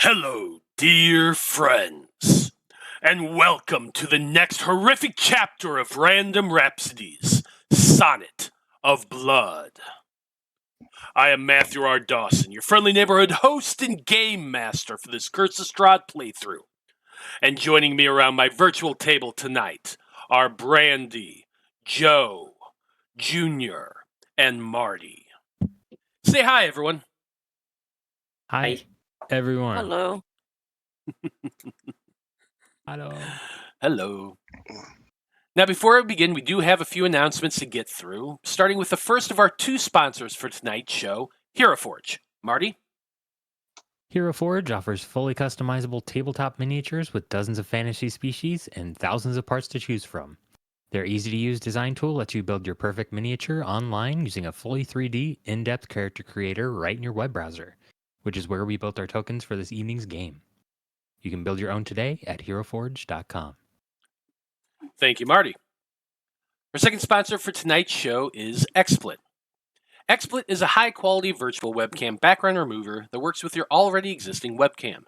Hello, dear friends, and welcome to the next horrific chapter of Random Rhapsodies, Sonnet of Blood. I am Matthew R. Dawson, your friendly neighborhood host and game master for this Curse of Strahd playthrough. And joining me around my virtual table tonight are Brandie, Joe, Junior, and Marty. Say hi, everyone. Hi, everyone. Hello. Hello. Hello. Now, before we begin, we do have a few announcements to get through, starting with the first of our two sponsors for tonight's show, Hero Forge. Marty? Hero Forge offers fully customizable tabletop miniatures with dozens of fantasy species and thousands of parts to choose from. Their easy-to-use design tool lets you build your perfect miniature online using a fully 3D, in-depth character creator right in your web browser, which is where we built our tokens for this evening's game. You can build your own today at heroforge.com. Thank you, Marty. Our second sponsor for tonight's show is XSplit. XSplit is a high-quality virtual webcam background remover that works with your already existing webcam.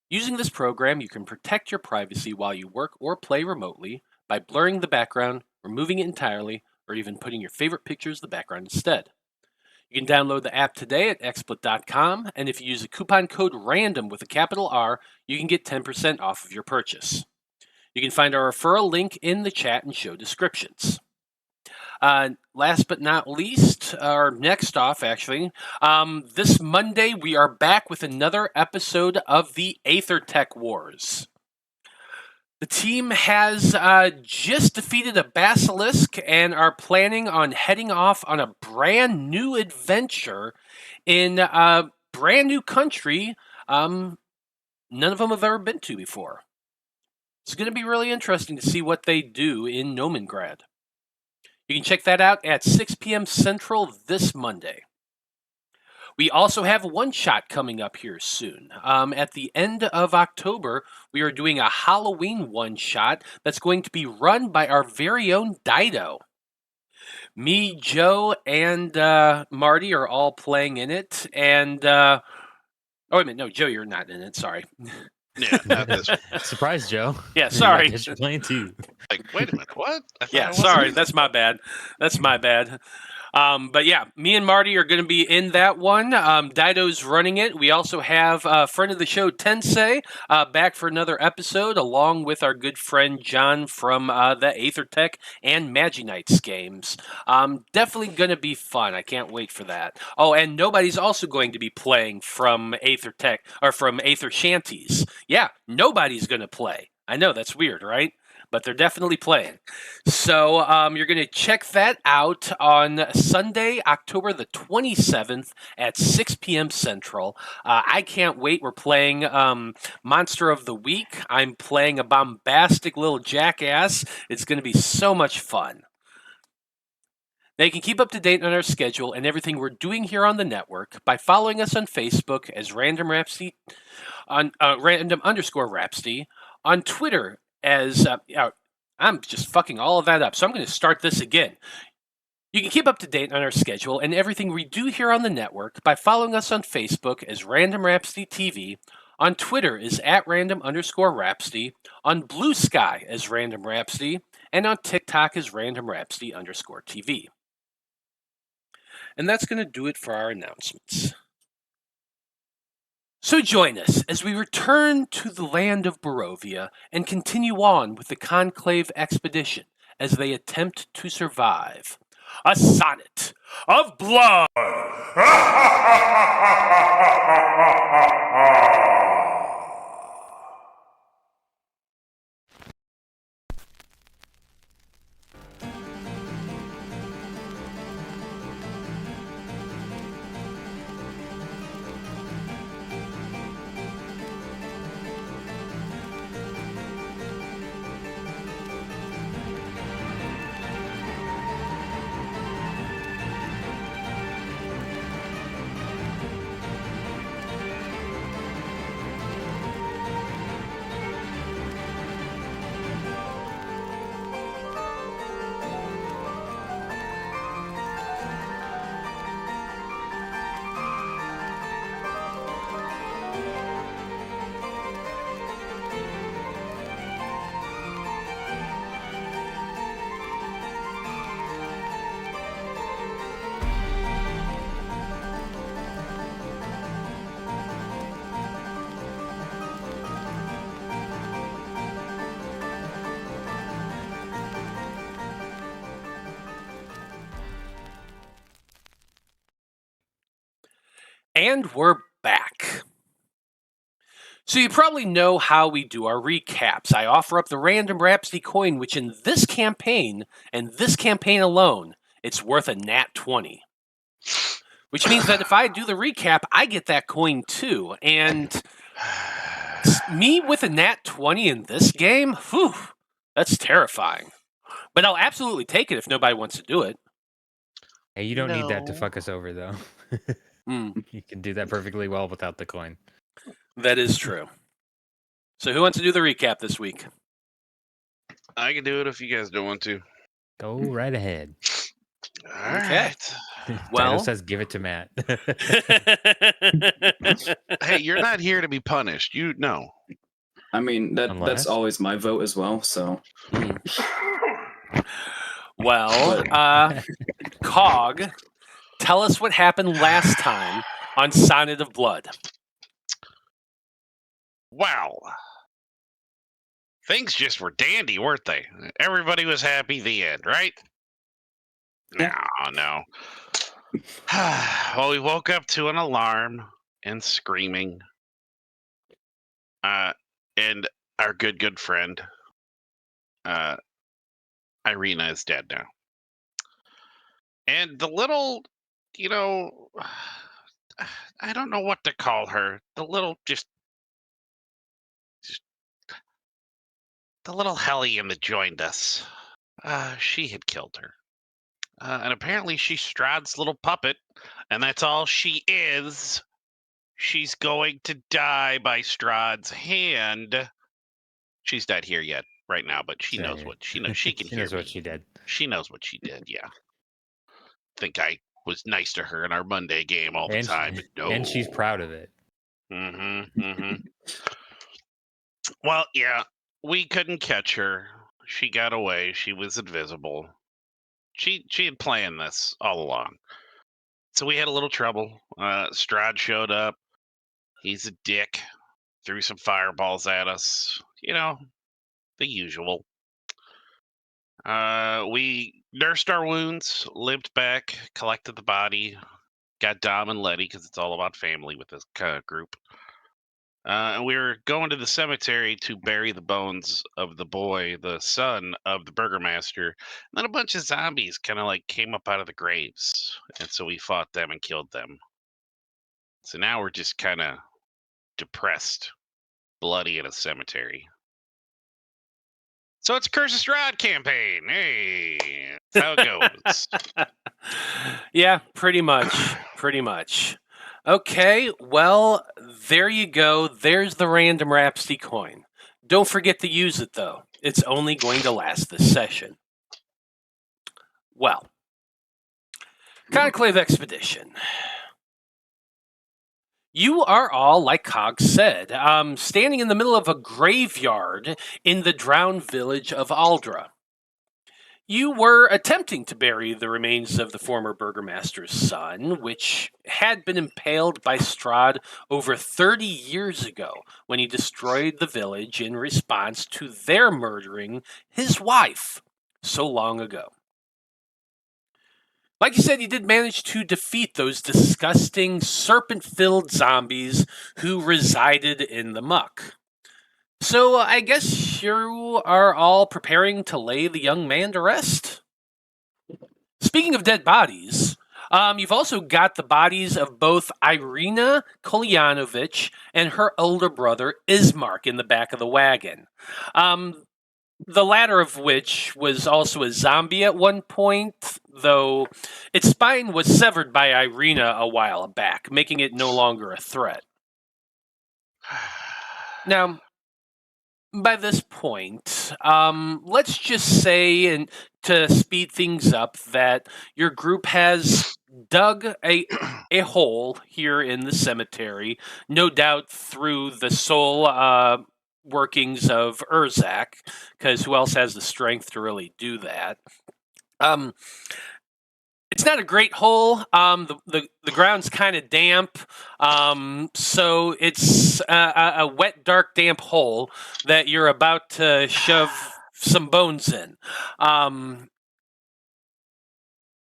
Using this program, you can protect your privacy while you work or play remotely by blurring the background, removing it entirely, or even putting your favorite pictures in the background instead. You can download the app today at xsplit.com, and if you use the coupon code RANDOM with a capital R, you can get 10% off of your purchase. You can find our referral link in the chat and show descriptions. Last but not least, or next off actually, this Monday we are back with another episode of the Aethertech Wars. The team has just defeated a basilisk and are planning on heading off on a brand new adventure in a brand new country none of them have ever been to before. It's going to be really interesting to see what they do in Nomengrad. You can check that out at 6 p.m. Central this Monday. We also have a one-shot coming up here soon. At the end of October, we are doing a Halloween one-shot that's going to be run by our very own Dyto. Me, Joe, and Marty are all playing in it, and... oh, wait a minute, no, Joe, you're not in it, sorry. Yeah, not this one. Surprise, Joe. Yeah, sorry. You're playing too. Like, wait a minute, what? Yeah, sorry, that's my bad. But yeah, me and Marty are going to be in that one. Dyto's running it. We also have a friend of the show, Tensei, back for another episode, along with our good friend John from the Aethertech and Maginites games. Definitely going to be fun. I can't wait for that. Oh, and nobody's also going to be playing from Aethertech, or from Aether Shanties. Yeah, nobody's going to play. I know, that's weird, right? But they're definitely playing. So you're going to check that out on Sunday, October the 27th at 6 p.m. Central. I can't wait. We're playing Monster of the Week. I'm playing a bombastic little jackass. It's going to be so much fun. Now you can keep up to date on our schedule and everything we're doing here on the network by following us on Facebook as Random Rhapsody, on Random_Rhapsody, on Twitter as I'm just fucking all of that up, so I'm going to start this again. You can keep up to date on our schedule and everything we do here on the network by following us on Facebook as Random Rhapsody TV, on Twitter is @random_Rhapsody, on Blue Sky as Random Rhapsody, and on TikTok as Random Rhapsody_TV. And that's going to do it for our announcements. So join us as we return to the land of Barovia and continue on with the Conclave Expedition as they attempt to survive. A Sonnet of Blood! And we're back. So you probably know how we do our recaps. I offer up the random Rhapsody coin, which in this campaign, and this campaign alone, it's worth a nat 20. Which means that if I do the recap, I get that coin too. And me with a nat 20 in this game, whew, that's terrifying. But I'll absolutely take it if nobody wants to do it. Hey, you don't need that to No. fuck us over, though. Mm, You can do that perfectly well without the coin. that is true. So who wants to do the recap this week? I can do it if you guys don't want to. Go right ahead. All Okay. right. Well- Dyto says give it to Matt. Hey, you're not here to be punished. You know. I mean, Unless? that's always my vote as well, so. Well, Cog, tell us what happened last time on Sonnet of Blood. Wow. Things just were dandy, weren't they? Everybody was happy, the end, right? No. Well, we woke up to an alarm and screaming. And our good friend, Irina is dead now. And the little, I don't know what to call her. The little, just the little hellion that joined us. She had killed her. And apparently she's Strahd's little puppet, and that's all she is. She's going to die by Strahd's hand. She's not here yet, right now, but she knows what she knows. She can She hear knows me. what she did. She knows what she did. Yeah. Think I was nice to her in our Monday game all the time, but no. And she's proud of it. Well, yeah, we couldn't catch her. She got away. She was invisible. She had planned this all along. So we had a little trouble. Strahd showed up. He's a dick. Threw some fireballs at us. The usual. We nursed our wounds, limped back, collected the body, got Dom and Letty because it's all about family with this kind of group. And we were going to the cemetery to bury the bones of the boy, the son of the burgomaster. And then a bunch of zombies kind of came up out of the graves. And so we fought them and killed them. So now we're just kind of depressed, bloody in a cemetery. So it's a Curse of Strahd campaign. Hey, that's how it goes. Yeah, pretty much. Okay, well, there you go. There's the random Rhapsody coin. Don't forget to use it, though. It's only going to last this session. Well, Conclave Expedition. You are all, like Cog said, standing in the middle of a graveyard in the drowned village of Aldra. You were attempting to bury the remains of the former burgomaster's son, which had been impaled by Strahd over 30 years ago when he destroyed the village in response to their murdering his wife so long ago. Like you said, you did manage to defeat those disgusting serpent-filled zombies who resided in the muck. So I guess you are all preparing to lay the young man to rest? Speaking of dead bodies, you've also got the bodies of both Irina Kolyanovich and her older brother Ismark in the back of the wagon. The latter of which was also a zombie at one point, though its spine was severed by Irina a while back, making it no longer a threat. Now, by this point, let's just say, and to speed things up, that your group has dug a hole here in the cemetery, no doubt through the soul workings of Urzak, because who else has the strength to really do that? It's not a great hole. The ground's kind of damp, so it's a wet, dark, damp hole that you're about to shove some bones in.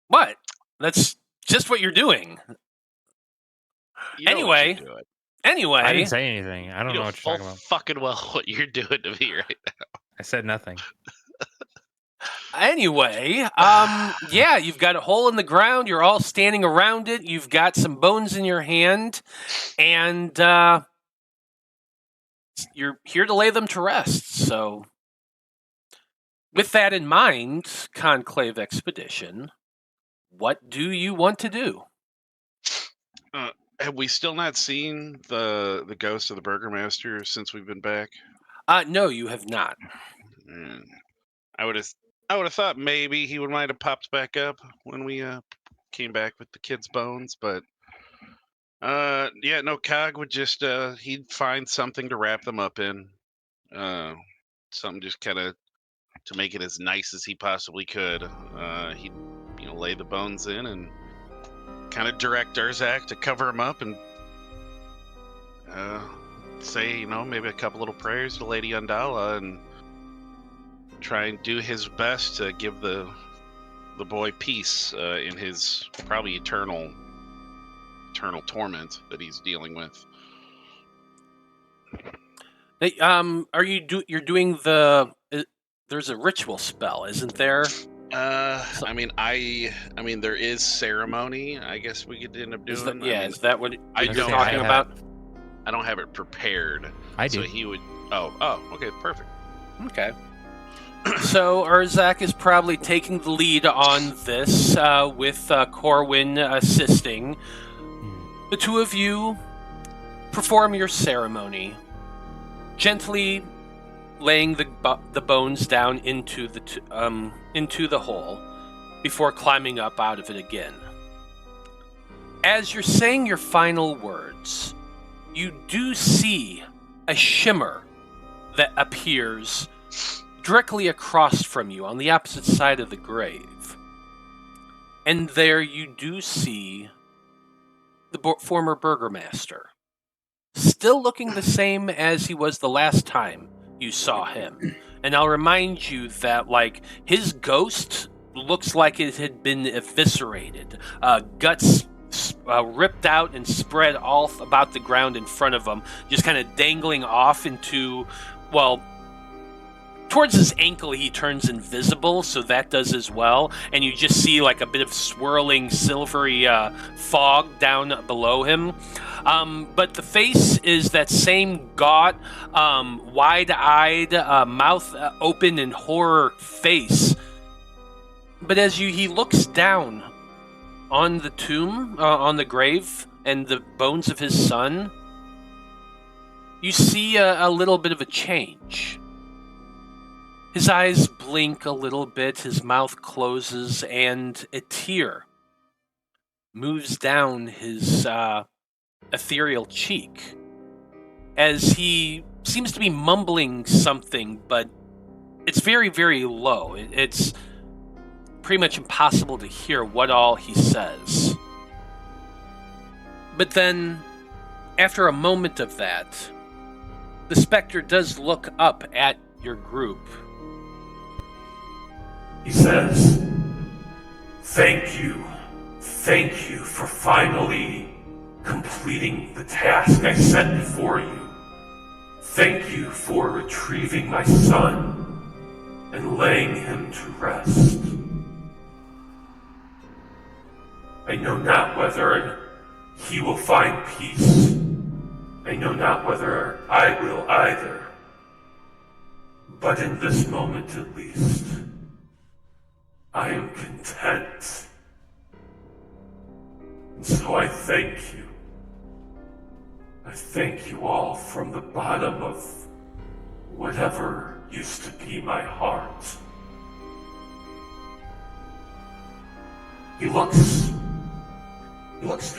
What? That's just what you're doing. You know what Anyway. you're doing. I didn't say anything. I don't You know know what you're full talking about. fucking well what you're doing to me right now. I said nothing. Anyway, yeah, you've got a hole in the ground. You're all standing around it. You've got some bones in your hand, and you're here to lay them to rest. So, with that in mind, Conclave Expedition, what do you want to do? Have we still not seen the ghost of the burgomaster since we've been back? No, you have not. I would have thought maybe he might have popped back up when we came back with the kids' bones, but yeah, no, Cog would just he'd find something to wrap them up in, something just kind of to make it as nice as he possibly could. He'd lay the bones in and kind of direct Urzak to cover him up and say maybe a couple little prayers to Lady Undala and try and do his best to give the boy peace in his probably eternal torment that he's dealing with. Hey, you're doing the? There's a ritual spell, isn't there? I mean, there is ceremony. I guess we could end up doing. Is that what you're don't talking about? I don't have it prepared. I do. So he would. Oh, okay, perfect. Okay. So Urzak is probably taking the lead on this, with Corwan assisting. The two of you perform your ceremony, gently laying the bones down into the hole before climbing up out of it again. As you're saying your final words, you do see a shimmer that appears directly across from you on the opposite side of the grave. And there you do see the former burgomaster, still looking the same as he was the last time you saw him. And I'll remind you that, his ghost looks like it had been eviscerated. Guts ripped out and spread all about the ground in front of him, just kind of dangling off into, towards his ankle he turns invisible, so that does as well, and you just see a bit of swirling silvery fog down below him. But the face is that same gaunt, wide-eyed, mouth open in horror face. But as he looks down on the tomb, on the grave, and the bones of his son, you see a little bit of a change. His eyes blink a little bit, his mouth closes, and a tear moves down his ethereal cheek as he seems to be mumbling something, but it's very, very low. It's pretty much impossible to hear what all he says. But then, after a moment of that, the specter does look up at your group. He says, thank you for finally completing the task I set before you. Thank you for retrieving my son and laying him to rest. I know not whether he will find peace. I know not whether I will either. But in this moment at least, I am content. And so I thank you. I thank you all from the bottom of whatever used to be my heart. He looks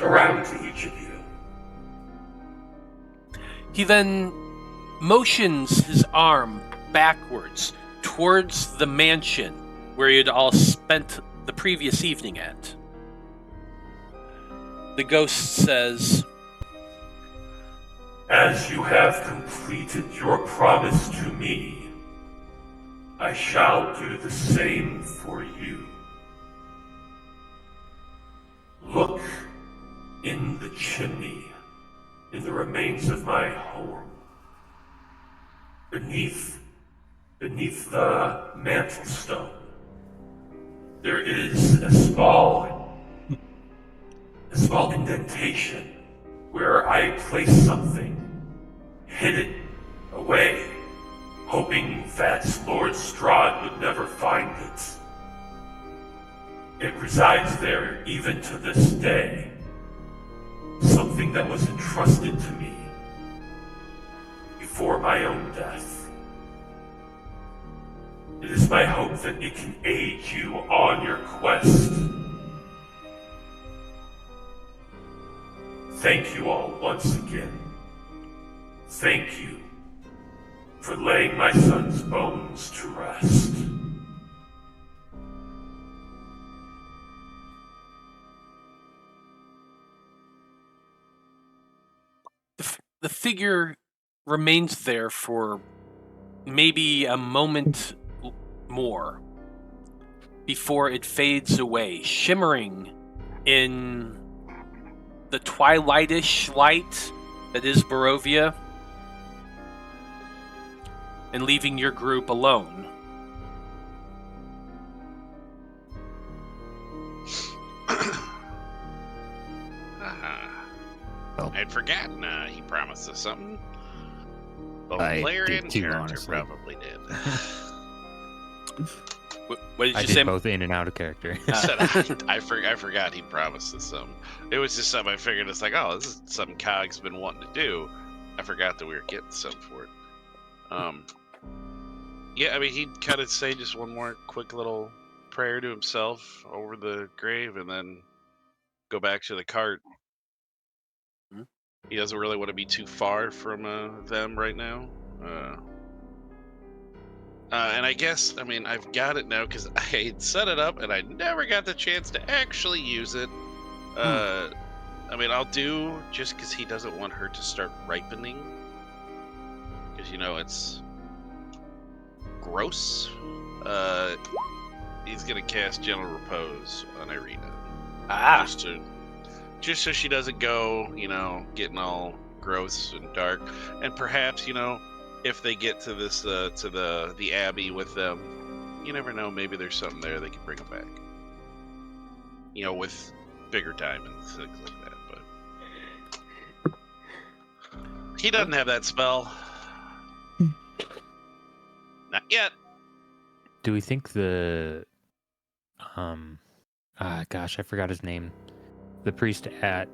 around to each of you. He then motions his arm backwards towards the mansion where you'd all spent the previous evening at. The ghost says, as you have completed your promise to me, I shall do the same for you. Look in the chimney in the remains of my home. Beneath the mantle stone, there is a small indentation where I placed something, hid it away, hoping that Lord Strahd would never find it. It resides there even to this day. Something that was entrusted to me before my own death. It is my hope that it can aid you on your quest. Thank you all once again. Thank you for laying my son's bones to rest. The figure remains there for maybe a moment more before it fades away, shimmering in the twilightish light that is Barovia, and leaving your group alone. Well, I'd forgotten he promised us something. Both I player did and too, character honestly. probably did. What did I you did say? both in and out of character. I forgot he promised us something. It was just something I figured it's like, oh, this is something Cog's been wanting to do. I forgot that we were getting something for it. Yeah, I mean, he'd kind of say just one more quick little prayer to himself over the grave and then go back to the cart. He doesn't really want to be too far from them right now. And I guess, I mean, I've got it now because I had set it up and I never got the chance to actually use it. I mean, I'll do just because he doesn't want her to start ripening. Because, you know, it's gross. He's going to cast Gentle Repose on Irina. Just so she doesn't go, you know, getting all gross and dark. And perhaps, you know, if they get to this, to the Abbey with them, you never know, maybe there's something there that can bring them back. You know, with bigger diamonds, things like that, but... He doesn't have that spell. Not yet. Do we think the gosh, I forgot his name. The priest at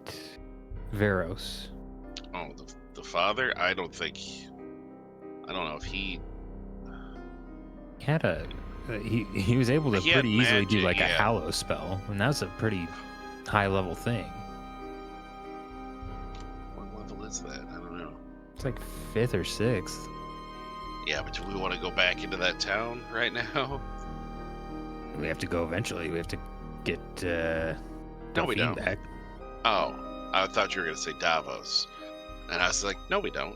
Veros. Oh, the father? I don't know if he Had a he was able to He had pretty easily do magic, like a yeah. hallow spell, and that's a pretty high level thing. What level is that? I don't know. It's like 5th or 6th. Yeah, but do we want to go back into that town right now? We have to go eventually. We have to get No, we Delphine don't. back. Oh, I thought you were going to say Davos. And I was like, no, we don't.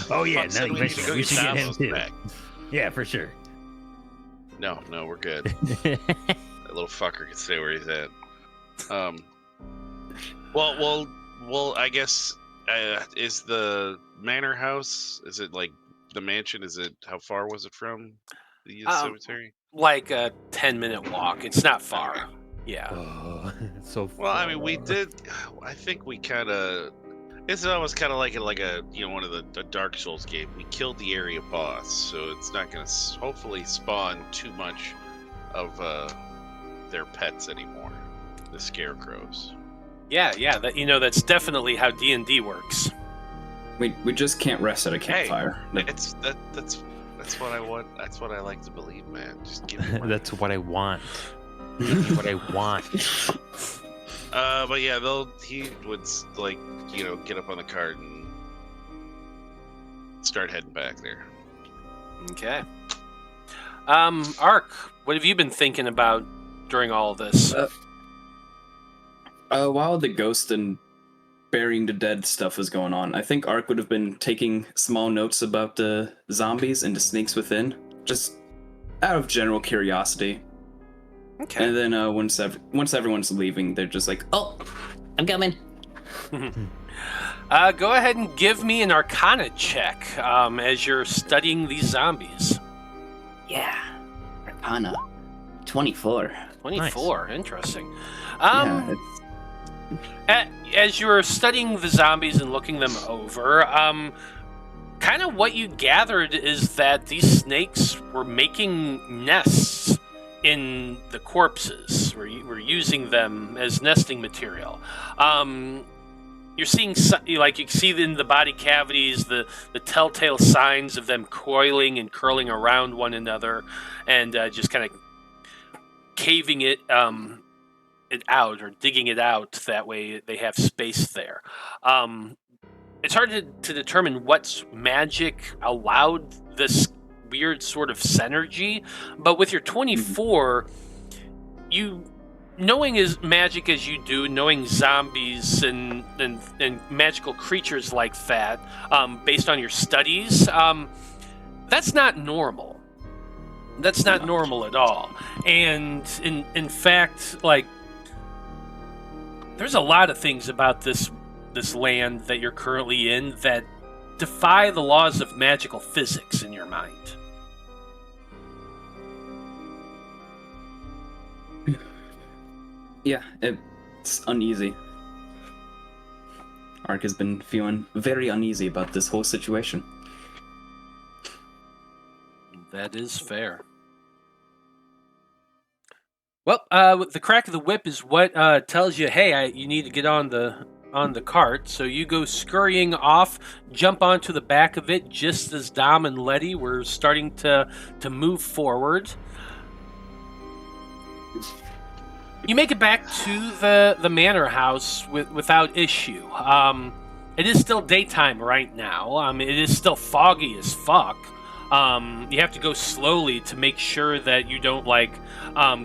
Oh yeah, Fuck said no, we need to go we get should get him Davos too. back. Yeah, for sure. No, we're good. That little fucker can stay where he's at. Well, I guess, is the manor house, is it like the mansion, how far was it from the cemetery? Like a 10-minute walk. It's not far. Yeah. Oh, it's so Well, I mean, far. I think we kind of, it's almost kind of like a, you know, one of the Dark Souls game. We killed the area boss, so it's not going to hopefully spawn too much of their pets anymore, the scarecrows. Yeah. That, you know, that's definitely how D&D works. We just can't rest at a campfire. That's what I want. That's what I like to believe, man. Just give me more. That's what I want. Give me what I want. But yeah, he would, like, you know, get up on the cart and start heading back there. Okay. Ark, what have you been thinking about during all of this? While the ghost and burying the dead stuff was going on, I think Ark would have been taking small notes about the zombies and the sneaks within, just out of general curiosity. Okay. And then once everyone's leaving, they're just like, "Oh, I'm coming." Go ahead and give me an Arcana check as you're studying these zombies. Yeah. Arcana. 24. 24, interesting. Yeah, As you were studying the zombies and looking them over, kind of what you gathered is that these snakes were making nests in the corpses. We're using them as nesting material. You're seeing, like, you see in the body cavities the telltale signs of them coiling and curling around one another, and just kind of caving it out or digging it out. That way they have space there. It's hard to determine what's magic allowed this weird sort of synergy, but with your 24, you, knowing as magic as you do, knowing zombies and magical creatures like that, based on your studies, that's not normal. That's not normal at all. And in fact, like, there's a lot of things about this land that you're currently in that defy the laws of magical physics in your mind. Yeah, it's uneasy. Ark has been feeling very uneasy about this whole situation. That is fair. Well, the crack of the whip is what tells you, hey, you need to get on the cart. So you go scurrying off, jump onto the back of it just as Dom and Letty were starting to move forward. You make it back to the manor house without issue. It is still daytime right now. It is still foggy as fuck. You have to go slowly to make sure that you don't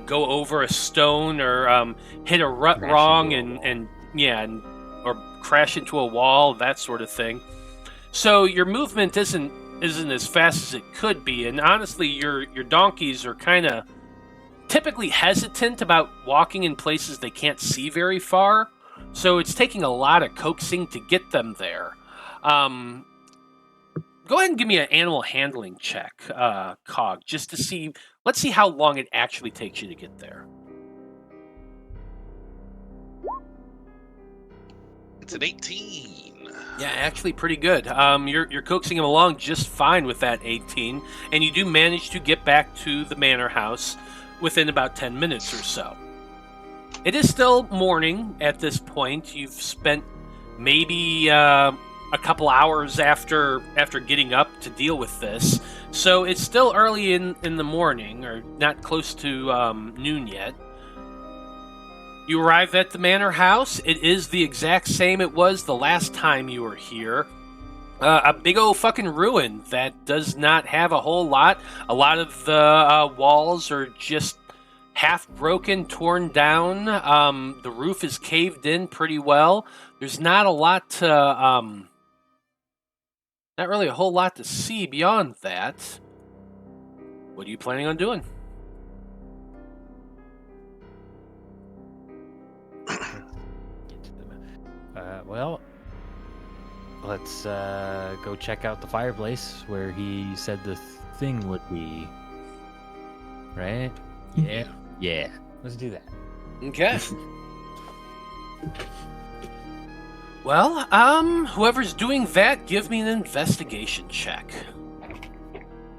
go over a stone or hit a rut wrong or crash into a wall, that sort of thing. So your movement isn't as fast as it could be, and honestly, your donkeys are kind of typically hesitant about walking in places they can't see very far. So it's taking a lot of coaxing to get them there. Go ahead and give me an animal handling check, Cog, just to see. Let's see how long it actually takes you to get there. It's an 18. Yeah, actually pretty good. You're coaxing him along just fine with that 18, and you do manage to get back to the manor house within about 10 minutes or so. It is still morning at this point. You've spent maybe a couple hours after getting up to deal with this, so it's still early in the morning, or not close to noon yet. You arrive at the manor house. It is the exact same it was the last time you were here. A big old fucking ruin that does not have a whole lot. A lot of the walls are just half broken, torn down. The roof is caved in pretty well. There's not a lot to, not really a whole lot to see beyond that. What are you planning on doing? Well, let's go check out the fireplace where he said the thing would be. Right? Yeah. Yeah. Let's do that. Okay. Well, whoever's doing that, give me an investigation check.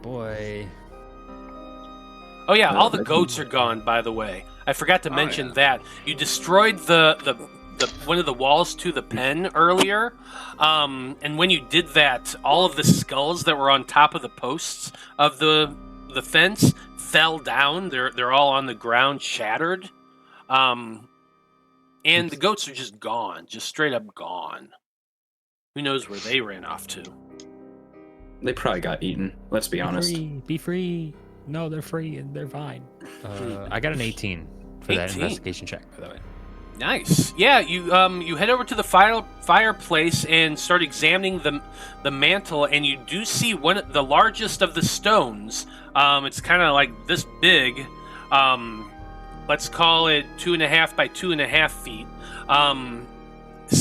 Boy. Oh yeah, all the goats are gone, by the way. I forgot to mention that. You destroyed the one of the walls to the pen earlier, and when you did that, all of the skulls that were on top of the posts of the fence fell down. They're all on the ground, shattered. And the goats are just gone, just straight up gone. Who knows where they ran off to? They probably got eaten. Let's be honest. Be free. No, they're free and they're fine. I got an 18 for that investigation check, by the way. Nice. Yeah, you head over to the fireplace and start examining the mantle, and you do see the largest of the stones. It's kind of like this big. Let's call it 2.5 by 2.5 feet.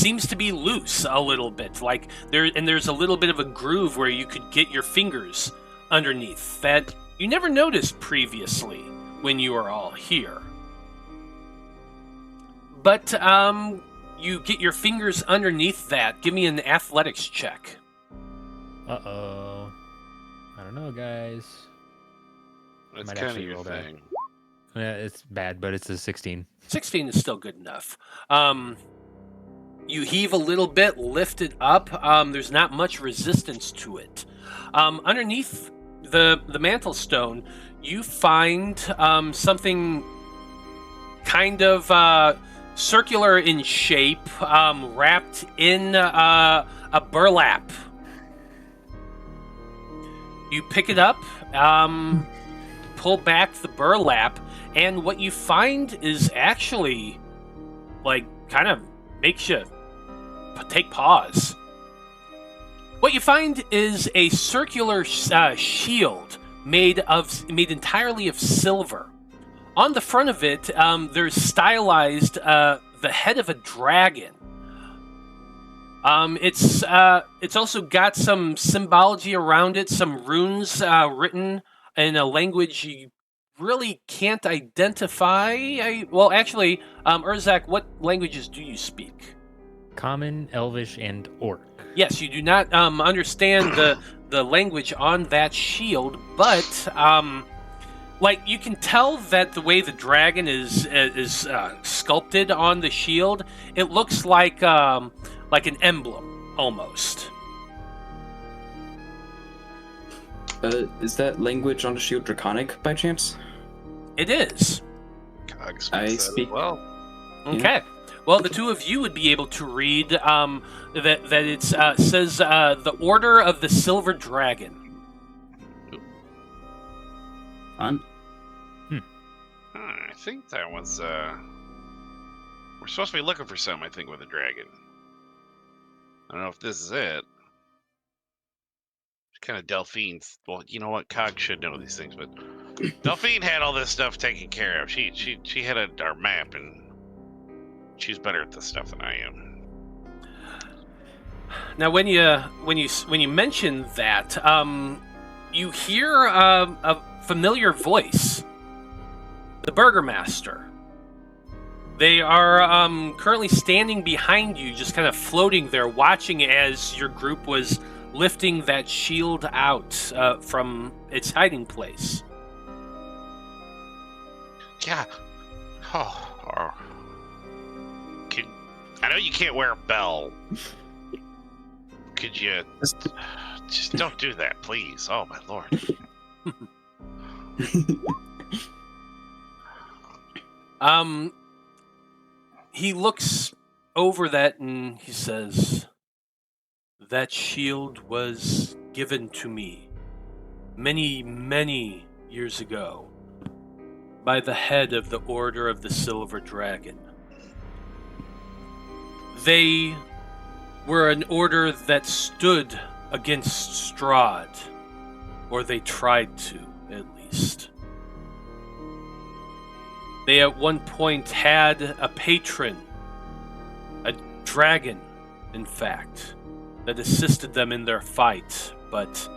seems to be loose a little bit. Like there's a little bit of a groove where you could get your fingers underneath that you never noticed previously when you were all here. But you get your fingers underneath that. Give me an athletics check. Uh-oh. I don't know, guys. That's Might kind of actually your roll that. thing. Yeah, it's bad, but it's a 16. 16 is still good enough. You heave a little bit, lift it up. There's not much resistance to it. Underneath the mantle stone, you find something kind of circular in shape, wrapped in a burlap. You pick it up, pull back the burlap, and what you find is actually, like, kind of makes you take pause. What you find is a circular shield made entirely of silver. On the front of it, there's stylized the head of a dragon. It's also got some symbology around it, some runes written in a language you really can't identify. Urzak, what languages do you speak? Common, Elvish, and Orc. Yes, you do not understand the language on that shield, but you can tell that the way the dragon is sculpted on the shield, it looks like an emblem almost. Is that language on the shield Draconic by chance? It is. I speak. Well, Okay. Well, the two of you would be able to read that it says the Order of the Silver Dragon. Fun. I think that was. We're supposed to be looking for something, I think, with a dragon. I don't know if this is it. It's kind of Delphine's. Well, you know what? Cog should know these things, but Delphine had all this stuff taken care of. She had our map, and she's better at this stuff than I am. Now, when you mention that, you hear a familiar voice. The burgomaster. They are currently standing behind you, just kind of floating there, watching as your group was lifting that shield out from its hiding place. Yeah. I know you can't wear a bell. Could you just don't do that, please? Oh my lord. He looks over that and he says, "That shield was given to me many, many years ago by the head of the Order of the Silver Dragon. They were an order that stood against Strahd, or they tried to, at least. They at one point had a patron, a dragon, in fact, that assisted them in their fight, but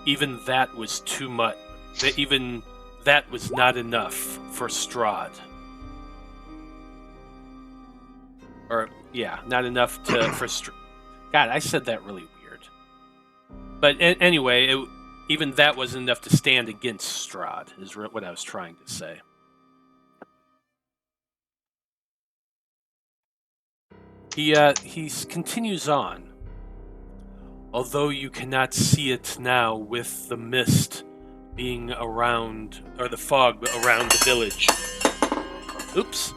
even that was too much. Even that was not enough for Strahd. Or, yeah, not enough for Strahd. God, I said that really weird. But anyway, even that wasn't enough to stand against Strahd, is what I was trying to say. He continues on. Although you cannot see it now with the mist being around, or the fog around the village. Oops.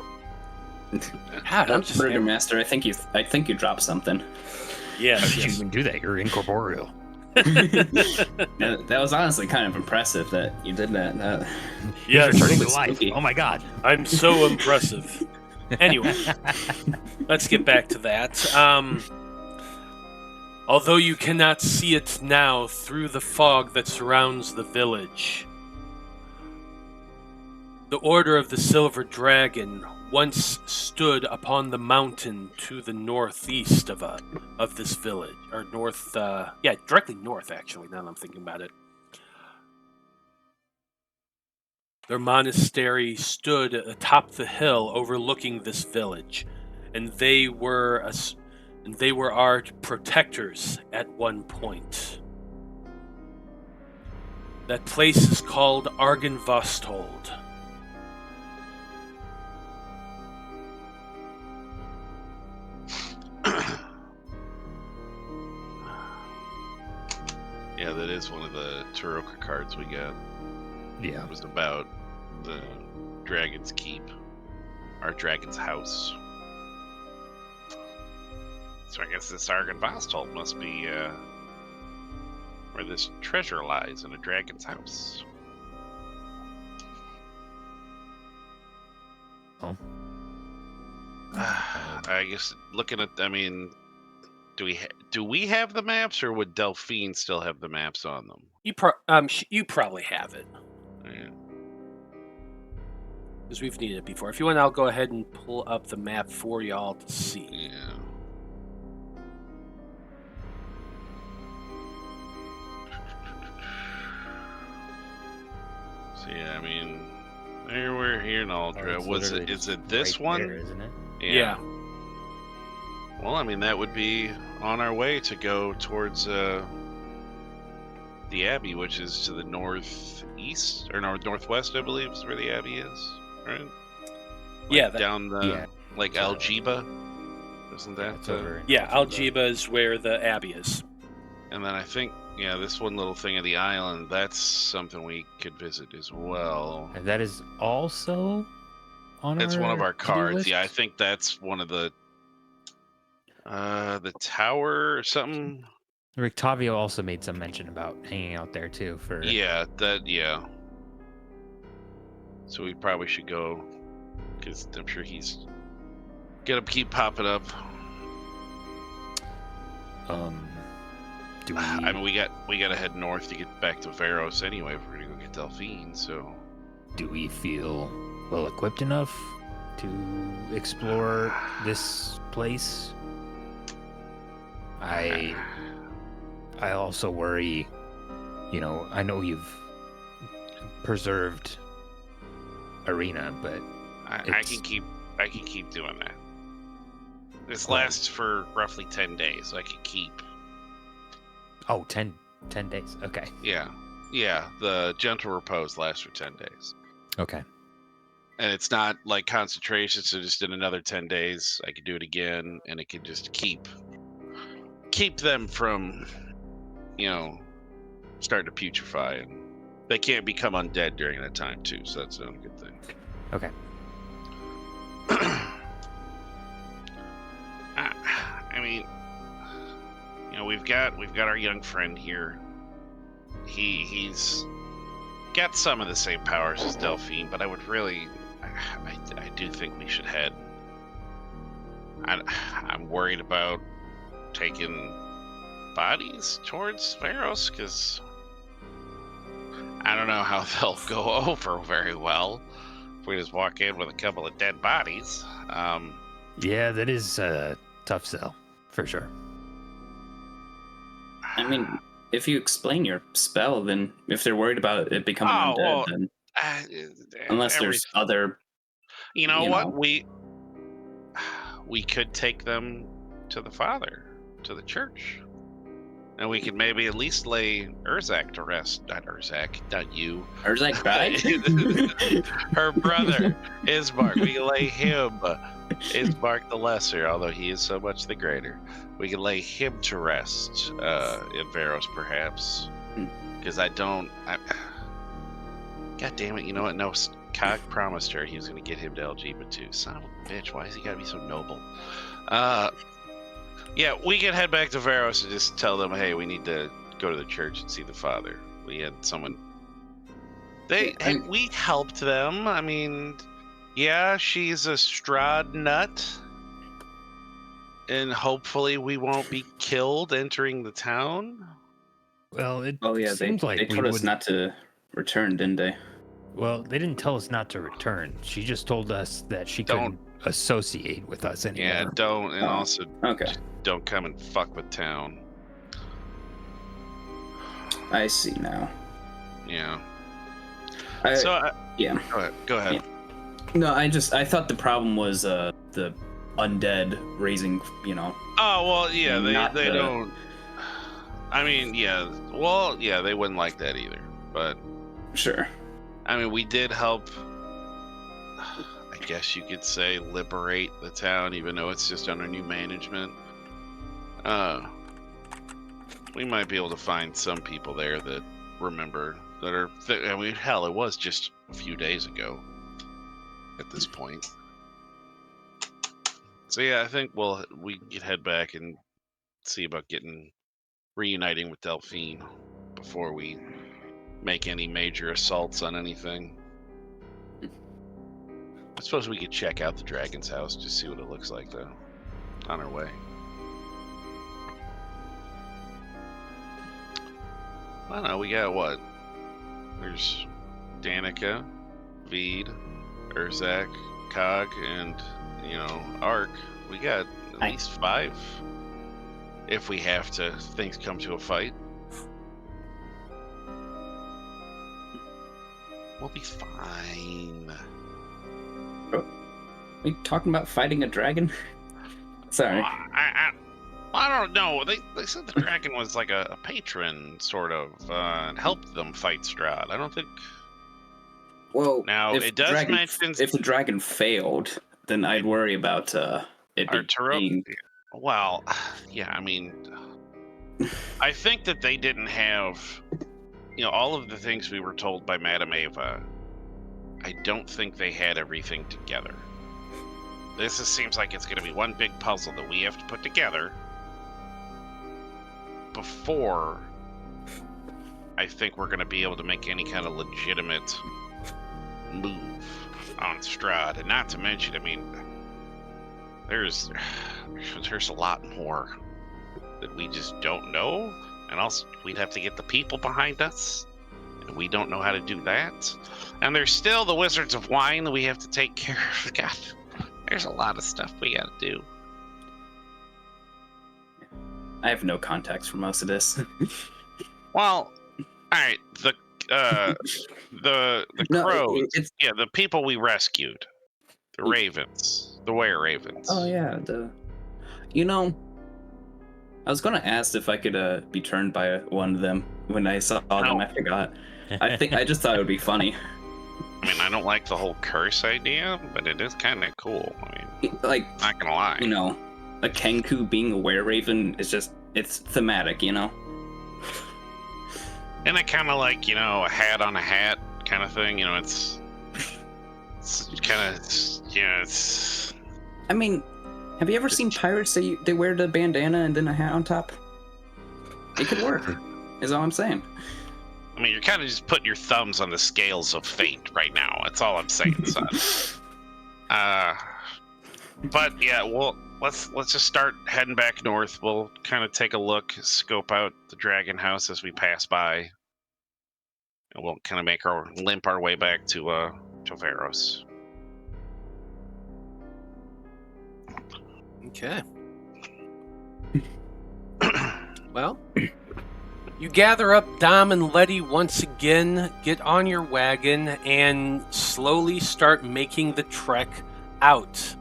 God, I'm just Burgomaster, I think you dropped something. Yes. How did you even do that? You're incorporeal. That was honestly kind of impressive that you did that. Yes. You're turning to It's life. spooky. Oh my god. I'm so impressive. Anyway, let's get back to that. Although you cannot see it now through the fog that surrounds the village, the Order of the Silver Dragon once stood upon the mountain to the northeast of this village, or north, directly north, actually, now that I'm thinking about it. Their monastery stood atop the hill overlooking this village, and they were our protectors at one point. That place is called Argenvostold. Yeah, that is one of the Taroka cards we got. Yeah. It was about the Dragon's Keep, our Dragon's House. So I guess this Argenvostold must be where this treasure lies, in a dragon's house. Oh. I guess looking at, do we have the maps, or would Delphine still have the maps on them? You probably have it, Yeah. because we've needed it before. If you want, I'll go ahead and pull up the map for y'all to see. Yeah. So yeah, we're here in Aldra. Is it this right one? there, isn't it? Yeah. Well, that would be on our way to go towards the Abbey, which is to the northeast or northwest, I believe, is where the Abbey is, right? Down the like Algiba, isn't that? It's over. Algiba is where the Abbey is. And then I think, this one little thing of the island, that's something we could visit as well. And that is also on It's one of our to-do cards. list? Yeah, I think that's one of the tower or something. Rictavio also made some mention about hanging out there too for Yeah. So we probably should go, because I'm sure he's gonna keep popping up. do we we gotta head north to get back to Veros anyway if we're gonna go get Delphine, so do we feel well equipped enough to explore this place? I also worry, I know you've preserved Arena, but I can keep doing that. This lasts for roughly 10 days. I can keep. Oh, 10 days. Okay. Yeah. The gentle repose lasts for 10 days. Okay. And it's not like concentration, so just in another 10 days, I could do it again, and it could just keep them from, starting to putrefy, and they can't become undead during that time too. So that's another good thing. Okay. We've got our young friend here. He's got some of the same powers as Delphine, but I do think we should head. I'm worried about taking bodies towards Veros, because I don't know how they'll go over very well if we just walk in with a couple of dead bodies. Yeah, that is a tough sell, for sure. If you explain your spell, then if they're worried about it becoming undead, then unless there's other... What? We could take them to the Father, to the church. And we could maybe at least lay Urzak to rest. Not Urzak, not you. Urzak died? Her brother, Ismark. We can lay him, Ismark the Lesser, although he is so much the greater. We can lay him to rest in Veros, perhaps. Because God damn it, you know what? No, Cog promised her he was going to get him to Algiba too. Son of a bitch, why has he got to be so noble? Yeah, we can head back to Veros and just tell them, hey, we need to go to the church and see the Father. We had someone... we helped them. Yeah, she's a Strahd nut. And hopefully we won't be killed entering the town. Well, it Oh yeah, seems like they told us not to return, didn't they? Well, they didn't tell us not to return. She just told us that she couldn't associate with us anymore. Yeah, don't, and also Okay, just don't come and fuck with town. I see now. Yeah. Yeah. Go ahead. Yeah. No, I thought the problem was the undead raising, Oh, well, yeah, Not they the- don't. I mean, yeah. Well, yeah, they wouldn't like that either. But, Sure. I mean, we did help, I guess you could say, liberate the town, even though it's just under new management. We might be able to find some people there that remember, that are, I mean, hell, it was just a few days ago at this point. So yeah, I think we can head back and see about reuniting with Delphine before we make any major assaults on anything. I suppose we could check out the dragon's house, just see what it looks like, though, on our way. I don't know, we got what? There's Danika, Vide, Urzak, Cog, and, Ark. We got at least 5. If we have to, things come to a fight. We'll be fine. Are you talking about fighting a dragon? Sorry. I don't know. They said the dragon was like a patron, sort of, and helped them fight Strahd. I don't think... Well, Now, it does mention... if the dragon failed, then I'd worry about it being... Well, yeah, I mean... I think that they didn't have... all of the things we were told by Madame Ava, I don't think they had everything together. Seems like it's going to be one big puzzle that we have to put together before I think we're going to be able to make any kind of legitimate move on Strahd. And not to mention, I mean, there's a lot more that we just don't know. And also, we'd have to get the people behind us. And we don't know how to do that. And there's still the Wizards of Wine that we have to take care of. God, there's a lot of stuff we gotta do. I have no context for most of this. Well, alright, the crows, the people we rescued. The ravens. The were ravens. Oh, yeah, I was gonna ask if I could be turned by one of them when I saw them. I forgot. I just thought it would be funny. I mean, I don't like the whole curse idea, but it is kind of cool. I mean, not gonna lie. A Kenku being a were-raven is it's thematic, And it kind of like, a hat on a hat kind of thing. It's kind of, it's... I mean, have you ever seen pirates they wear the bandana and then a hat on top? It could work, is all I'm saying. I mean, you're kind of just putting your thumbs on the scales of fate right now. That's all I'm saying, son. But yeah, let's just start heading back north. We'll kind of take a look, scope out the dragon house as we pass by, and we'll kind of limp our way back to Veros. Okay. Well, you gather up Dom and Letty once again, get on your wagon, and slowly start making the trek out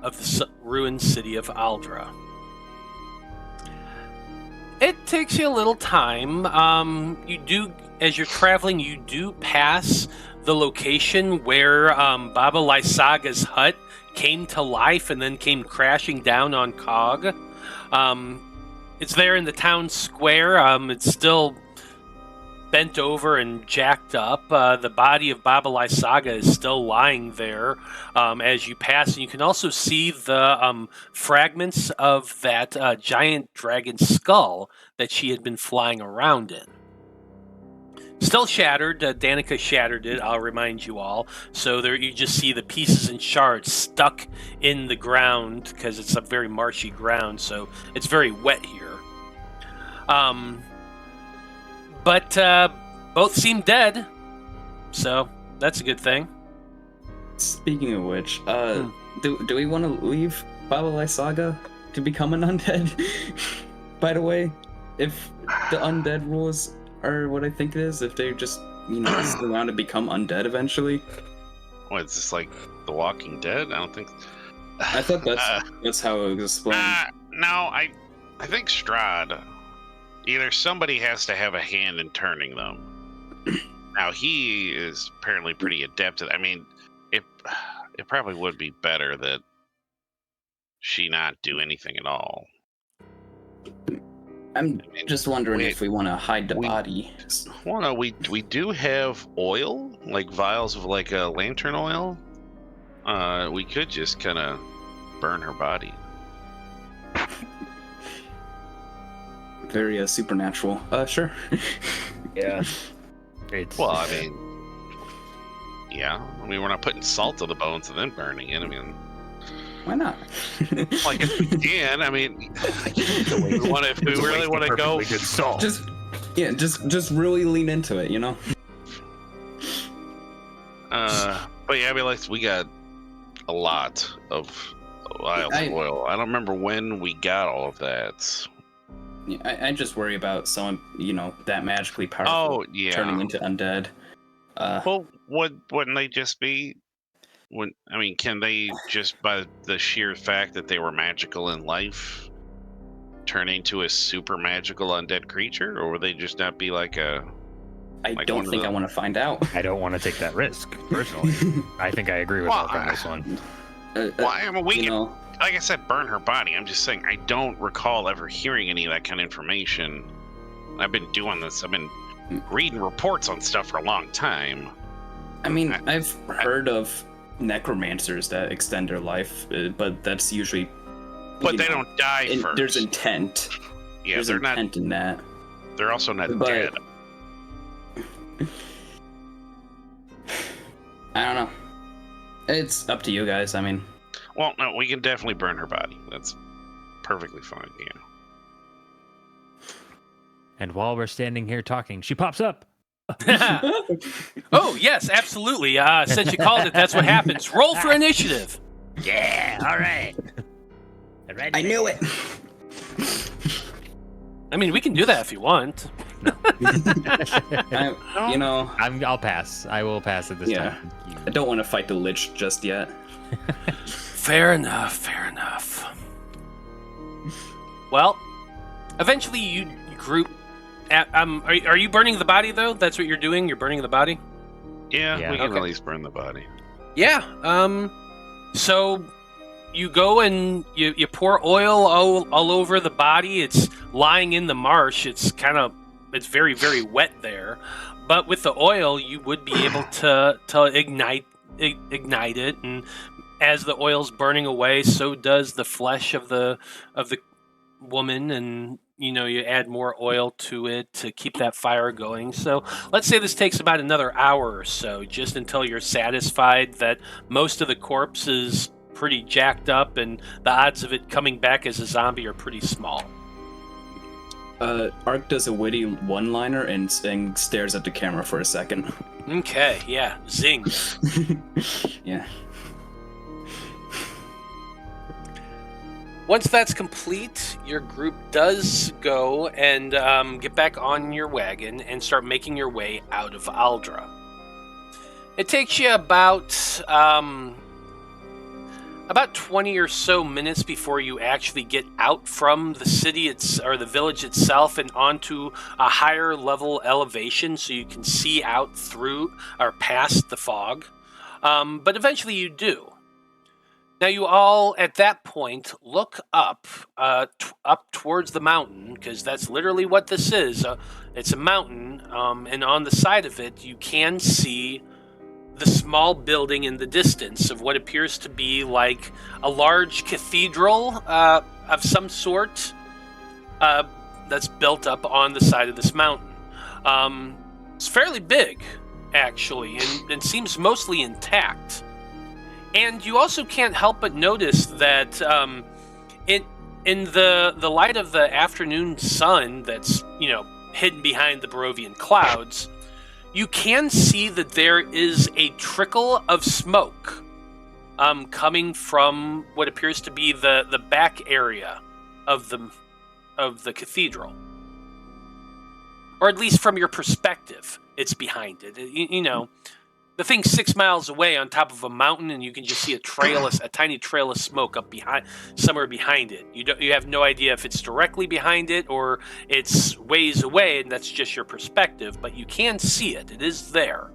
of the ruined city of Aldra. It takes you a little time. As you're traveling, you do pass the location where Baba Lysaga's hut came to life and then came crashing down on Cog. It's there in the town square. It's still bent over and jacked up. The body of Baba Lysaga is still lying there as you pass. And you can also see the fragments of that giant dragon skull that she had been flying around in. Still shattered. Danika shattered it, I'll remind you all. So there you just see the pieces and shards stuck in the ground because it's a very marshy ground, so it's very wet here. But both seem dead, so That's a good thing. Speaking of which, do we want to leave Babalai Saga to become an undead? By the way, if the undead rules are what I think it is, if they just, stick around to become undead eventually. What, is this like The Walking Dead? I don't think... I thought that's how it was explained. No, I think Strahd, either somebody has to have a hand in turning them. Now, he is apparently pretty adept at... I mean, it probably would be better that she not do anything at all. I'm just wondering if we want to hide the body. Well, no, we do have oil, like vials of like lantern oil. We could just kind of burn her body. Very supernatural. Sure. Yeah. Well, I mean, yeah. I mean, we're not putting salt to the bones and then burning it. I mean, why not? like if we can. I mean, if we really want to go, good salt. Just really lean into it, But yeah, I mean, like we got a lot of vials of oil. I don't remember when we got all of that. Yeah, I just worry about someone, that magically powerful turning into undead. Well, wouldn't they just be? Can they just, by the sheer fact that they were magical in life, turn into a super magical undead creature, or would they just not be like a? I don't think I want to find out. I don't want to take that risk personally. I think I agree with Mark on this one. Like I said, burn her body. I'm just saying, I don't recall ever hearing any of that kind of information. I've been doing this. I've been reading reports on stuff for a long time. I mean, I've heard of necromancers that extend their life, but that's usually. But they don't die first. There's intent. Yeah, there's intent in that. They're also not dead. I don't know. It's up to you guys. I mean. Well, no, we can definitely burn her body. That's perfectly fine. Yeah. And while we're standing here talking, she pops up. Oh, yes, absolutely. Since you called it, that's what happens. Roll for initiative. Yeah, all right. I knew it. I mean, we can do that if you want. I'll pass. I will pass at this time. I don't want to fight the Lich just yet. Fair enough. Well, eventually you group. Are you burning the body though? That's what you're doing. You're burning the body. Yeah. We can at least burn the body. Yeah. So you go and you pour oil all over the body. It's lying in the marsh. It's very, very wet there. But with the oil, you would be able to ignite it, and as the oil's burning away, so does the flesh of the woman, and you add more oil to it to keep that fire going. So let's say this takes about another hour or so, just until you're satisfied that most of the corpse is pretty jacked up and the odds of it coming back as a zombie are pretty small. Ark does a witty one-liner and stares at the camera for a second. Okay, yeah, zing. Yeah. Once that's complete, your group does go and get back on your wagon and start making your way out of Aldra. It takes you about 20 or so minutes before you actually get out from the city or the village itself and onto a higher level elevation, so you can see out through or past the fog. But eventually you do. Now you all, at that point, look up towards the mountain, because that's literally what this is. It's a mountain, and on the side of it, you can see the small building in the distance of what appears to be like a large cathedral of some sort that's built up on the side of this mountain. It's fairly big, actually, and seems mostly intact. And you also can't help but notice that in the light of the afternoon sun that's, hidden behind the Barovian clouds, You can see that there is a trickle of smoke coming from what appears to be the back area of the cathedral. Or at least from your perspective, it's behind it. You know, the thing's 6 miles away on top of a mountain, and you can just see a tiny trail of smoke up somewhere behind it. You have no idea if it's directly behind it or it's ways away, and that's just your perspective. But you can see it; it is there.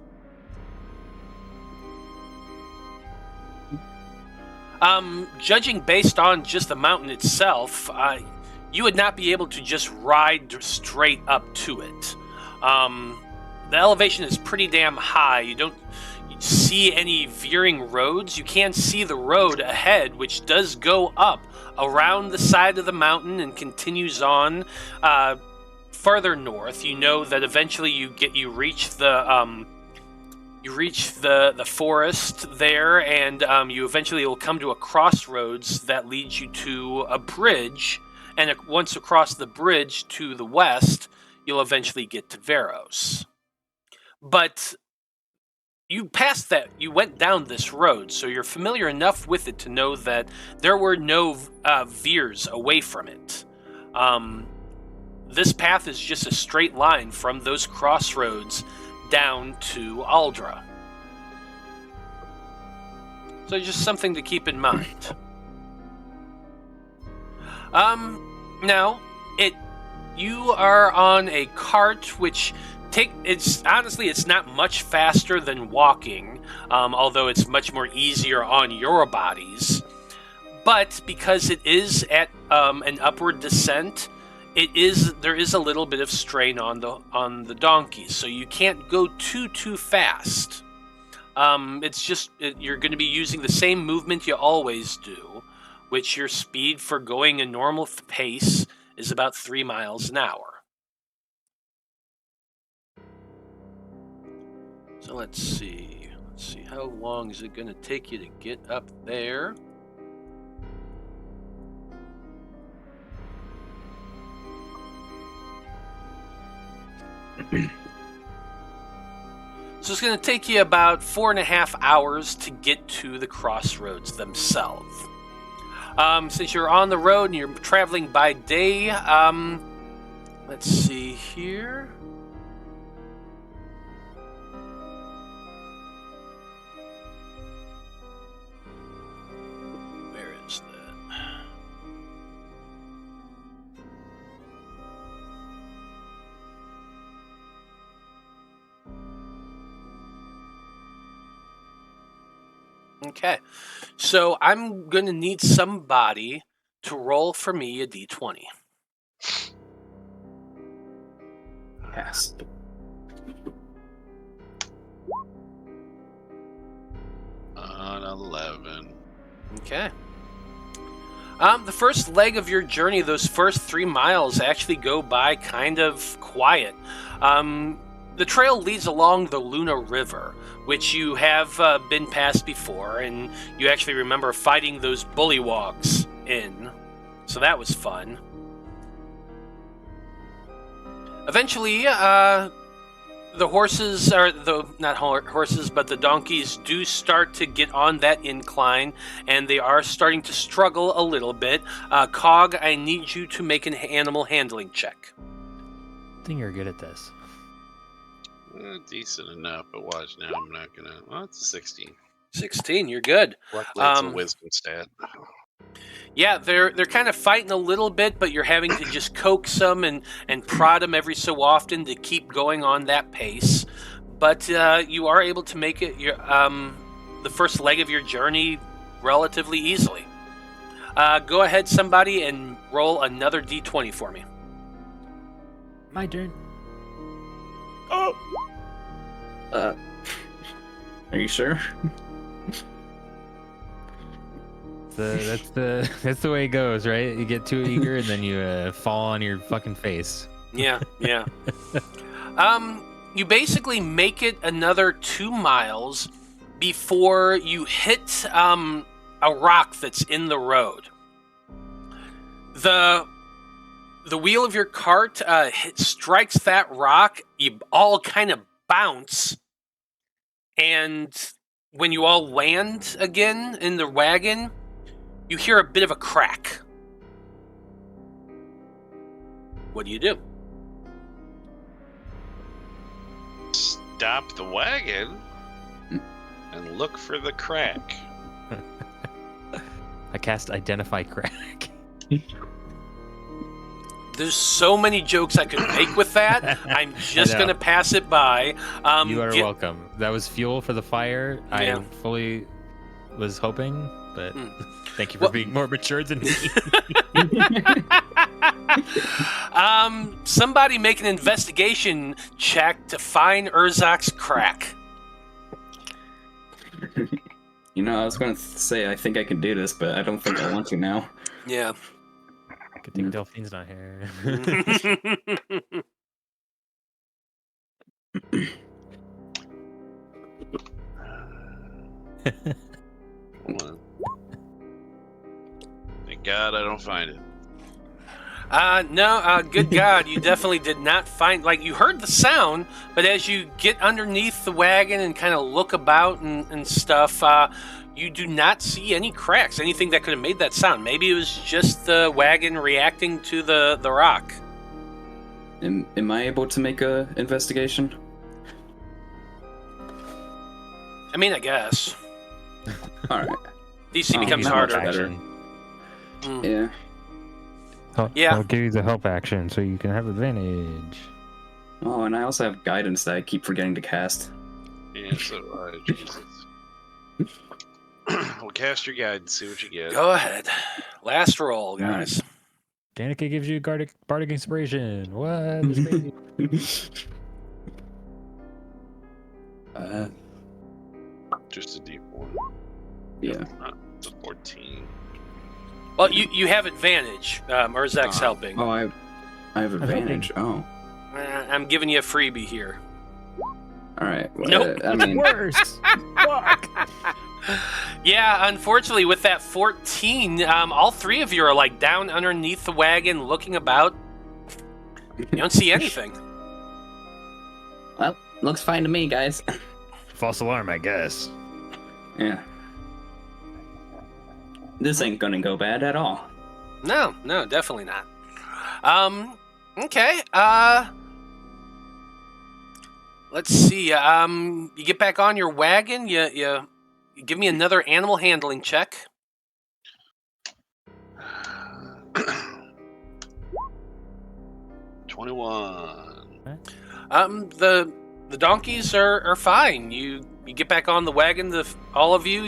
Judging based on just the mountain itself, you would not be able to just ride straight up to it. The elevation is pretty damn high. You don't see any veering roads. You can see the road ahead, which does go up around the side of the mountain and continues on farther north. You know that eventually you reach the forest there, and you eventually will come to a crossroads that leads you to a bridge. And once across the bridge to the west, you'll eventually get to Veros. But you passed that, you went down this road, so you're familiar enough with it to know that there were no veers away from it. This path is just a straight line from those crossroads down to Aldra. So just something to keep in mind. Now, you are on a cart, which it's not much faster than walking, although it's much more easier on your bodies. But because it is at an upward descent, there is a little bit of strain on the donkeys, so you can't go too fast. It's just you're going to be using the same movement you always do, which your speed for going a normal pace is about 3 miles an hour. So let's see. How long is it going to take you to get up there? So it's going to take you about 4.5 hours to get to the crossroads themselves. Since you're on the road and you're traveling by day, let's see here. Where is that? Okay, so I'm going to need somebody to roll for me a d20. Pass. On 11. Okay. The first leg of your journey, those first 3 miles, actually go by kind of quiet. The trail leads along the Luna River, which you have been past before, and you actually remember fighting those bullywogs in. So that was fun. Eventually, the horses, or not horses, but the donkeys do start to get on that incline, and they are starting to struggle a little bit. Cog, I need you to make an animal handling check. I think you're good at this. Decent enough, but watch now. I'm not gonna. Well, it's a 16. 16, you're good. Luckily, it's a wisdom stat. Yeah, they're kind of fighting a little bit, but you're having to just coax them and prod them every so often to keep going on that pace. But you are able to make it the first leg of your journey relatively easily. Go ahead, somebody, and roll another d20 for me. My turn. Are you sure? That's the way it goes, right? You get too eager and then you fall on your fucking face. Yeah. You basically make it another 2 miles before you hit a rock that's in the road. The wheel of your cart strikes that rock. You all kind of bounce, and when you all land again in the wagon, you hear a bit of a crack. What do you do? Stop the wagon and look for the crack. I cast Identify Crack. There's so many jokes I could make with that. I'm just going to pass it by. You are welcome. That was fuel for the fire. Yeah. I fully was hoping, but thank you for being more mature than me. Somebody make an investigation check to find Urzak's crack. You know, I was going to say I think I can do this, but I don't think I want to now. Yeah. Good thing Delphine's not here. Hold on. Thank God I don't find it. No, good God, you definitely did not find, like, you heard the sound, but as you get underneath the wagon and kind of look about and stuff, you do not see any cracks, anything that could have made that sound. Maybe it was just the wagon reacting to the rock. Am I able to make a investigation? I mean, I guess. Alright. DC becomes not much harder. better. Yeah. Yeah. I'll give you the help action so you can have advantage. Oh, and I also have guidance that I keep forgetting to cast. Yeah, so Jesus. Well, cast your guide and see what you get. Go ahead. Last roll, guys. Danika gives you bardic inspiration. What? That's crazy. Just a D4. Yeah. It's a 14. Well, you have advantage. Urzak's helping. Oh, I have advantage. Oh. I'm giving you a freebie here. Alright. Well, Nope. I mean, Worse. Fuck. Yeah, unfortunately, with that 14, all three of you are like down underneath the wagon, looking about. You don't see anything. Well, looks fine to me, guys. False alarm, I guess. yeah. This ain't gonna go bad at all. No, definitely not. Okay. Let's see. You get back on your wagon. You give me another animal handling check. 21. The donkeys are fine. You get back on the wagon. All of you.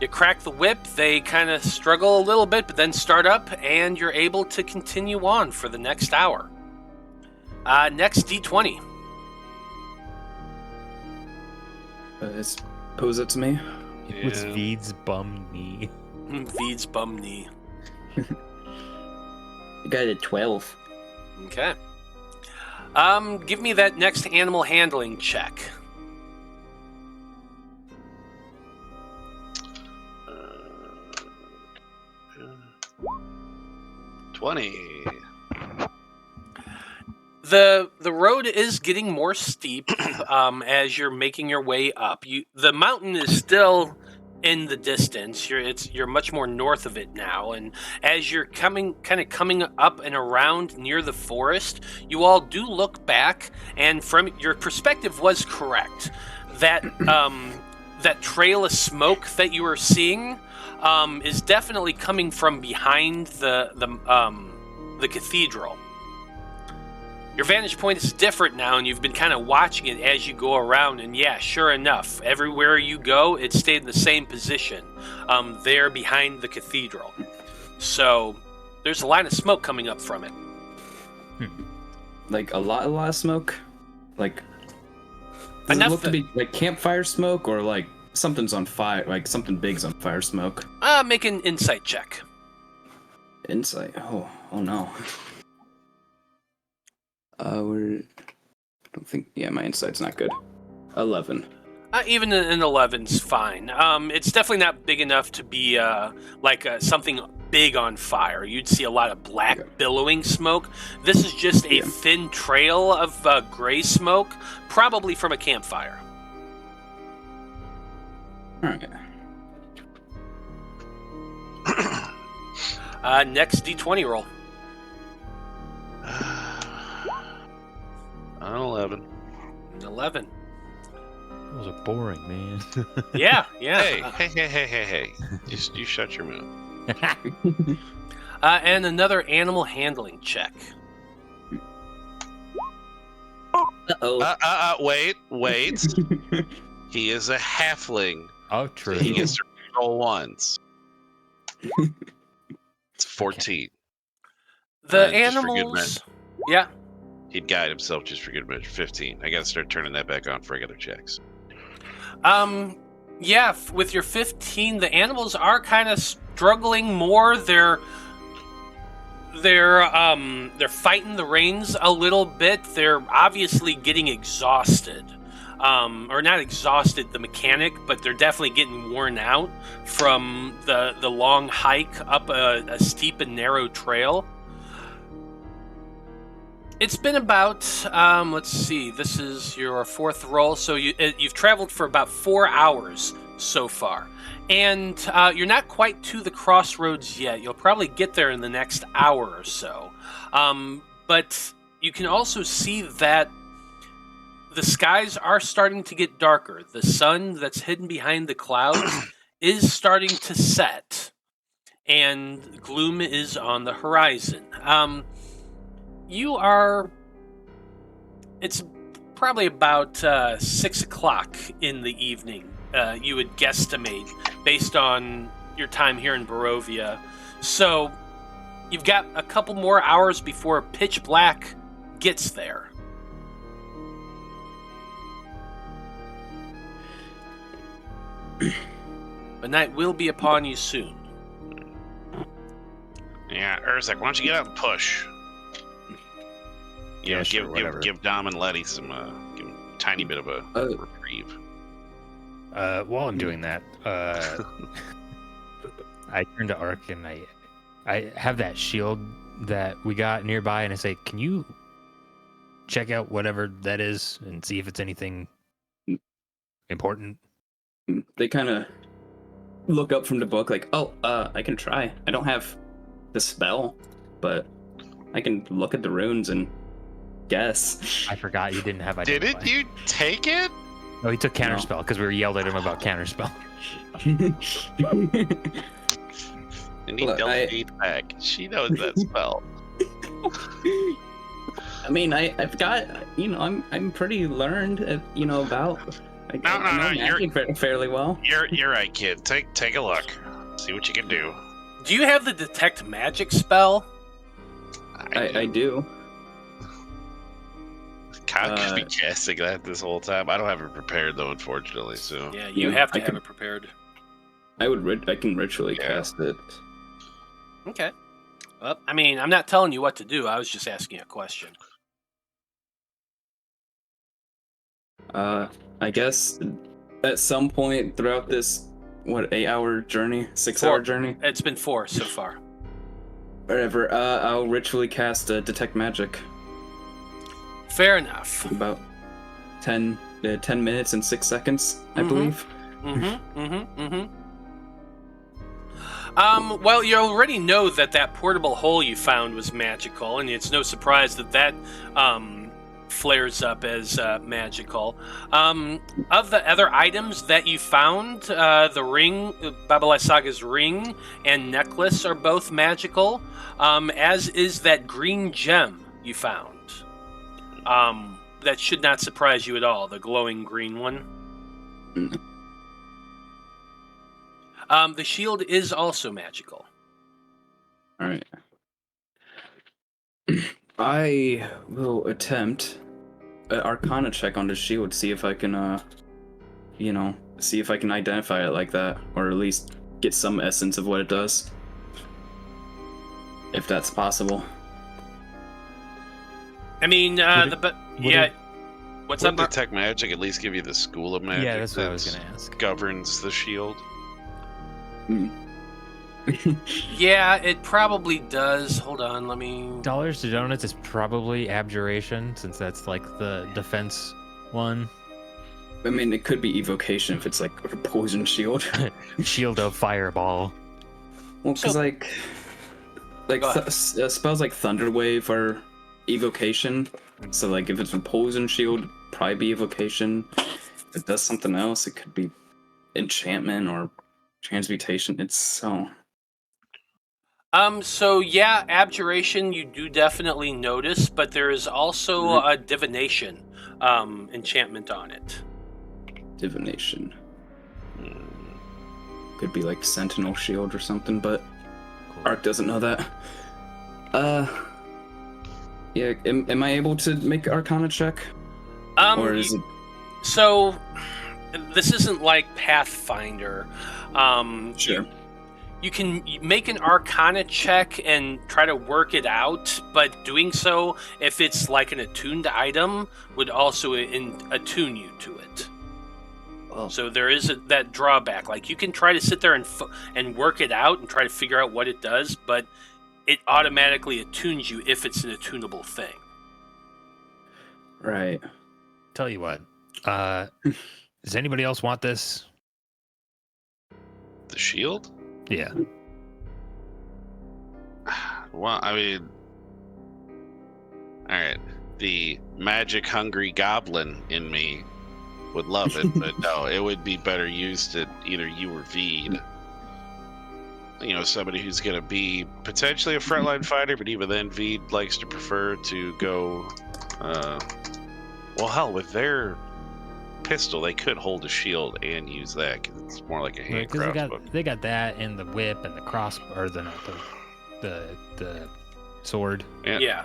You crack the whip. They kind of struggle a little bit, but then start up, and you're able to continue on for the next hour. Next D20. Pose it to me. It was Vide's bum knee. Vide's bum knee. You got a 12. Okay. Give me that next animal handling check. 20. The road is getting more steep as you're making your way up. The mountain is still in the distance. You're much more north of it now, and as you're coming up and around near the forest, you all do look back, and from your perspective was correct. That that trail of smoke that you are seeing is definitely coming from behind the cathedral. Your vantage point is different now, and you've been kind of watching it as you go around, and yeah, sure enough, everywhere you go, it stayed in the same position, there behind the cathedral. So, there's a line of smoke coming up from it. Like a lot of smoke? Like, does Enough it look to be like campfire smoke, or like something's on fire, like something big's on fire smoke? Make an insight check. Insight. Oh no. I don't think. Yeah, my insight's not good. 11. Even an 11's fine. It's definitely not big enough to be something big on fire. You'd see a lot of black billowing smoke. This is just a thin trail of gray smoke, probably from a campfire. All right. Next D20 roll. 11. 11. Those are boring, man. Yeah. Hey. You shut your mouth. And another animal handling check. Uh-oh. Wait. He is a halfling. Oh, true. So he gets to roll ones. It's 14. The just for good animals... Yeah. He'd guide himself just for good measure. 15. I gotta start turning that back on for regular checks. Yeah, with your 15, the animals are kind of struggling more. They're fighting the reins a little bit. They're obviously getting exhausted. Or not exhausted, the mechanic, but they're definitely getting worn out from the long hike up a steep and narrow trail. It's been about, let's see, this is your fourth roll, so you've traveled for about 4 hours so far. And you're not quite to the crossroads yet. You'll probably get there in the next hour or so. But you can also see that the skies are starting to get darker. The sun that's hidden behind the clouds is starting to set. And gloom is on the horizon. It's probably about 6 o'clock in the evening, you would guesstimate, based on your time here in Barovia. So you've got a couple more hours before pitch black gets there. But night will be upon you soon. Yeah, Urzak, why don't you get out and push? Yeah, sure, whatever. give Dom and Letty some give them a tiny bit of a reprieve. While I'm doing that, I turn to Ark and I have that shield that we got nearby, and I say, "Can you check out whatever that is and see if it's anything important?" They kind of look up from the book like, I can try. I don't have the spell, but I can look at the runes and guess. I forgot you didn't have identify. Didn't you take it? No, he took counterspell because we were yelled at him about counterspell. And he Delphine back. She knows that spell. I mean, I've got, I'm pretty learned, about. I know magic fairly well. You're right, kid. Take a look. See what you can do. Do you have the detect magic spell? I do. Kyle could be casting that this whole time. I don't have it prepared though, unfortunately. So yeah, you have to have it prepared. I can ritually cast it. Okay. Well, I mean, I'm not telling you what to do. I was just asking a question. I guess at some point throughout this 8-hour journey, 6-hour journey. It's been 4 so far. Whatever. I'll ritually cast detect magic. Fair enough. About 10 minutes and 6 seconds, I believe. Well, you already know that portable hole you found was magical, and it's no surprise that flares up as magical. Of the other items that you found, the ring, Baba Lysaga's ring and necklace are both magical, as is that green gem you found. That should not surprise you at all, the glowing green one. The shield is also magical. All right. I will attempt an Arcana check on the shield, see if I can, see if I can identify it like that, or at least get some essence of what it does, if that's possible. I mean, what's up? Detect magic at least give you the school of magic. Yeah, that's what I was gonna ask. Governs the shield. Yeah, it probably does. Hold on, let me. Dollars to donuts is probably abjuration, since that's like the defense one. I mean, it could be evocation if it's like a poison shield. Shield of fireball. Well, because So- Go ahead. spells like Thunder Wave are evocation. So like if it's a poison shield, probably be evocation. If it does something else, it could be enchantment or transmutation. It's so. So yeah, abjuration you do definitely notice, but there is also a divination enchantment on it. Divination. Could be like Sentinel Shield or something, but Ark doesn't know that. Yeah, am I able to make Arcana check? Or is it... So this isn't like Pathfinder. Sure. You can make an Arcana check and try to work it out, but doing so, if it's like an attuned item, would also attune you to it. Oh. So there is that drawback. Like you can try to sit there and work it out and try to figure out what it does, but it automatically attunes you if it's an attunable thing. Right. Tell you what. Does anybody else want this? The shield? Yeah. Well, I mean, all right. The magic-hungry goblin in me would love it, but no, it would be better used at either you or Vide. You know, somebody who's going to be potentially a frontline fighter, but even then, Vide likes to prefer to go. Well, hell, with their pistol, they could hold a shield and use that because it's more like a hand Because crossbow. they got that and the whip and the cross or the sword. Yeah.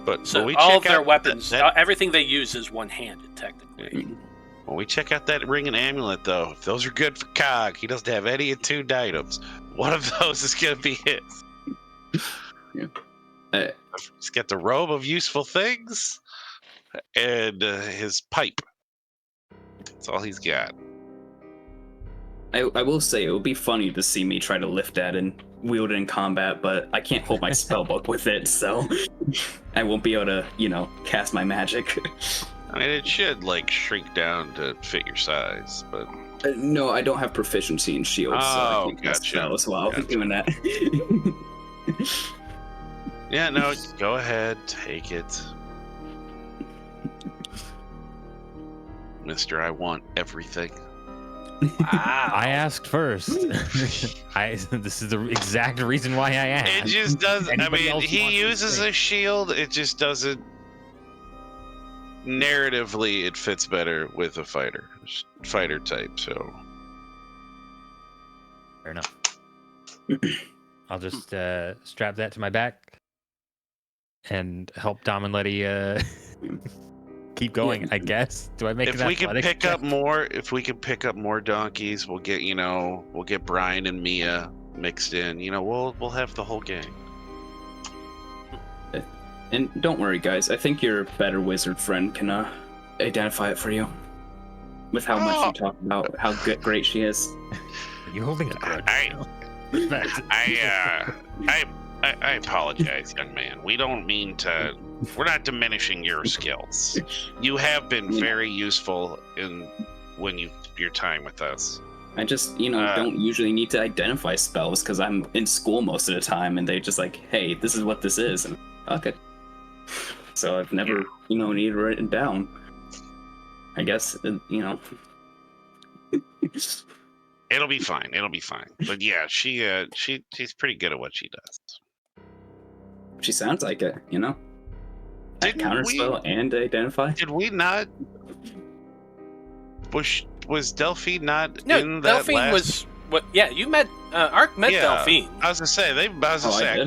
But So when we all check of their out weapons, that- everything they use is one-handed, technically. when we check out that ring and amulet, though, if those are good for Cog, he doesn't have any attuned items. One of those is going to be his. Yeah. He's got the robe of useful things and his pipe. That's all he's got. I will say it would be funny to see me try to lift that and wield it in combat, but I can't hold my spellbook with it, so I won't be able to, cast my magic. I mean, it should like shrink down to fit your size, but No, I don't have proficiency in shields, so I Oh, can't cast gotcha. spells while Gotcha. doing that. yeah, no, go ahead, take it, Mister. I want everything. Wow. I asked first. This is the exact reason why I asked. It just doesn't. I Anybody mean, else he wants to uses say? a shield. It just doesn't. Narratively, it fits better with a fighter type. So Fair enough. I'll just strap that to my back and help Dom and Letty keep going. Yeah. I guess. Do I make if an we can athletics pick up check? more, donkeys, we'll get we'll get Brian and Mia mixed in. We'll have the whole gang. And don't worry, guys. I think your better wizard friend can identify it for you. With how much you talk about how great she is. Are you holding a grudge? I- now? Respect. I apologize, young man. We don't mean to. We're not diminishing your skills. You have been very useful when your time with us. I just, don't usually need to identify spells because I'm in school most of the time, and they just like, hey, this is what this is, and okay. So I've never, needed to write it down. I guess, It'll be fine. It'll be fine. But yeah, she's pretty good at what she does. She sounds like it, Didn't Counterspell and identify. Did we not? Was Delphine not No, in that Delphine last? was what? Yeah, you met Ark met Yeah. Delphine. I was gonna say I did?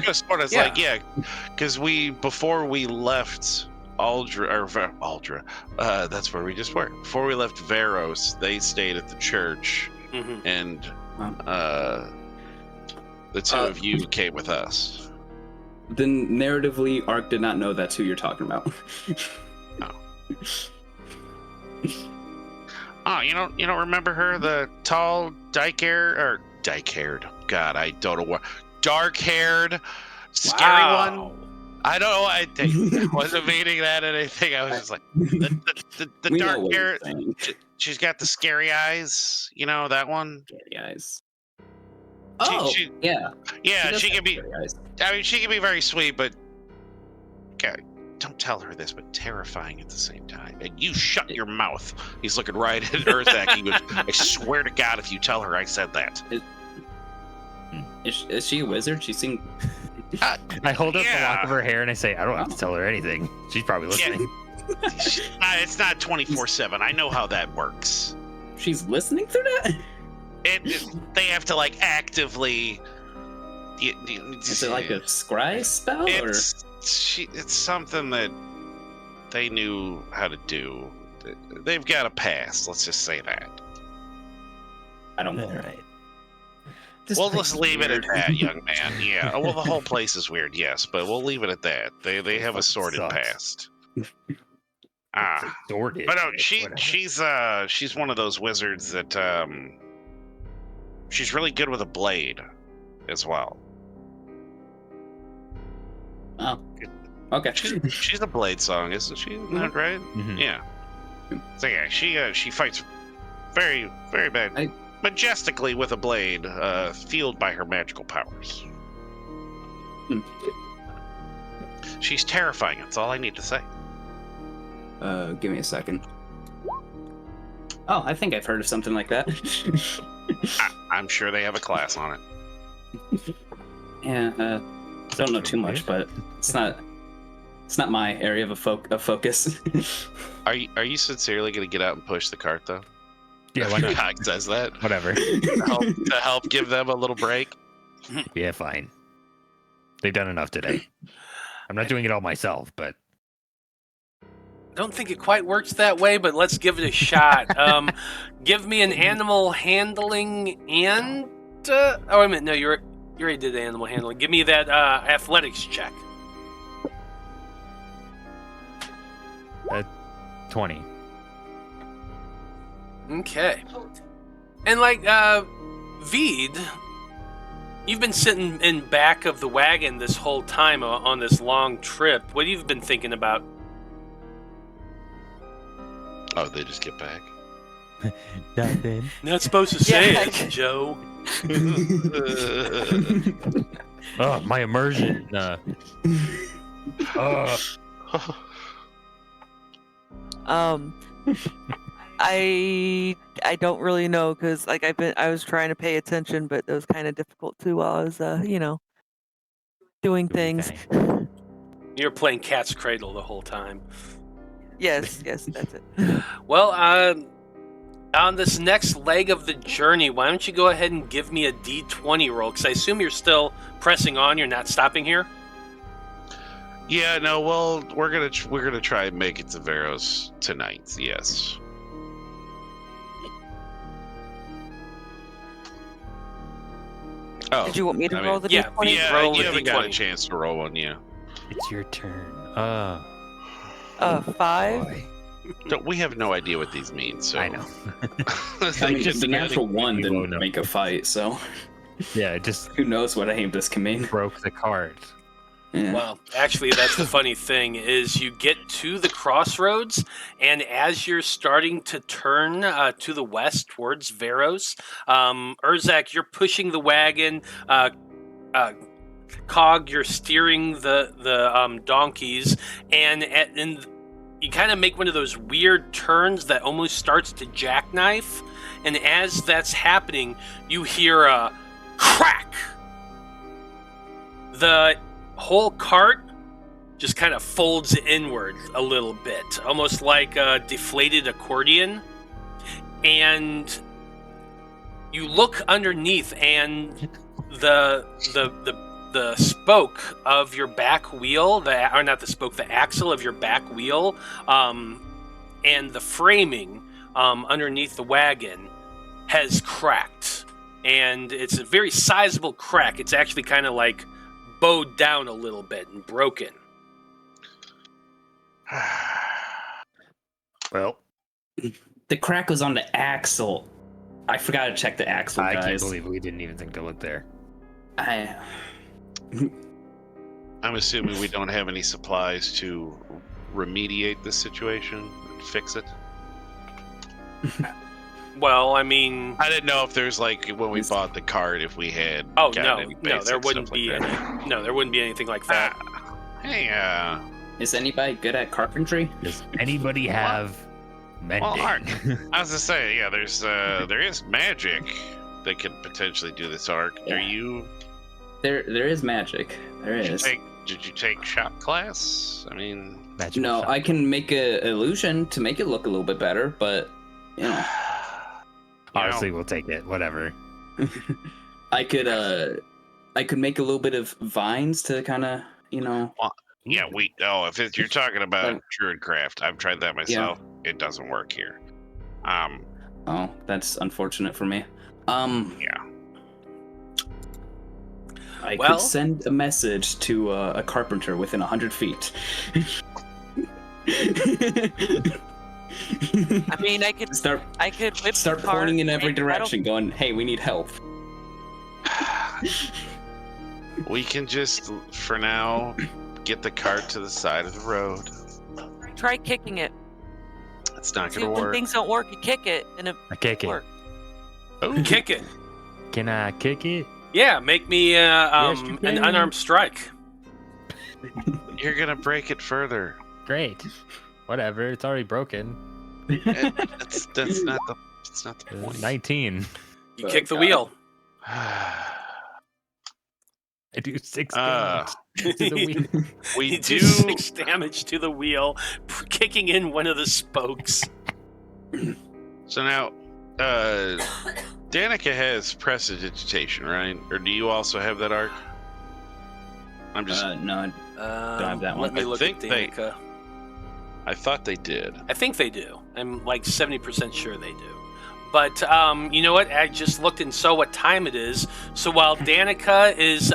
could have sworn it's Yeah. like because before we left Aldra, that's where we just were. Before we left Veros, they stayed at the church, Mhm. and Wow. the two of you came with us. Then narratively, Ark did not know that's who you're talking about. Oh, you don't remember her, the tall, dyke-haired, God, I don't know what. Dark-haired, scary one. I don't know. I wasn't meaning that or anything. I was just like, the We know dark what hair. you're saying. She's got the scary eyes. You know that one? Scary eyes. Oh, yeah. Yeah, does she have can be. scary eyes. I mean, she can be very sweet, but God, don't tell her this, but terrifying at the same time. And you shut your mouth. He's looking right at Urzak. He goes, I swear to God, if you tell her I said that. Is she a wizard? She seemed. I hold up the lock of her hair and I say, I don't have to tell her anything. She's probably listening. It's not 24/7. I know how that works. She's listening through that? They have to like actively. Is it like a scry spell? It's something that they knew how to do. They've got a past. Let's just say that. I don't know. All right. We'll just leave it at that, young man. Yeah. Well, the whole place is weird, yes, but we'll leave it at that. They have a sordid past. Sordid. But no, she's one of those wizards that she's really good with a blade as well. Oh. Okay. She's a blade song, isn't she? Isn't that right? Mm-hmm. Yeah. So yeah, she fights very, very bad. Majestically with a blade, fueled by her magical powers. She's terrifying. That's all I need to say. Give me a second. Oh, I think I've heard of something like that. I'm sure they have a class on it. Yeah, don't know too much, but it's not my area of focus. Are you sincerely going to get out and push the cart though? Yeah, why not? Hog says that. Whatever. to help give them a little break. Yeah, fine. They've done enough today. I'm not doing it all myself, but I don't think it quite works that way, but let's give it a shot. Give me an animal handling and... oh, wait a minute. No, you already did animal handling. Give me that athletics check. 20. Okay. And like, Vide, you've been sitting in back of the wagon this whole time on this long trip. What have you been thinking about? Oh, they just get back. Nothing. Not supposed to say it, Joe. Oh, my immersion. I don't really know because like I was trying to pay attention, but it was kind of difficult too while I was doing things. You were playing Cat's Cradle the whole time. Yes, that's it. Well, on this next leg of the journey, why don't you go ahead and give me a D20 roll? Because I assume you're still pressing on. You're not stopping here. Yeah, no. Well, we're gonna try and make it to Veros tonight. Yes. Oh, Did you want me to roll the yeah, D20? Yeah, roll you a haven't D20. got a chance to roll one, yeah. It's your turn. 5. We have no idea what these mean, so I know. I mean, the natural one didn't make a fight, so Yeah, it just who knows what aim this can mean. broke the card. Yeah. Well, actually, that's the funny thing is you get to the crossroads, and as you're starting to turn to the west towards Veros, Urzak, you're pushing the wagon. Cog, you're steering the donkeys, and you kind of make one of those weird turns that almost starts to jackknife. And as that's happening, you hear a crack. The whole cart just kind of folds inward a little bit, almost like a deflated accordion. And you look underneath, and the spoke of your back wheel, the axle of your back wheel, and the framing underneath the wagon has cracked. And it's a very sizable crack. It's actually kind of like bowed down a little bit and broken. Well, The crack was on the axle. I forgot to check the axle, I guys. can't believe we didn't even think to look there. I'm assuming we don't have any supplies to remediate this situation and fix it. Well, I mean, I didn't know if there's like when we bought the cart, if we had. oh gotten any no, basic there wouldn't stuff be like any. that. No, there wouldn't be anything like that. Hey, Is anybody good at carpentry? Does anybody have mending? well, Ark. I was to say, yeah, there is magic that could potentially do this, Ark. Yeah. Are you? There is magic. There is. Did you take shop class? I mean, Magical No, shop. I can make a illusion to make it look a little bit better, but you know, Honestly, we'll take it. Whatever. I could make a little bit of vines to kind of, you know. yeah, if you're talking about Druidcraft, I've tried that myself. It doesn't work here. Oh, that's unfortunate for me. Yeah. I Well- could send a message to a carpenter within 100 feet. I mean, I could Start whip start the cart, pointing in every make metal- direction, going, "Hey, we need help." We can just, for now, get the cart to the side of the road. Try kicking it. It's not See, gonna when work. things don't work, you kick it, and it I kick it. works. Oh, Kick it. Can I kick it? Yeah, make me you an can. unarmed strike. you're gonna break it further. Great. Whatever. It's already broken. That's not the. It's not the point. 19. You Oh, kick the God. wheel. I do 6 Uh, damage to the wheel. We You do. 6 damage to the wheel, kicking in one of the spokes. So now, Danika has prestidigitation, right? Or do you also have that arc? I'm just. No, have that Let one. me I look at think they- Danika. I thought they did. I think they do. I'm like 70% sure they do. But you know what? I just looked and saw what time it is. So while Danika is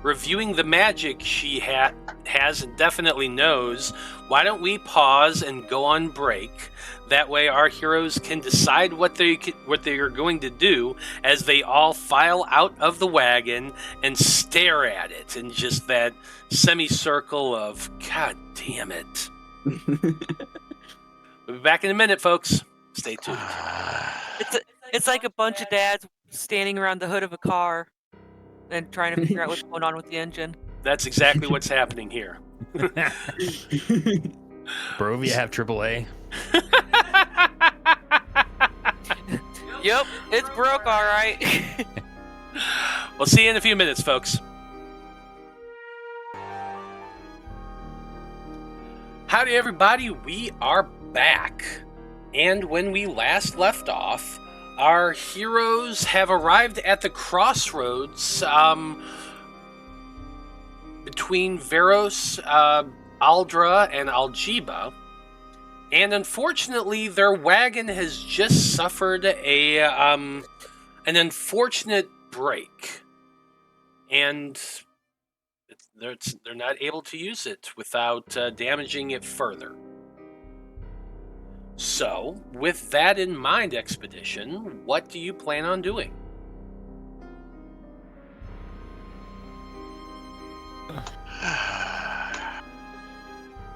reviewing the magic she has and definitely knows, why don't we pause and go on break? That way our heroes can decide what they are going to do as they all file out of the wagon and stare at it in just that semicircle of God damn it. We'll be back in a minute, folks. Stay tuned. It's like a bunch of dads standing around the hood of a car and trying to figure out what's going on with the engine. That's exactly what's happening here. Barovia have AAA. Yep, it's broke, all right. We'll see you in a few minutes, folks. Howdy, everybody. We are back. And when we last left off, our heroes have arrived at the crossroads between Veros, Aldra, and Algiba. And unfortunately, their wagon has just suffered an unfortunate break. And they're not able to use it without damaging it further. So, with that in mind, Expedition, what do you plan on doing?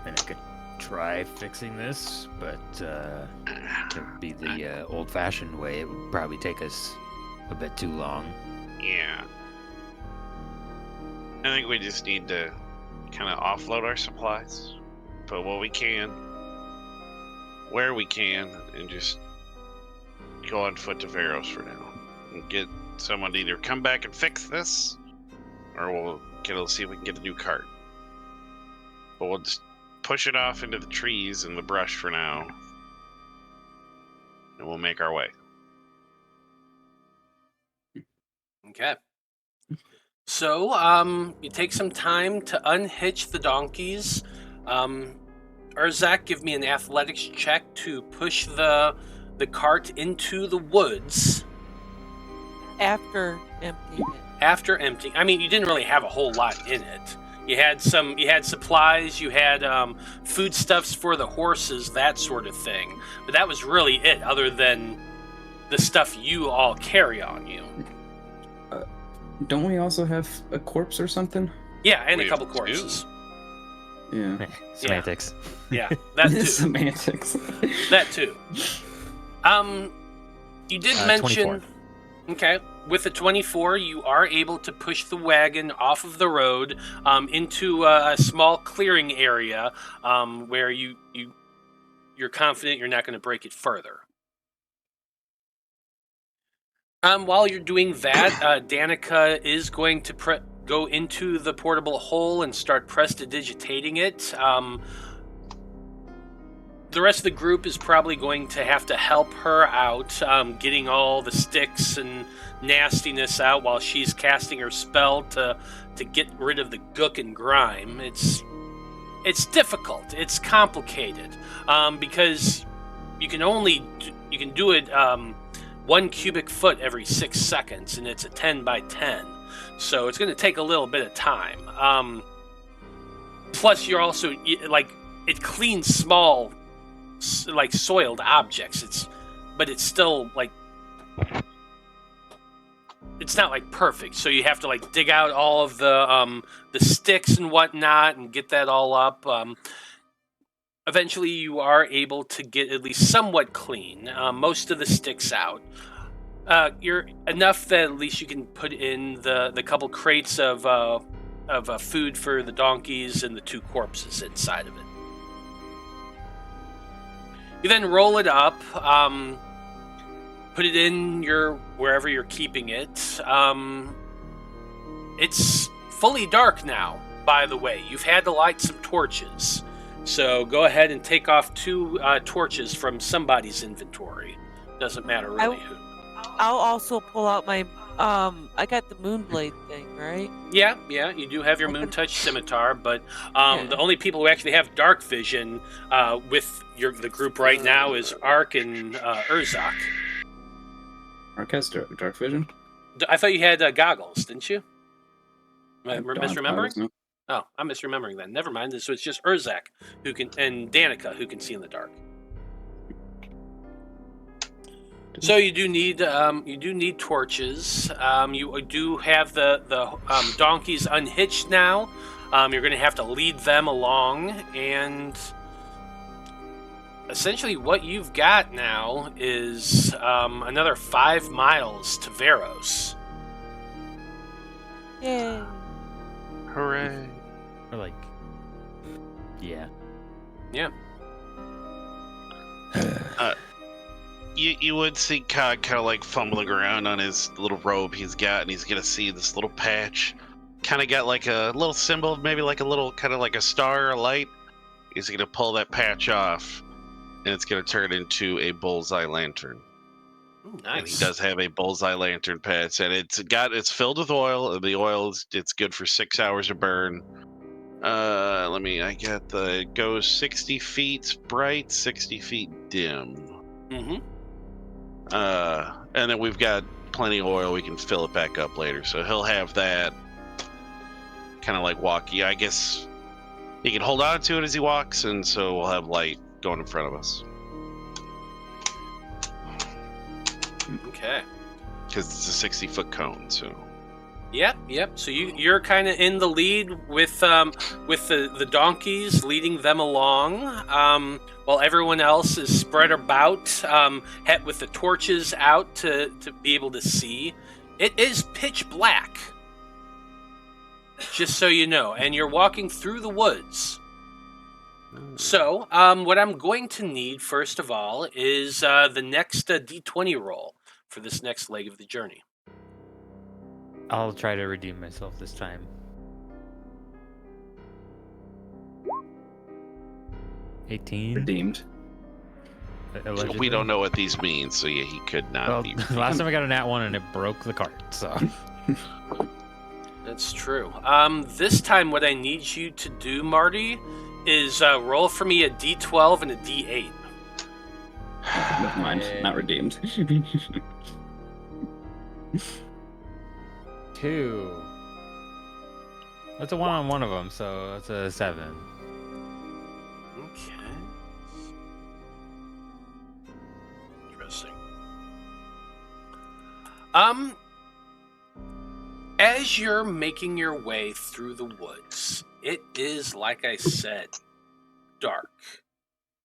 And I could try fixing this, but it would be the old-fashioned way. It would probably take us a bit too long. Yeah. I think we just need to kind of offload our supplies, put what we can, where we can, and just go on foot to Veros for now. And get someone to either come back and fix this, or we'll see if we can get a new cart. But we'll just push it off into the trees and the brush for now, and we'll make our way. Okay. So, you take some time to unhitch the donkeys. Urzak, give me an athletics check to push the cart into the woods. After emptying it. After emptying, I mean, you didn't really have a whole lot in it. You had supplies, you had foodstuffs for the horses, that sort of thing. But that was really it, other than the stuff you all carry on you. don't we also have a corpse or something? Yeah, and We a couple have two. corpses. Yeah. Semantics. Yeah, that too. Semantics. That too. You did mention. 24. Okay, with the 24, you are able to push the wagon off of the road into a small clearing area where you're confident you're not going to break it further. While you're doing that, Danika is going to go into the portable hole and start prestidigitating it. The rest of the group is probably going to have to help her out, getting all the sticks and nastiness out while she's casting her spell to get rid of the gook and grime. It's difficult. It's complicated because you can do it 1 cubic foot every 6 seconds, and it's a 10 by 10. So it's going to take a little bit of time. Plus, you're also it cleans small, soiled objects. But it's still it's not perfect. So you have to dig out all of the sticks and whatnot and get that all up. Eventually, you are able to get at least somewhat clean. Most of the sticks out. You're enough that at least you can put in the couple crates of food for the donkeys and the 2 corpses inside of it. You then roll it up, put it in wherever you're keeping it. It's fully dark now, by the way. You've had to light some torches. So go ahead and take off 2 torches from somebody's inventory. Doesn't matter really who. I'll also pull out my I got the Moonblade thing, right? Yeah, you do have your Moon Touch Scimitar, but the only people who actually have dark vision with the group right now is Ark and Urzak. Ark has dark vision? I thought you had goggles, didn't you? Am I misremembering? No. Oh, I'm misremembering then. Never mind. So it's just Urzak and Danika who can see in the dark. So you do need torches. You do have the donkeys unhitched now. You're going to have to lead them along, and essentially what you've got now is another 5 miles to Veros. Yay! Hooray! Or yeah. Yeah. You would see Cog kind of fumbling around on his little robe he's got, and he's gonna see this little patch, kind of got a little symbol, maybe a little kind of a star or a light. He's gonna pull that patch off, and it's gonna turn into a bullseye lantern. Ooh, nice. And he does have a bullseye lantern patch, and it's filled with oil. And the oil it's good for 6 hours of burn. It goes 60 feet bright, 60 feet dim. Mm-hmm. And then we've got plenty of oil. We can fill it back up later. So he'll have that kind of walkie. I guess he can hold on to it as he walks, and so we'll have light going in front of us. Okay. Because it's a 60-foot cone, so. Yep. So you're kind of in the lead with the donkeys, leading them along, while everyone else is spread about, with the torches out to be able to see. It is pitch black, just so you know, and you're walking through the woods. So, what I'm going to need first of all is the next D20 roll for this next leg of the journey. I'll try to redeem myself this time. 18. Redeemed. Allegedly. We don't know what these mean, so yeah, he could not Well, be. last time I got a nat 1 and it broke the cart, so. That's true. This time what I need you to do, Marty, is roll for me a D12 and a D8. Never mind. Not redeemed. 2. That's a 1 on one of them, so that's a 7. Okay. Interesting. As you're making your way through the woods, it is, like I said, dark.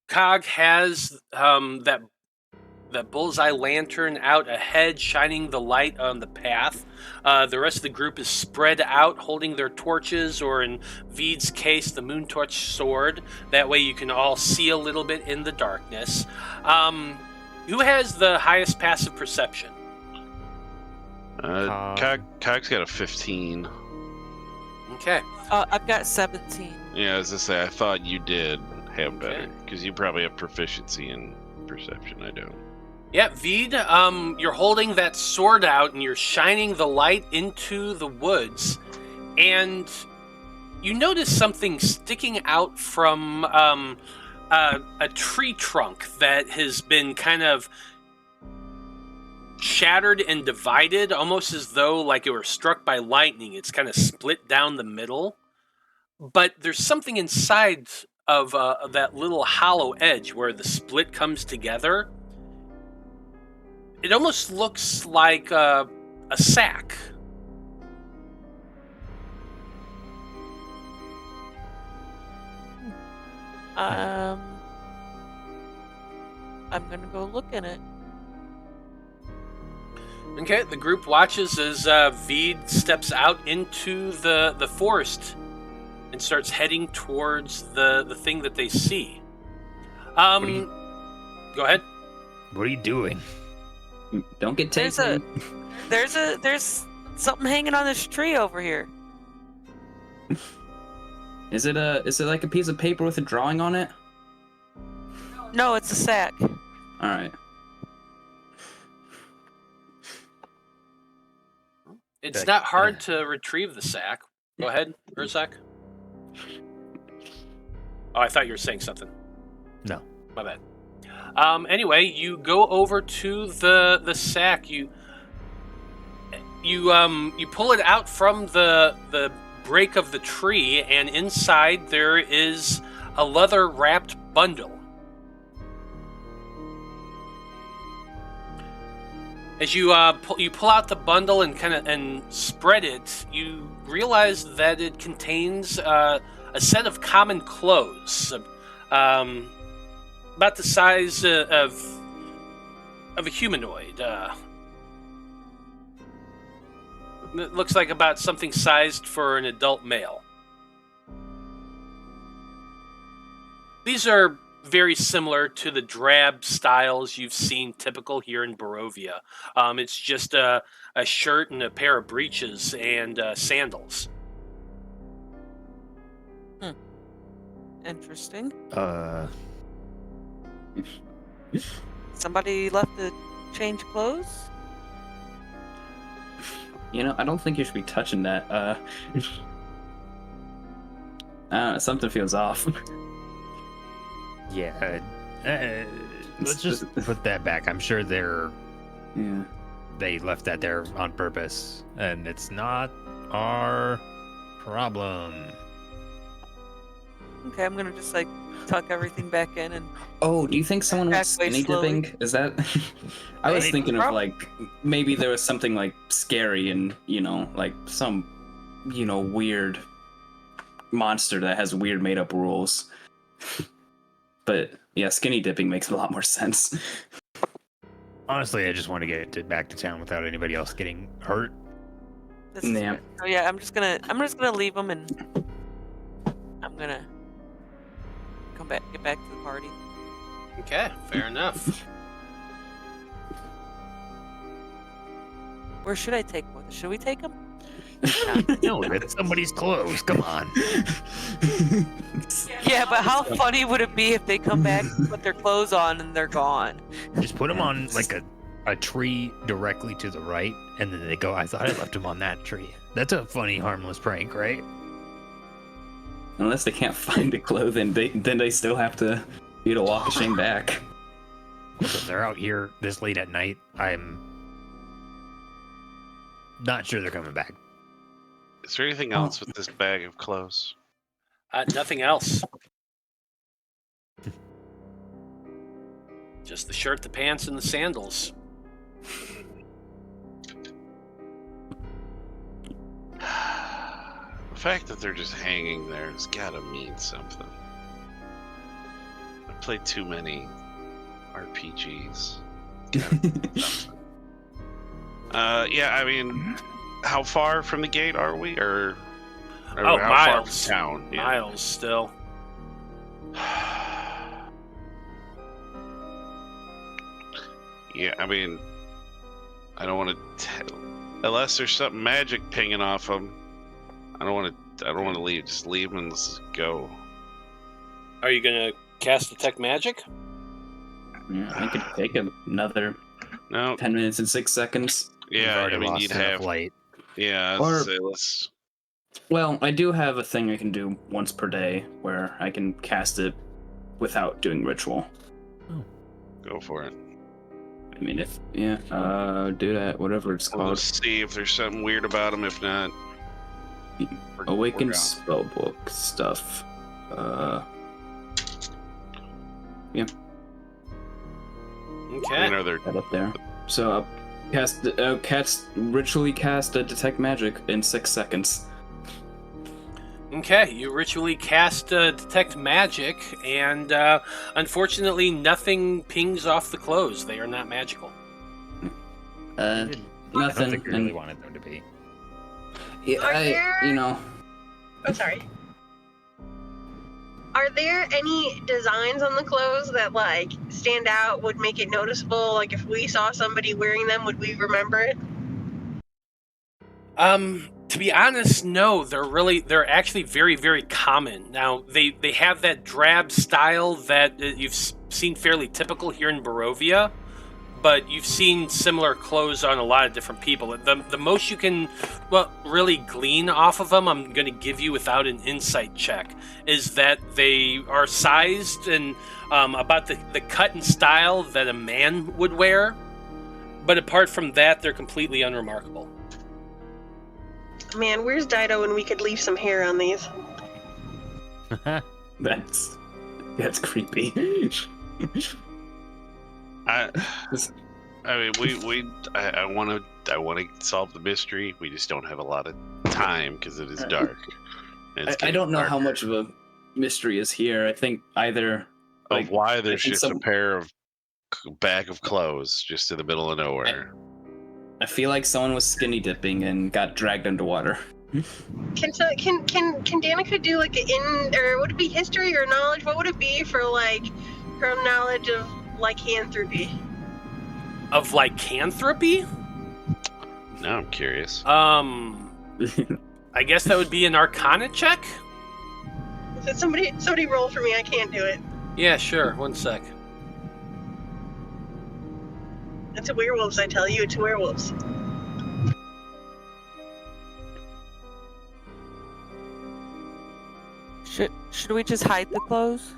Cog has that bullseye lantern out ahead, shining the light on the path. The rest of the group is spread out, holding their torches, or in Vide's case, the moon torch sword. That way you can all see a little bit in the darkness. Who has the highest passive perception? Cog's got a 15. Okay. I've got 17. Yeah, as I say, I thought you did have better, because you probably have proficiency in perception. I don't. Yeah, Vide, you're holding that sword out and you're shining the light into the woods, and you notice something sticking out from a tree trunk that has been kind of shattered and divided, almost as though like it were struck by lightning. It's kind of split down the middle, but there's something inside of that little hollow edge where the split comes together. It almost looks like a sack. I'm gonna go look in it. Okay, the group watches as Vide steps out into the forest and starts heading towards the thing that they see. Go ahead. What are you doing? Don't get There's taken. there's something hanging on this tree over here. Is it like a piece of paper with a drawing on it? No, it's a sack. All right. It's not hard to retrieve the sack. Go ahead, Urzak. Oh, I thought you were saying something. No. My bad. Anyway, you go over to the sack. You pull it out from the break of the tree, and inside there is a leather wrapped bundle. As you pull out the bundle and spread it, you realize that it contains a set of common clothes, about the size of a humanoid. It looks like about something sized for an adult male. These are very similar to the drab styles you've seen typical here in Barovia. It's just a shirt and a pair of breeches and sandals. Interesting. Somebody left to change clothes? I don't think you should be touching that. Something feels off. Yeah. Let's just put that back. I'm sure they left that there on purpose, and it's not our problem. Okay, I'm gonna just tuck everything back in and. Oh, do you think someone was Back way skinny slowly. dipping? Is that? I was thinking of maybe there was something scary and some weird monster that has weird made up rules. But yeah, skinny dipping makes a lot more sense. Honestly, I just want to get it back to town without anybody else getting hurt. This is Yeah. good. Oh yeah, I'm just gonna leave them and I'm gonna get back to the party. Okay, fair enough. Where should I take one? Should we take them? No, it's somebody's clothes. Come on. Yeah, but how funny would it be if they come back, put their clothes on, and they're gone? Just put them on a tree directly to the right, and then they go, I thought I left them on that tree. That's a funny, harmless prank, right? Unless they can't find the clothing, then they still have to walk a shame back. If they're out here this late at night, I'm not sure they're coming back. Is there anything else with this bag of clothes? Nothing else. Just the shirt, the pants, and the sandals. fact that they're just hanging there has gotta mean something. I've played too many RPGs. Gotta mean something. Yeah, I mean, how far from the gate are we? Or Oh, how miles. far from town? Yeah. Miles still. Yeah, I mean, I don't want to unless there's something magic pinging off them. I don't want to leave. Just leave them and let's go. Are you gonna cast detect magic? Yeah, I could take another No. 10 minutes and 6 seconds. Yeah, I mean, you'd have. light. Yeah, Or- say let's. Well, I do have a thing I can do once per day where I can cast it without doing ritual. Go for it. I mean, do that, whatever it's We'll called. see if there's something weird about them. If not, Awaken we're gone. spellbook stuff. I Okay. know they're That up there. So, ritually cast a detect magic in 6 seconds. Okay, you ritually cast detect magic, and unfortunately, nothing pings off the clothes. They are not magical. I Nothing. don't think we really and- wanted them to be. Yeah, Are there- Oh, sorry. Are there any designs on the clothes that like stand out, would make it noticeable? Like if we saw somebody wearing them, would we remember it? To be honest, no. They're actually very, very common. Now, they have that drab style that you've seen fairly typical here in Barovia, but you've seen similar clothes on a lot of different people. The most you can, really glean off of them, I'm going to give you without an insight check, is that they are sized and about the cut and style that a man would wear. But apart from that, they're completely unremarkable. Man, where's Dyto when we could leave some hair on these? That's creepy. I mean, I want to solve the mystery. We just don't have a lot of time because it is dark. And it's I don't know getting how darker. much of a mystery is here. I think either Of why there's think just a pair of bag of clothes just in the middle of nowhere. I feel like someone was skinny dipping and got dragged underwater. Can Danika do like or would it be history or knowledge? What would it be for like her knowledge of lycanthropy? Of lycanthropy? Now I'm curious. I guess that would be an Arcana check? If somebody roll for me, I can't do it. Yeah, sure. 1 sec. It's a werewolves, I tell you, it's werewolves. Should we just hide the clothes?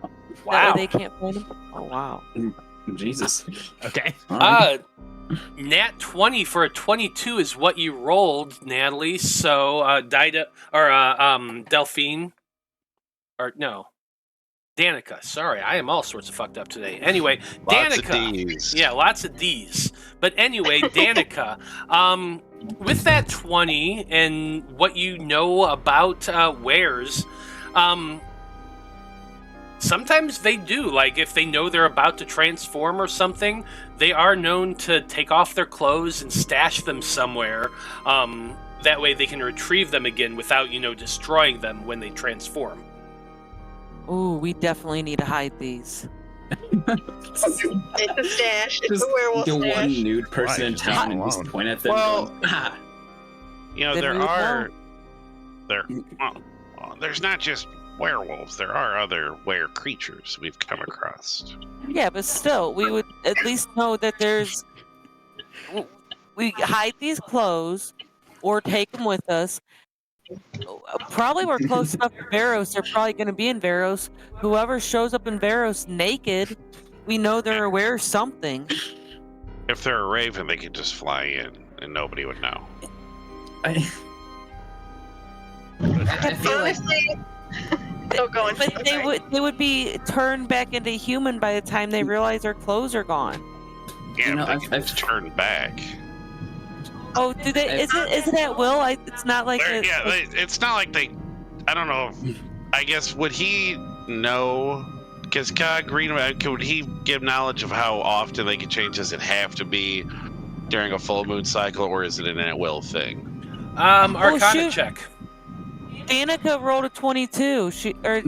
That Wow. way they can't find them? Oh, wow. Jesus. Okay. All right. Nat 20 for a 22 is what you rolled, Natalie. So, Dyto, or Delphine, or no, Danika. Sorry, I am all sorts of fucked up today. Anyway, Lots Danika. of D's. Yeah, lots of D's. But anyway, Danika, with that 20 and what you know about wares, sometimes they do. Like, if they know they're about to transform or something, they are known to take off their clothes and stash them somewhere. That way they can retrieve them again without, destroying them when they transform. Ooh, we definitely need to hide these. It's a stash. It's Just a werewolf the stash. one nude person Why? in Just town and leave just them point at them. Well- going, "Ah." You know, Then there's not just werewolves. There are other were creatures we've come across. Yeah, but still, we would at least know that we hide these clothes or take them with us. Probably we're close enough to Veros. They're probably going to be in Veros. Whoever shows up in Veros naked, we know they're aware of something. If they're a raven, they could just fly in and nobody would know. I feel like Honestly, still going. But they would be turned back into human by the time they realize their clothes are gone. Yeah, You know, but they can I've- just turn back. Oh, do they? Is it at will? It's not like it's not like they. I don't know. I guess would he know? Because could he give knowledge of how often they can change? Does it have to be during a full moon cycle, or is it an at will thing? Arcana check. Danika rolled a 22. At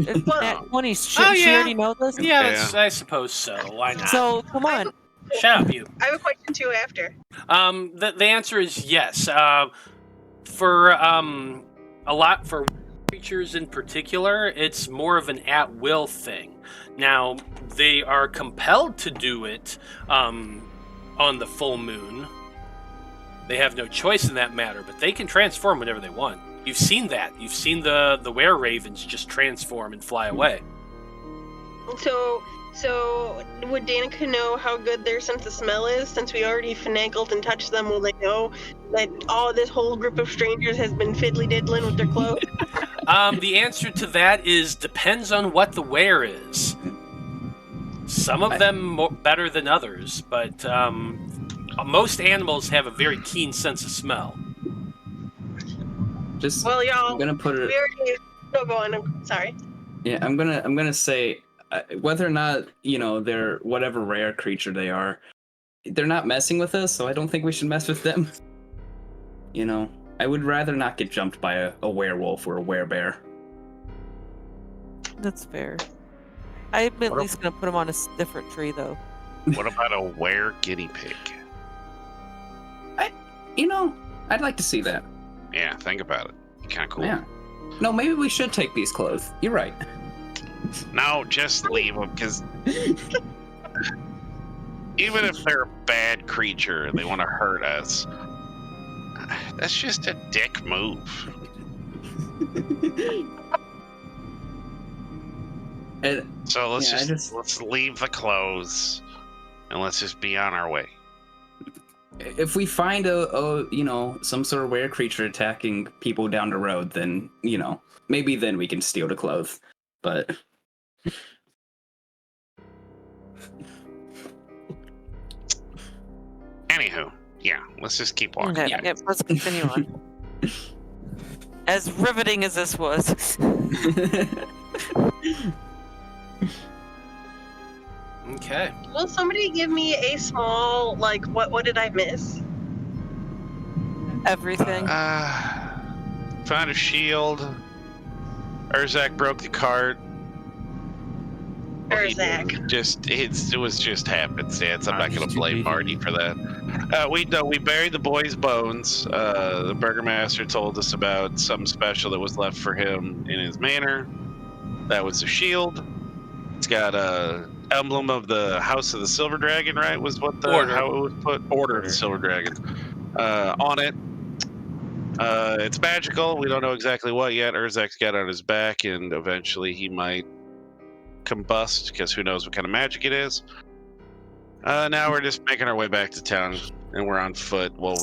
20. She already know this? Yeah, I suppose so. Why not? So, come on. Shut up, you. I have a question too after. The answer is yes. For creatures in particular, it's more of an at-will thing. Now, they are compelled to do it on the full moon. They have no choice in that matter, but they can transform whenever they want. You've seen that. You've seen the were-ravens just transform and fly away. So would Danika know how good their sense of smell is? Since we already finagled and touched them, will they know that this whole group of strangers has been fiddly-diddling with their clothes? The answer to that is depends on what the were is. Some of them better than others, but most animals have a very keen sense of smell. Well, y'all, I'm gonna put it. No, go on. I'm sorry. Yeah, I'm gonna say whether or not they're whatever rare creature they are, they're not messing with us, so I don't think we should mess with them. I would rather not get jumped by a werewolf or a werebear. That's fair. I'm at least gonna put him on a different tree, though. What about a were guinea pig? I'd like to see that. Yeah, think about it. Kind of cool. Yeah. No, maybe we should take these clothes. You're right. No, just leave them, because even if they're a bad creature and they want to hurt us, that's just a dick move. So let's leave the clothes and let's just be on our way. If we find some sort of rare creature attacking people down the road, then maybe then we can steal the clothes. But anywho, yeah, let's just keep walking. Okay, yeah, let's continue on. As riveting as this was. Okay. Will somebody give me a small, what did I miss? Everything. Found a shield. Urzak broke the cart. Urzak. It was just happenstance. I'm not going to blame Marty for that. We buried the boy's bones. The burgomaster told us about something special that was left for him in his manor. That was a shield. It's got a emblem of the House of the Silver Dragon, right? Was what how it was put. Order of the Silver Dragon on it. It's magical. We don't know exactly what yet. Urzak's got on his back, and eventually he might combust, because who knows what kind of magic it is. Now we're just making our way back to town, and we're on foot. Well,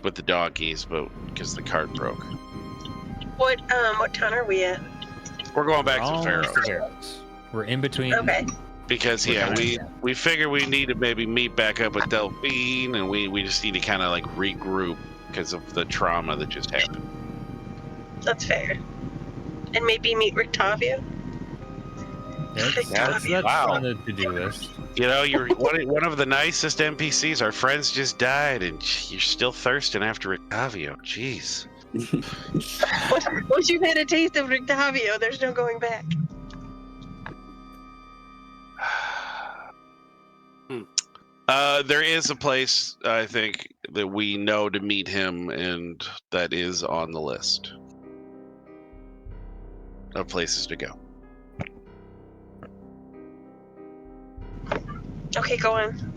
with the donkeys, but because the cart broke. What town are we at? We're going back to Veros. We're in between. Okay. Because we figure we need to maybe meet back up with Delphine, and we just need to kind of regroup because of the trauma that just happened. That's fair. And maybe meet Rictavio. That's on the to-do list. You're one of the nicest NPCs. Our friends just died, and you're still thirsting after Rictavio. Jeez. Once you've had a taste of Rictavio, there's no going back. There is a place, I think, that we know to meet him, and that is on the list of places to go. Okay, go on.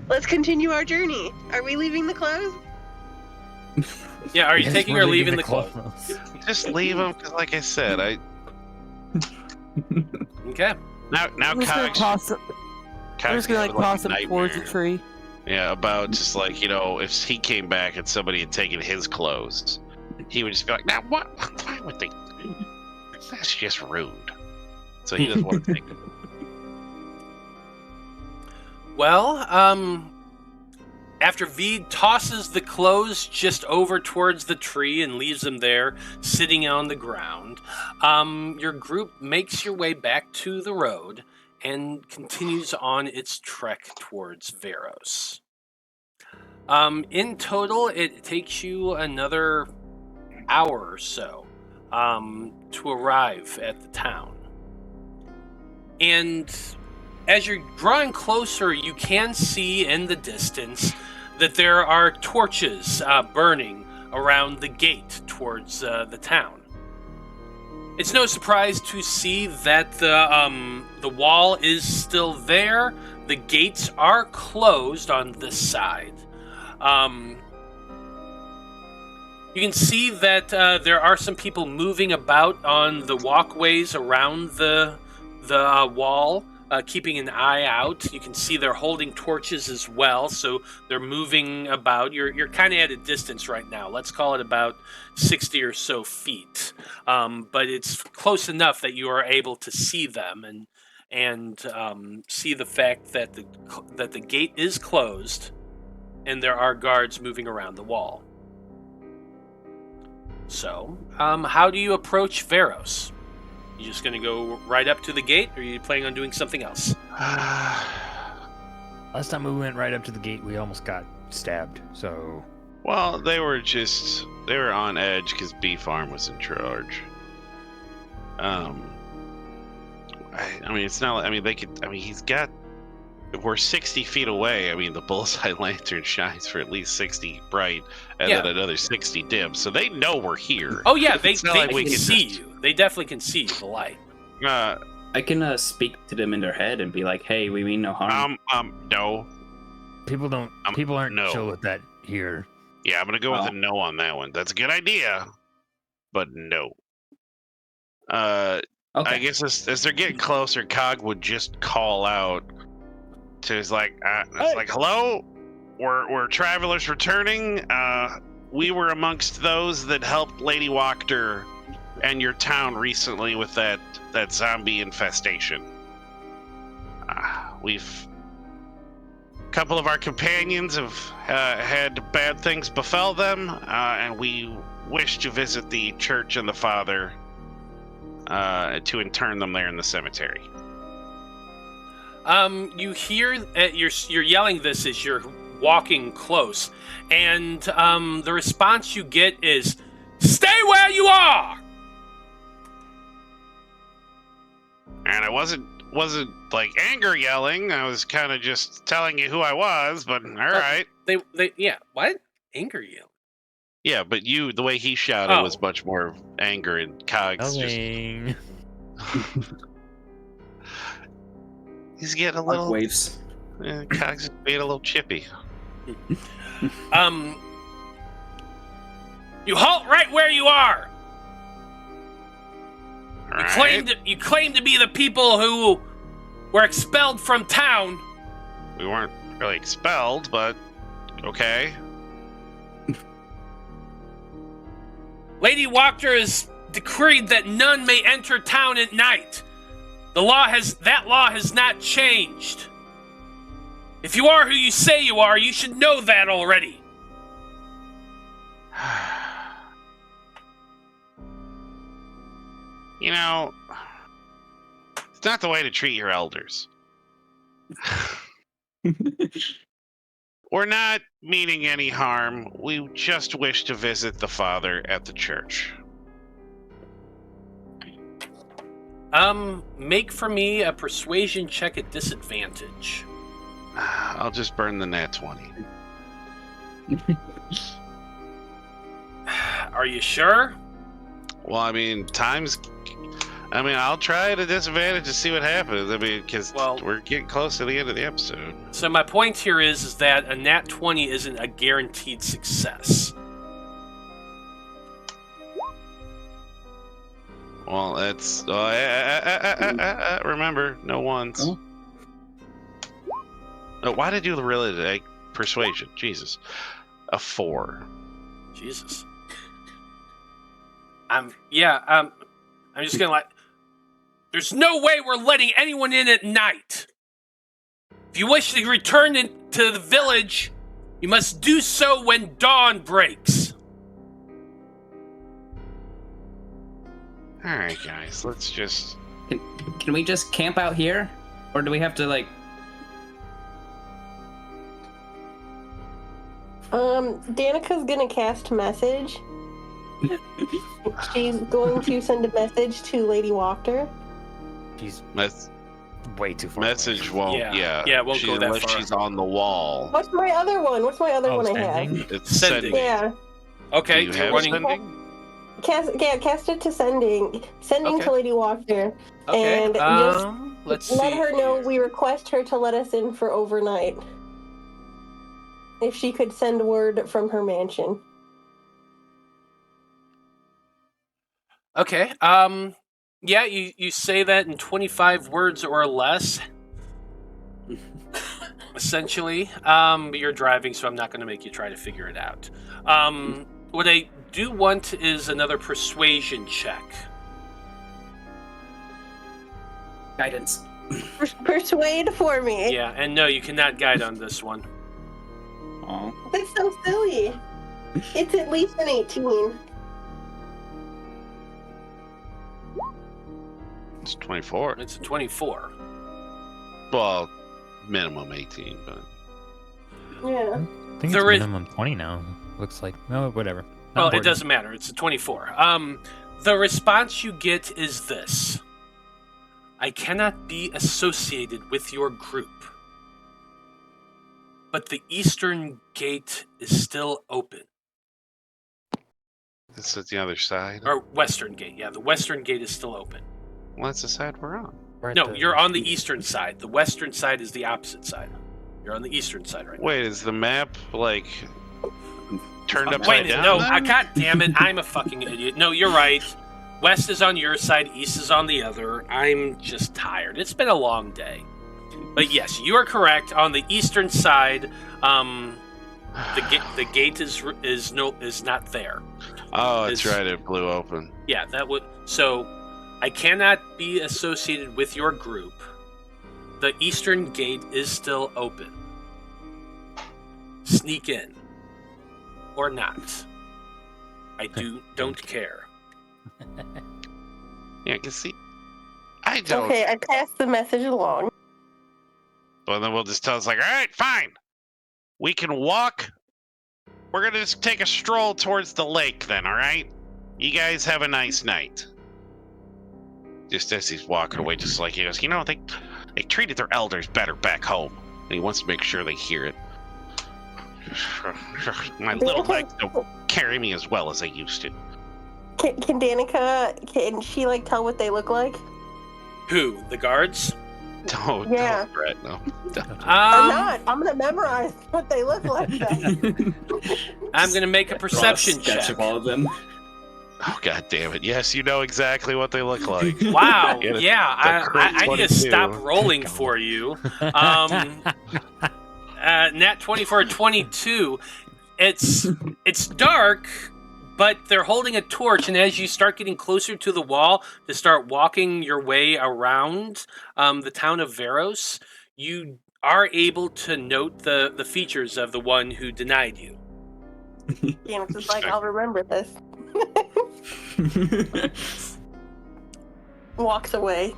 Let's continue our journey. Are we leaving the clothes? Yeah, are you taking or leaving the clothes? Just leave them, because like I said, Okay. Now I'm just gonna toss him towards the tree. Yeah, about just if he came back and somebody had taken his clothes, he would just be like, "Now what? Why would they? That's just rude." So he doesn't want to take them. Well, After Vide tosses the clothes just over towards the tree and leaves them there, sitting on the ground, your group makes your way back to the road and continues on its trek towards Veros. In total, it takes you another hour or so to arrive at the town. And as you're drawing closer, you can see in the distance that there are torches burning around the gate towards the town. It's no surprise to see that the wall is still there. The gates are closed on this side. You can see that there are some people moving about on the walkways around the wall, keeping an eye out. You can see they're holding torches as well, so they're moving about. You're kind of at a distance right now. Let's call it about 60 or so feet, but it's close enough that you are able to see them and see the fact that the gate is closed and there are guards moving around the wall. So, how do you approach Veros? You just going to go right up to the gate, or are you planning on doing something else? Last time we went right up to the gate, we almost got stabbed, so... Well, they were on edge because Beef Farm was in charge. I mean, it's not, I mean, he's got, if we're 60 feet away, I mean, the bullseye lantern shines for at least 60 bright, and then another 60 dim, so they know we're here. Oh yeah, they can see you. They definitely can see the light. I can speak to them in their head and be like, "Hey, we mean no harm." No. People aren't chill with that here. Yeah, I'm gonna go with a no on that one. That's a good idea, but no. Okay. I guess as they're getting closer, Cog would just call out to his like, hello, we're travelers returning. We were amongst those that helped Lady Wachter and your town recently with that zombie infestation. A couple of our companions have had bad things befell them, and we wish to visit the church and the father to intern them there in the cemetery. You hear you're yelling this as you're walking close, and the response you get is, "Stay where you are!" And I wasn't like anger yelling. I was kind of just telling you who I was. But all right. What? Anger yelling? Yeah, but the way he shouted was much more anger, and Cog's Yelling. He's getting a little waves. Cog's being a little chippy. You halt right where you are. You claim to be the people who were expelled from town. We weren't really expelled, but okay. Lady Wachter has decreed that none may enter town at night. That law has not changed. If you are who you say you are, you should know that already. You know, it's not the way to treat your elders. We're not meaning any harm. We just wish to visit the father at the church. Make for me a persuasion check at disadvantage. I'll just burn the nat 20. Are you sure? Well, I mean, I'll try at a disadvantage to see what happens. I mean, because we're getting close to the end of the episode. So my point here is that a nat 20 isn't a guaranteed success. Well, that's... remember, no ones. Oh. No, why did you really persuasion? Jesus. A 4. Jesus. I'm just gonna there's no way we're letting anyone in at night. If you wish to return to the village, You must do so when dawn breaks. All right, guys, let's just. Can we just camp out here? Or do we have to, like... Danika's gonna cast message. She's going to send a message to Lady Wachter. She's That's way too far. message won't. Yeah. Yeah, It won't go that unless far. she's on the wall. What's my other one? What's my other Oh, one I sending? have? It's Sending. sending. Yeah. Okay, Do you you're have running. sending? Cast it to sending. Sending Okay. to Lady Wachter. Okay. And just Let's let see her know here. we request her to let us in for overnight. If she could send word from her mansion. Okay. Yeah, you say that in 25 words or less. Essentially. You're driving, so I'm not going to make you try to figure it out. What I do want is another persuasion check. Guidance. Persuade for me. Yeah, and no, you cannot guide on this one. Aw. That's so silly. It's at least an 18. It's 24. It's a 24. Well, minimum 18, but Yeah. I think There it's is- minimum 20 now. Looks like. No, whatever. Not Well, it important. doesn't matter. It's a 24. The response you get is this. I cannot be associated with your group. But the eastern gate is still open. this is the other side. Or western gate. Yeah, the western gate is still open. Well, that's the side we're on. We're at No, the- you're on the eastern side. The western side is the opposite side. You're on the eastern side right now. Wait, is the map like turned Wait, upside Wait, down? no, then? God damn it, I'm a fucking idiot. No, you're right. West is on your side, east is on the other. I'm just tired. It's been a long day. But yes, you are correct. On the eastern side, the gate is not there. Oh, that's is- right. It blew open. Yeah, that would. So, I cannot be associated with your group. The eastern gate is still open. Sneak in, or not. I don't care. Yeah, I can see. I don't. Okay, I passed the message along. Well, then we'll just tell us like, all right, fine. We can walk. We're gonna just take a stroll towards the lake then, all right? You guys have a nice night. Just as he's walking away, just like he goes, they treated their elders better back home, and he wants to make sure they hear it. My little legs don't carry me as well as they used to. Can Danika, can she like tell what they look like? Who? The guards? Yeah. Don't, Brett, no. I'm not. I'm gonna memorize what they look like. Then. I'm gonna make a perception Draw a sketch check. of all of them. Oh, God damn it. Yes, you know exactly what they look like. Wow. Get it? Yeah, I need to 22. stop rolling for you. Nat 24, 22. It's dark, but they're holding a torch, and as you start getting closer to the wall to start walking your way around the town of Veros, you are able to note the features of the one who denied you. Danika's like, I'll remember this. Walks away.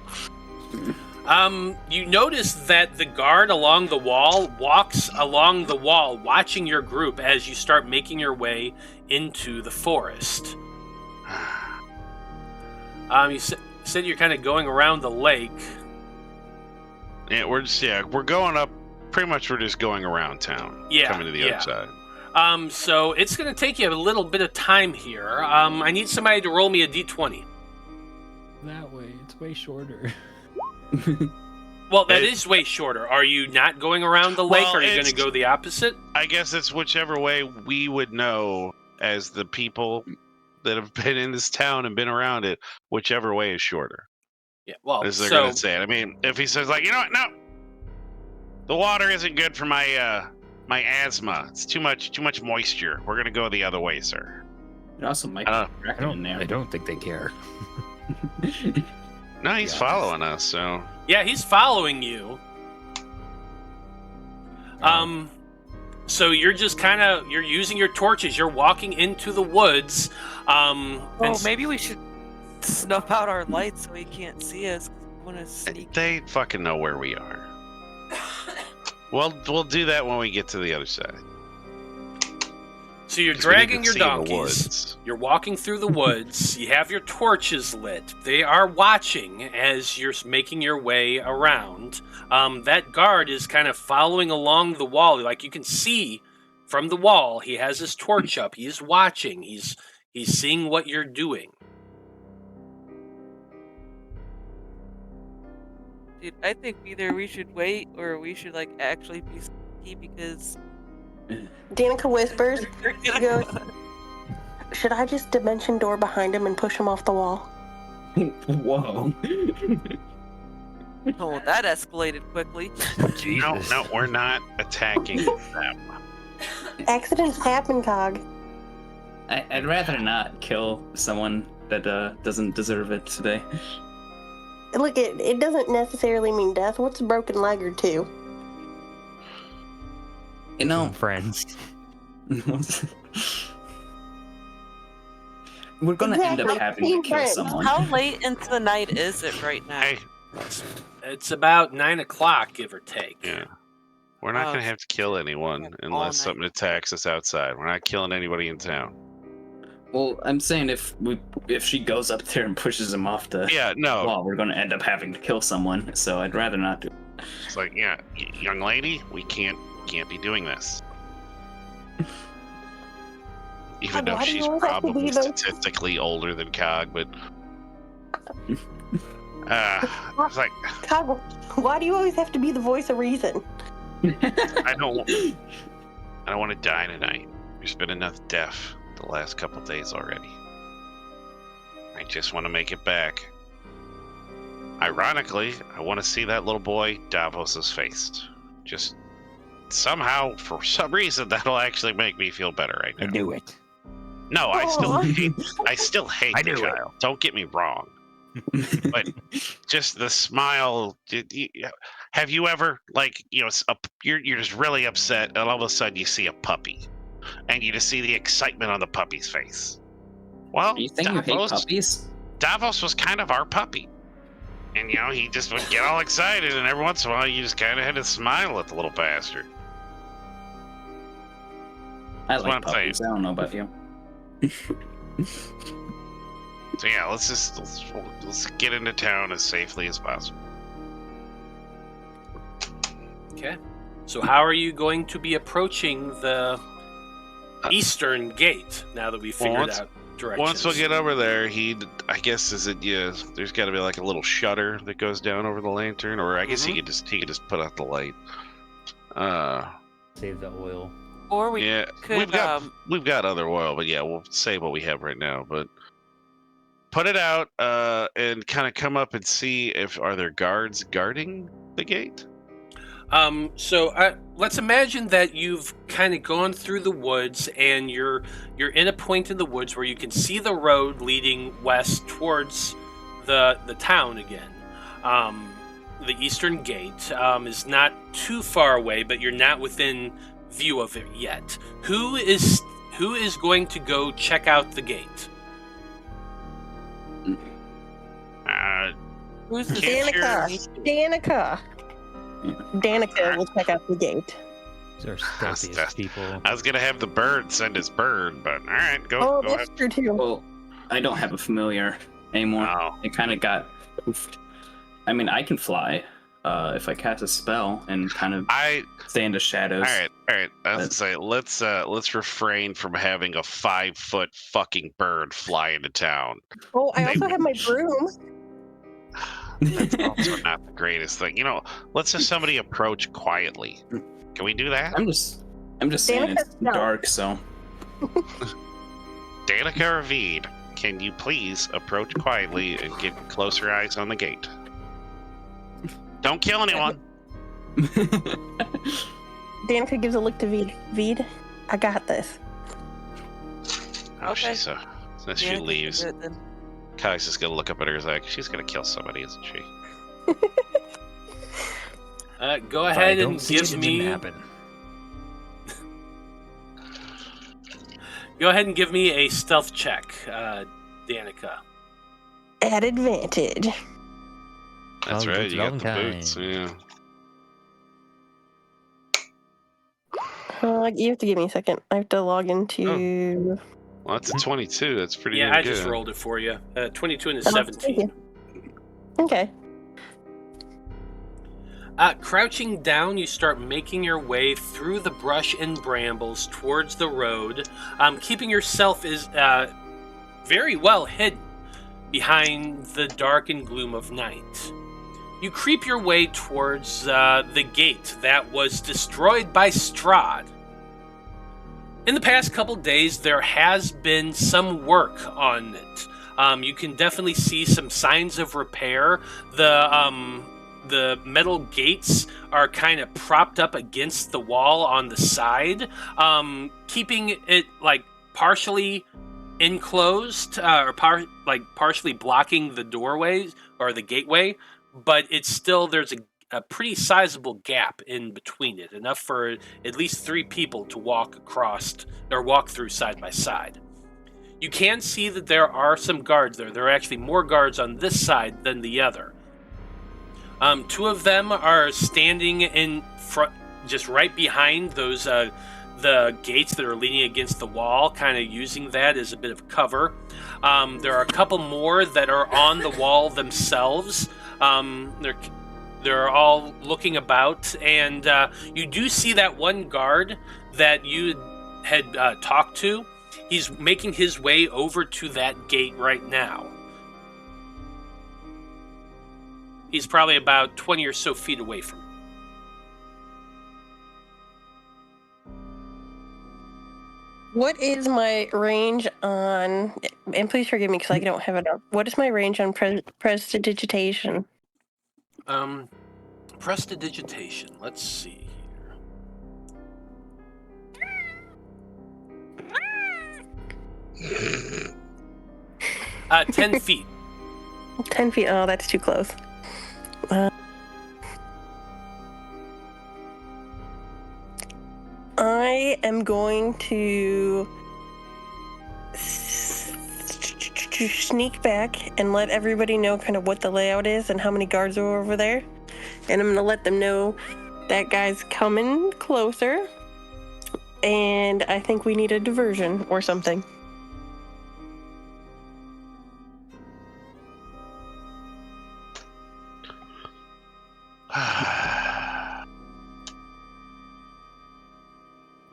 You notice that the guard along the wall walks along the wall, watching your group as you start making your way into the forest. You said you're kind of going around the lake. Yeah, we're going up. Pretty much, we're just going around town. Yeah, Coming to the yeah. other side. So it's going to take you a little bit of time here. I need somebody to roll me a d20. That way, it's way shorter. Well, that is way shorter. Are you not going around the lake, Well, or are you going it's- to go the opposite? I guess it's whichever way we would know as the people that have been in this town and been around it, whichever way is shorter. Yeah, well, As they're so... going to say it. I mean, if he says, like, you know what, no, the water isn't good for my my asthma. It's too much moisture. We're going to go the other way, sir. It also might I be reckon in there. I don't think they care. No, he's Yeah. following us, so... Yeah, he's following you. So you're just you're using your torches. You're walking into the woods. Maybe we should snuff out our lights so he can't see us. Want to sneak? They fucking know where we are. We'll do that when we get to the other side. So you're 'Cause we need dragging to your see the donkeys. woods. You're walking through the woods. You have your torches lit. They are watching as you're making your way around. That guard is kind of following along the wall. Like you can see from the wall, he has his torch up. He's watching. He's seeing what you're doing. Dude, I think either we should wait or we should like actually be sneaky because Danika whispers. She goes, should I just dimension door behind him and push him off the wall? Whoa. oh, that escalated quickly. No, we're not attacking them. Accidents happen, Cog. I'd rather not kill someone that doesn't deserve it today. Look, it doesn't necessarily mean death. What's a broken leg or two? You know, Friends. we're gonna end up Exactly. having to kill Friends. someone. How late into the night is it right now? Hey, It's about 9 o'clock, give or take. yeah. We're not Oh, gonna have to kill anyone all unless night. something attacks us outside. We're not killing anybody in town. Well, I'm saying if she goes up there and pushes him off the Yeah, no. wall, we're gonna end up having to kill someone. So I'd rather not do. It's like, yeah, young lady, we can't be doing this. Even though Why do you she's always have to probably be the- statistically older than Cog, but it's like Cog, why do you always have to be the voice of reason? I don't want to die tonight. There's been enough death the last couple days already. I just want to make it back. Ironically, I want to see that little boy Davos's face. Just somehow, for some reason, that'll actually make me feel better right now. do it. No, I still hate I the do it. child. Don't get me wrong. But just the smile. Have you ever, like, you're just really upset, and all of a sudden you see a puppy, and you just see the excitement on the puppy's face? Well, Are you saying you hate puppies? Davos was kind of our puppy. And, he just would get all excited, and every once in a while you just kind of had to smile at the little bastard. I what like I'm saying. puppies. I don't know about you. So yeah, let's get into town as safely as possible. Okay. So how are you going to be approaching the eastern gate now that we figured out directions? Once we get over there, I guess there's got to be like a little shutter that goes down over the lantern, or I guess he could just put out the light. Save the oil. Or we Yeah, could we've got other oil, but yeah, we'll save what we have right now. But put it out and kind of come up and see if are there guards guarding the gate. So let's imagine that you've kind of gone through the woods and you're in a point in the woods where you can see the road leading west towards the town again. The eastern gate is not too far away, but you're not within view of it yet. Who is going to go check out the gate? who's the Danika will check out the gate. These are stealthiest people. I was gonna have the bird send his bird, but all right, go That's ahead. true too. Well, I don't have a familiar anymore. Oh. It kind of got poofed. I mean, I can fly if I cast a spell and kind of stay in the shadows. All right. I was gonna say let's refrain from having a 5-foot fucking bird fly into town. Oh, I also have my broom. That's also not the greatest thing. Let's have somebody approach quietly. Can we do that? I'm just saying it's No. dark, so Danika or Vide, can you please approach quietly and get closer eyes on the gate? Don't kill anyone. Danika gives a look to Vide. Vide, I got this. Oh, Okay. so she Danika leaves. can do it then. Kai's just gonna look up at her like she's gonna kill somebody, isn't she? Go If I ahead don't and see it, give it me. didn't happen. Go ahead and give me a stealth check, Danika. At advantage. That's Well, right. it's You got the Valentine. boots. Yeah. You have to give me a second. I have to log into. Well, that's a 22. That's pretty Yeah, damn I just good. rolled it for you. 22 and a Oh, thank 17. you. Okay. Crouching down, you start making your way through the brush and brambles towards the road, keeping yourself is very well hidden behind the dark and gloom of night. You creep your way towards the gate that was destroyed by Strahd. In the past couple days, there has been some work on it. You can definitely see some signs of repair. The metal gates are kind of propped up against the wall on the side, keeping it like partially enclosed or partially blocking the doorways or the gateway. But it's still, there's a pretty sizable gap in between it, enough for at least 3 people to walk across or walk through side by side. You can see that there are some guards there. There are actually more guards on this side than the other. 2 of them are standing in front, just right behind those the gates that are leaning against the wall, kind of using that as a bit of cover. There are a couple more that are on the wall themselves. They're all looking about, and you do see that one guard that you had talked to. He's making his way over to that gate right now. He's probably about 20 or so feet away from it. What is my range on? And please forgive me because I don't have it up. What is my range on prestidigitation? Prestidigitation. Let's see here. 10 feet. 10 feet. Oh, that's too close. I am going to sneak back and let everybody know kind of what the layout is and how many guards are over there. And I'm going to let them know that guy's coming closer. And I think we need a diversion or something.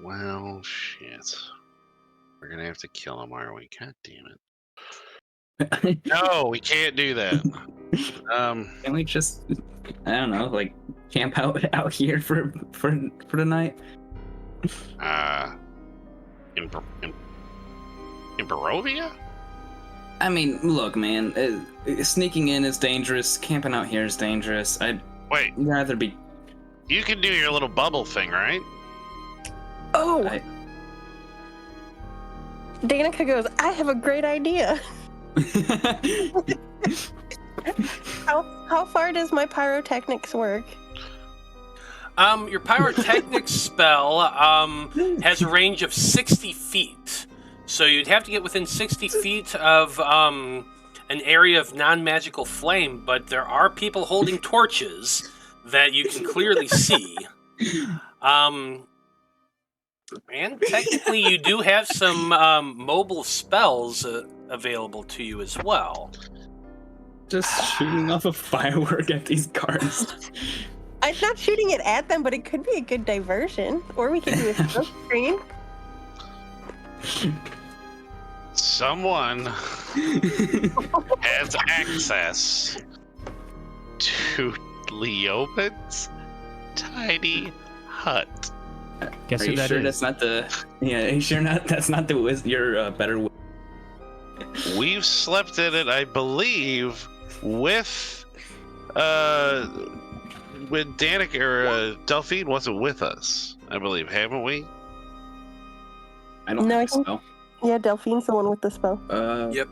Well, shit. We're gonna have to kill him, are we? God damn it. No, we can't do that. Can we just, I don't know, like camp out here for the night? In Barovia? I mean, look, man, sneaking in is dangerous. Camping out here is dangerous. I'd Wait, rather be. you can do your little bubble thing, right? Oh! Danika goes, I have a great idea. How far does my pyrotechnics work? Your pyrotechnics spell has a range of 60 feet. So you'd have to get within 60 feet of an area of non-magical flame, but there are people holding torches that you can clearly see. And technically you do have some mobile spells available to you as well. Just shooting off a firework at these guards. I'm not shooting it at them, but it could be a good diversion. Or we could do a smoke screen. Someone has access to Leopold's tiny hut. Guess Are who you that sure is? that's not the? Yeah, are you sure that's not your better? We've slept in it, I believe, with when Danika or Delphine wasn't with us. I believe, haven't we? I don't No, I think think- so. Yeah, Delphine's the one with the spell. Yep.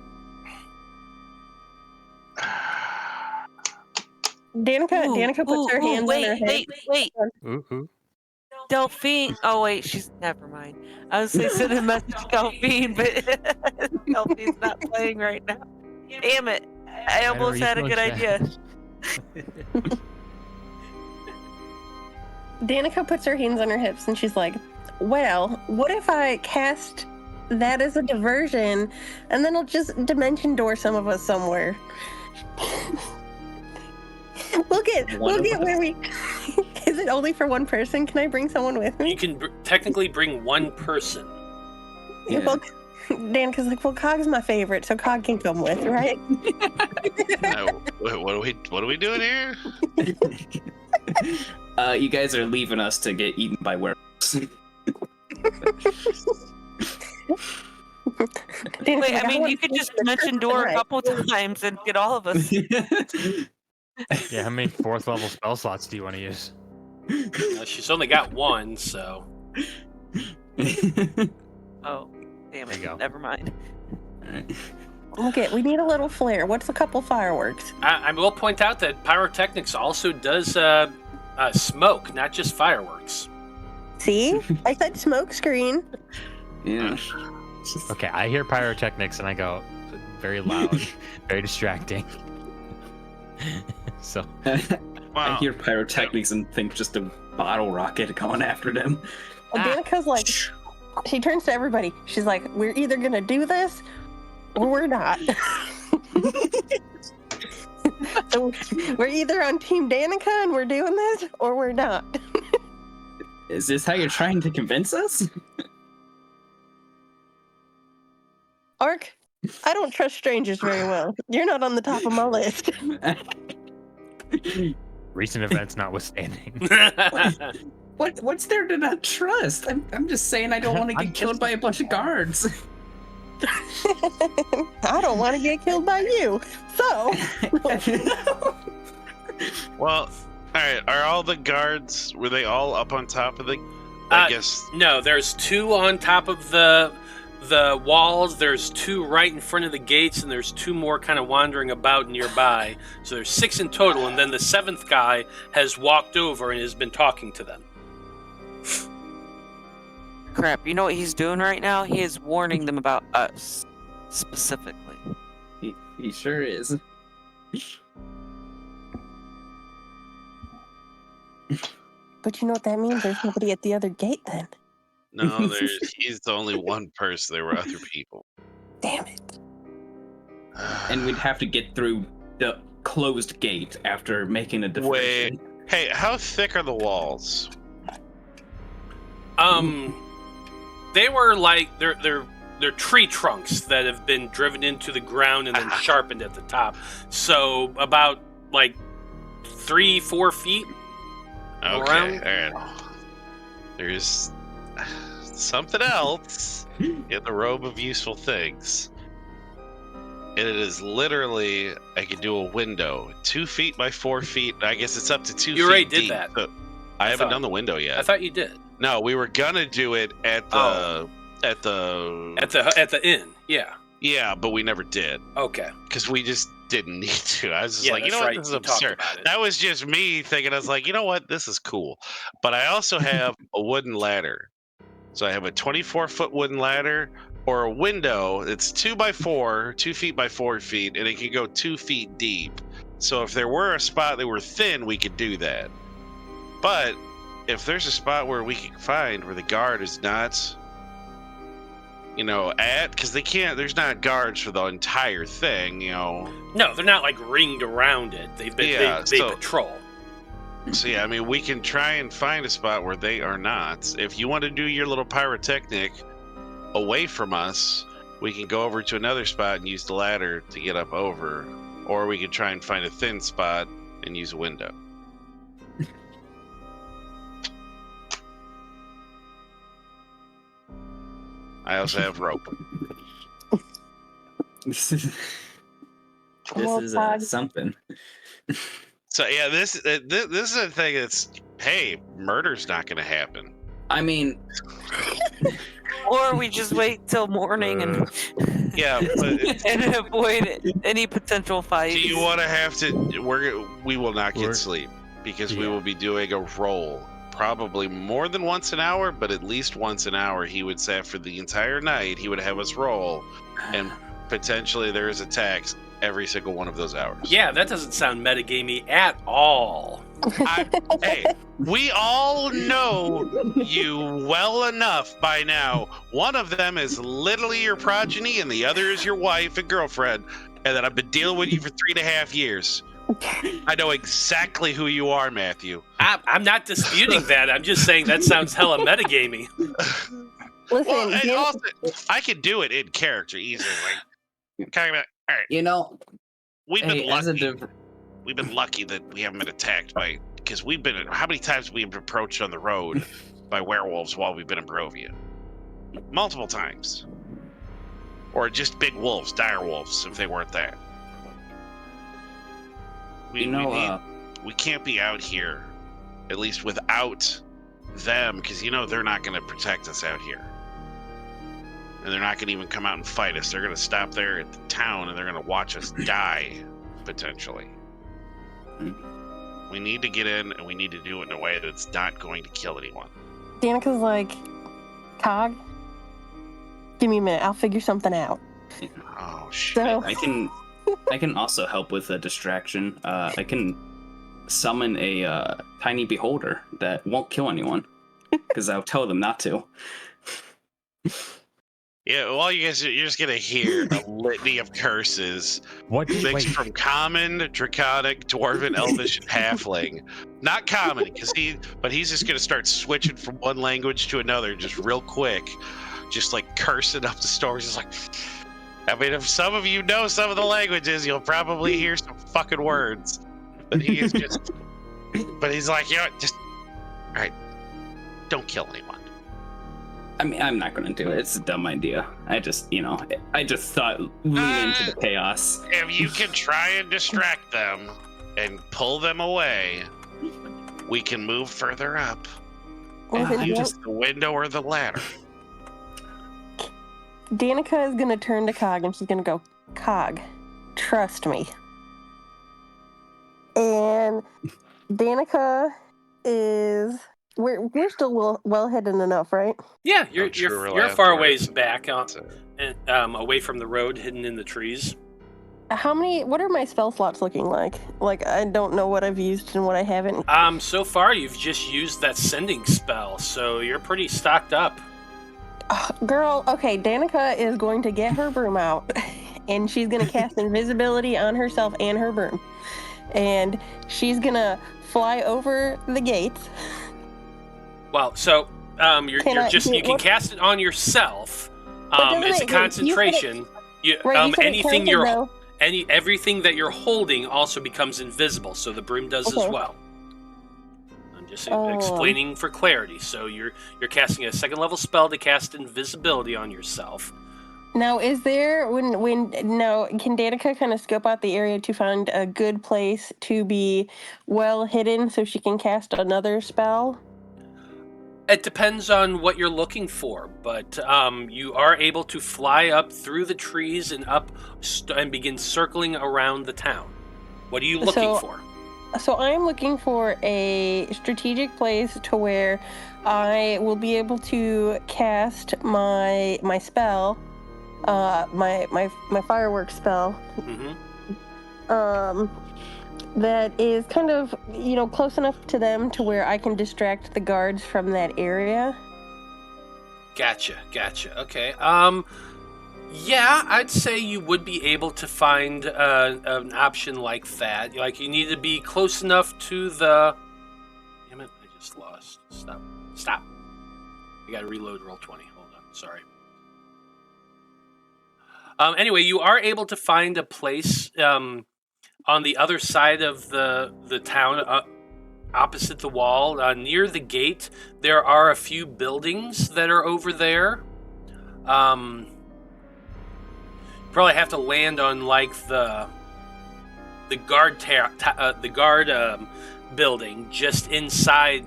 Danika puts her hands on her head. Wait. Ooh. Delphine. Oh wait, she's never mind. I was gonna send a message to Delphine, but Delphine's not playing right now. Damn it! I almost had a good idea. Danika puts her hands on her hips and she's like, well, what if I cast that as a diversion and then I'll just dimension door some of us somewhere? We'll get where we... Is it only for one person? Can I bring someone with me? You can technically bring one person. Yeah. Well, Danika's like, well, Cog's my favorite, so Cog can come with, right? What are we doing here? You guys are leaving us to get eaten by werewolves. Wait, I mean, you could just mention door a couple times and get all of us. Yeah, how many 4th level spell slots do you want to use? She's only got one, so... Oh, damn There it. you go. Never mind. Okay, we need a little flare. What's a couple fireworks? I will point out that pyrotechnics also does smoke, not just fireworks. See? I said smoke screen. Yeah. Okay, I hear pyrotechnics and I go, very loud, very distracting. So, I Wow. hear pyrotechnics and think just a bottle rocket going after them. And Danika's like, she turns to everybody. She's like, we're either gonna do this or we're not. So we're either on Team Danika and we're doing this or we're not. Is this how you're trying to convince us? Ark, I don't trust strangers very well. You're not on the top of my list. recent events notwithstanding. What's there to not trust? I'm just saying I don't want to get killed by a bunch of guards. I don't want to get killed by you. So, Well, alright, are all the guards, were they all up on top of the... I guess... No, there's two on top of the walls, there's two right in front of the gates, and there's two more kind of wandering about nearby. So there's 6 in total, and then the 7th guy has walked over and has been talking to them. Crap, you know what he's doing right now? He is warning them about us, specifically. He sure is. but you know what that means? There's nobody at the other gate then. No, he's the only one person. There were other people. Damn it. And we'd have to get through the closed gate after making a diversion. Wait. Hey, how thick are the walls? They were like they're tree trunks that have been driven into the ground and then sharpened at the top. So about like 3-4 feet. Okay, Around? alright. There's something else in the robe of useful things. And it is literally, I could do a window, 2 feet by 4 feet. I guess it's up to 2 feet. You already did deep. that. So I haven't done the window yet. I thought you did. No, we were gonna do it at the At the inn. Yeah. Yeah, but we never did Okay. because we just didn't need to. I was just Yeah, like, you know that's what, right. this is We talked absurd. about it. That was just me thinking. I was like, you know what, this is cool. But I also have a wooden ladder, so I have a 24-foot wooden ladder or a window. It's 2 feet by 4 feet, and it can go 2 feet deep. So if there were a spot that were thin, we could do that. But if there's a spot where we can find where the guard is not, because they can't, there's not guards for the entire thing, No, they're not like ringed around it. They patrol. So yeah, I mean, we can try and find a spot where they are not. If you want to do your little pyrotechnic away from us, we can go over to another spot and use the ladder to get up over, or we can try and find a thin spot and use a window. I also have rope. This is Cog. something. So yeah, this is a thing that's, hey, murder's not going to happen. I mean, Or we just wait till morning and Yeah, but and avoid any potential fights. do you want to have to? We will not get sleep because we Yeah. will be doing a roll probably more than once an hour, but at least once an hour he would say for the entire night he would have us roll, and potentially there is attacks every single one of those hours. Yeah, that doesn't sound metagamey at all. Hey, we all know you well enough by now. One of them is literally your progeny, and the other is your wife and girlfriend, and that I've been dealing with you for 3.5 years. I know exactly who you are, Matthew. I'm not disputing that. I'm just saying that sounds hella metagamey. Listen, Well, and also, I can do it in character easily. Like, kind of, all right, You know, we've been hey, as a lucky. We've been lucky that we haven't been attacked by, because we've been. How many times have we been approached on the road by werewolves while we've been in Barovia? Multiple times. Or just big wolves, dire wolves, if they weren't there. We can't be out here, at least without them, because they're not going to protect us out here. And they're not going to even come out and fight us. They're going to stop there at the town and they're going to watch us die, potentially. We need to get in, and we need to do it in a way that's not going to kill anyone. Danika's like, Cog, give me a minute. I'll figure something out. Oh, shit. So, I can also help with a distraction. I can summon a tiny beholder that won't kill anyone, because I'll tell them not to. Yeah, well, you're just gonna hear a litany of curses mixed from common, draconic, dwarven, elvish, and halfling. Not common, but he's just gonna start switching from one language to another just real quick, just like cursing up the stories. Just like, I mean, if some of you know some of the languages, you'll probably hear some fucking words. But he is just, but he's like, just, all right, don't kill anyone. I mean, I'm not going to do it. It's a dumb idea. I just thought lean into the chaos. If you can try and distract them and pull them away, we can move further up. Use the window or the ladder. Danika is going to turn to Cog and she's going to go, Cog, trust me. And Danika is... We're still well hidden enough, right? Yeah, you're far ways back, away from the road, hidden in the trees. What are my spell slots looking like? Like, I don't know what I've used and what I haven't. So far you've just used that sending spell, so you're pretty stocked up. Girl, okay, Danika is going to get her broom out, and she's going to cast invisibility on herself and her broom. And she's going to fly over the gates. Well, so you can cast it on yourself. It's a concentration. Everything that you're holding also becomes invisible, so the broom does as well. I'm just explaining for clarity. So you're casting a second level spell to cast invisibility on yourself. Now, is there can Danika kind of scope out the area to find a good place to be well hidden so she can cast another spell? It depends on what you're looking for, but you are able to fly up through the trees and up and begin circling around the town. What are you looking for? So I'm looking for a strategic place to where I will be able to cast my spell, my fireworks spell. Mm-hmm. That is kind of, close enough to them to where I can distract the guards from that area. Gotcha. Okay. Yeah, I'd say you would be able to find an option like that. Like, you need to be close enough to the... Damn it, I just lost. Stop. I gotta reload Roll20. Hold on, sorry. Anyway, you are able to find a place... on the other side of the town, opposite the wall, near the gate, there are a few buildings that are over there. Probably have to land on like the guard building just inside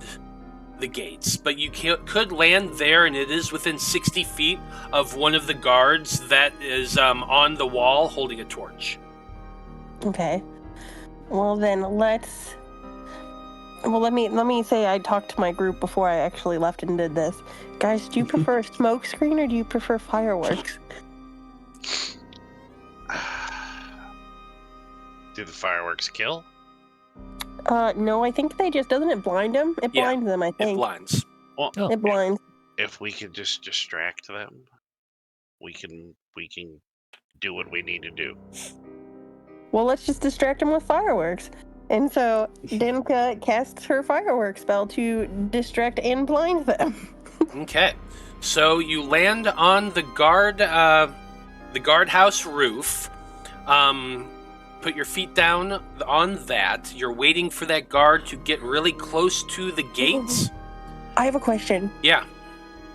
the gates, but you could land there, and it is within 60 feet of one of the guards that is on the wall holding a torch. Okay. Well, then let's Well, let me say I talked to my group before I actually left and did this. Guys, do you prefer smoke screen or do you prefer fireworks? Do the fireworks kill? No, I think they just doesn't it blind them? It Yeah, blinds them, I It think. blinds. Well, Oh. It blinds. if we could just distract them, we can do what we need to do. Well, let's just distract them with fireworks. And so Danika casts her fireworks spell to distract and blind them. Okay, so you land on the guardhouse roof. Put your feet down on that. You're waiting for that guard to get really close to the gates. I have a question. Yeah.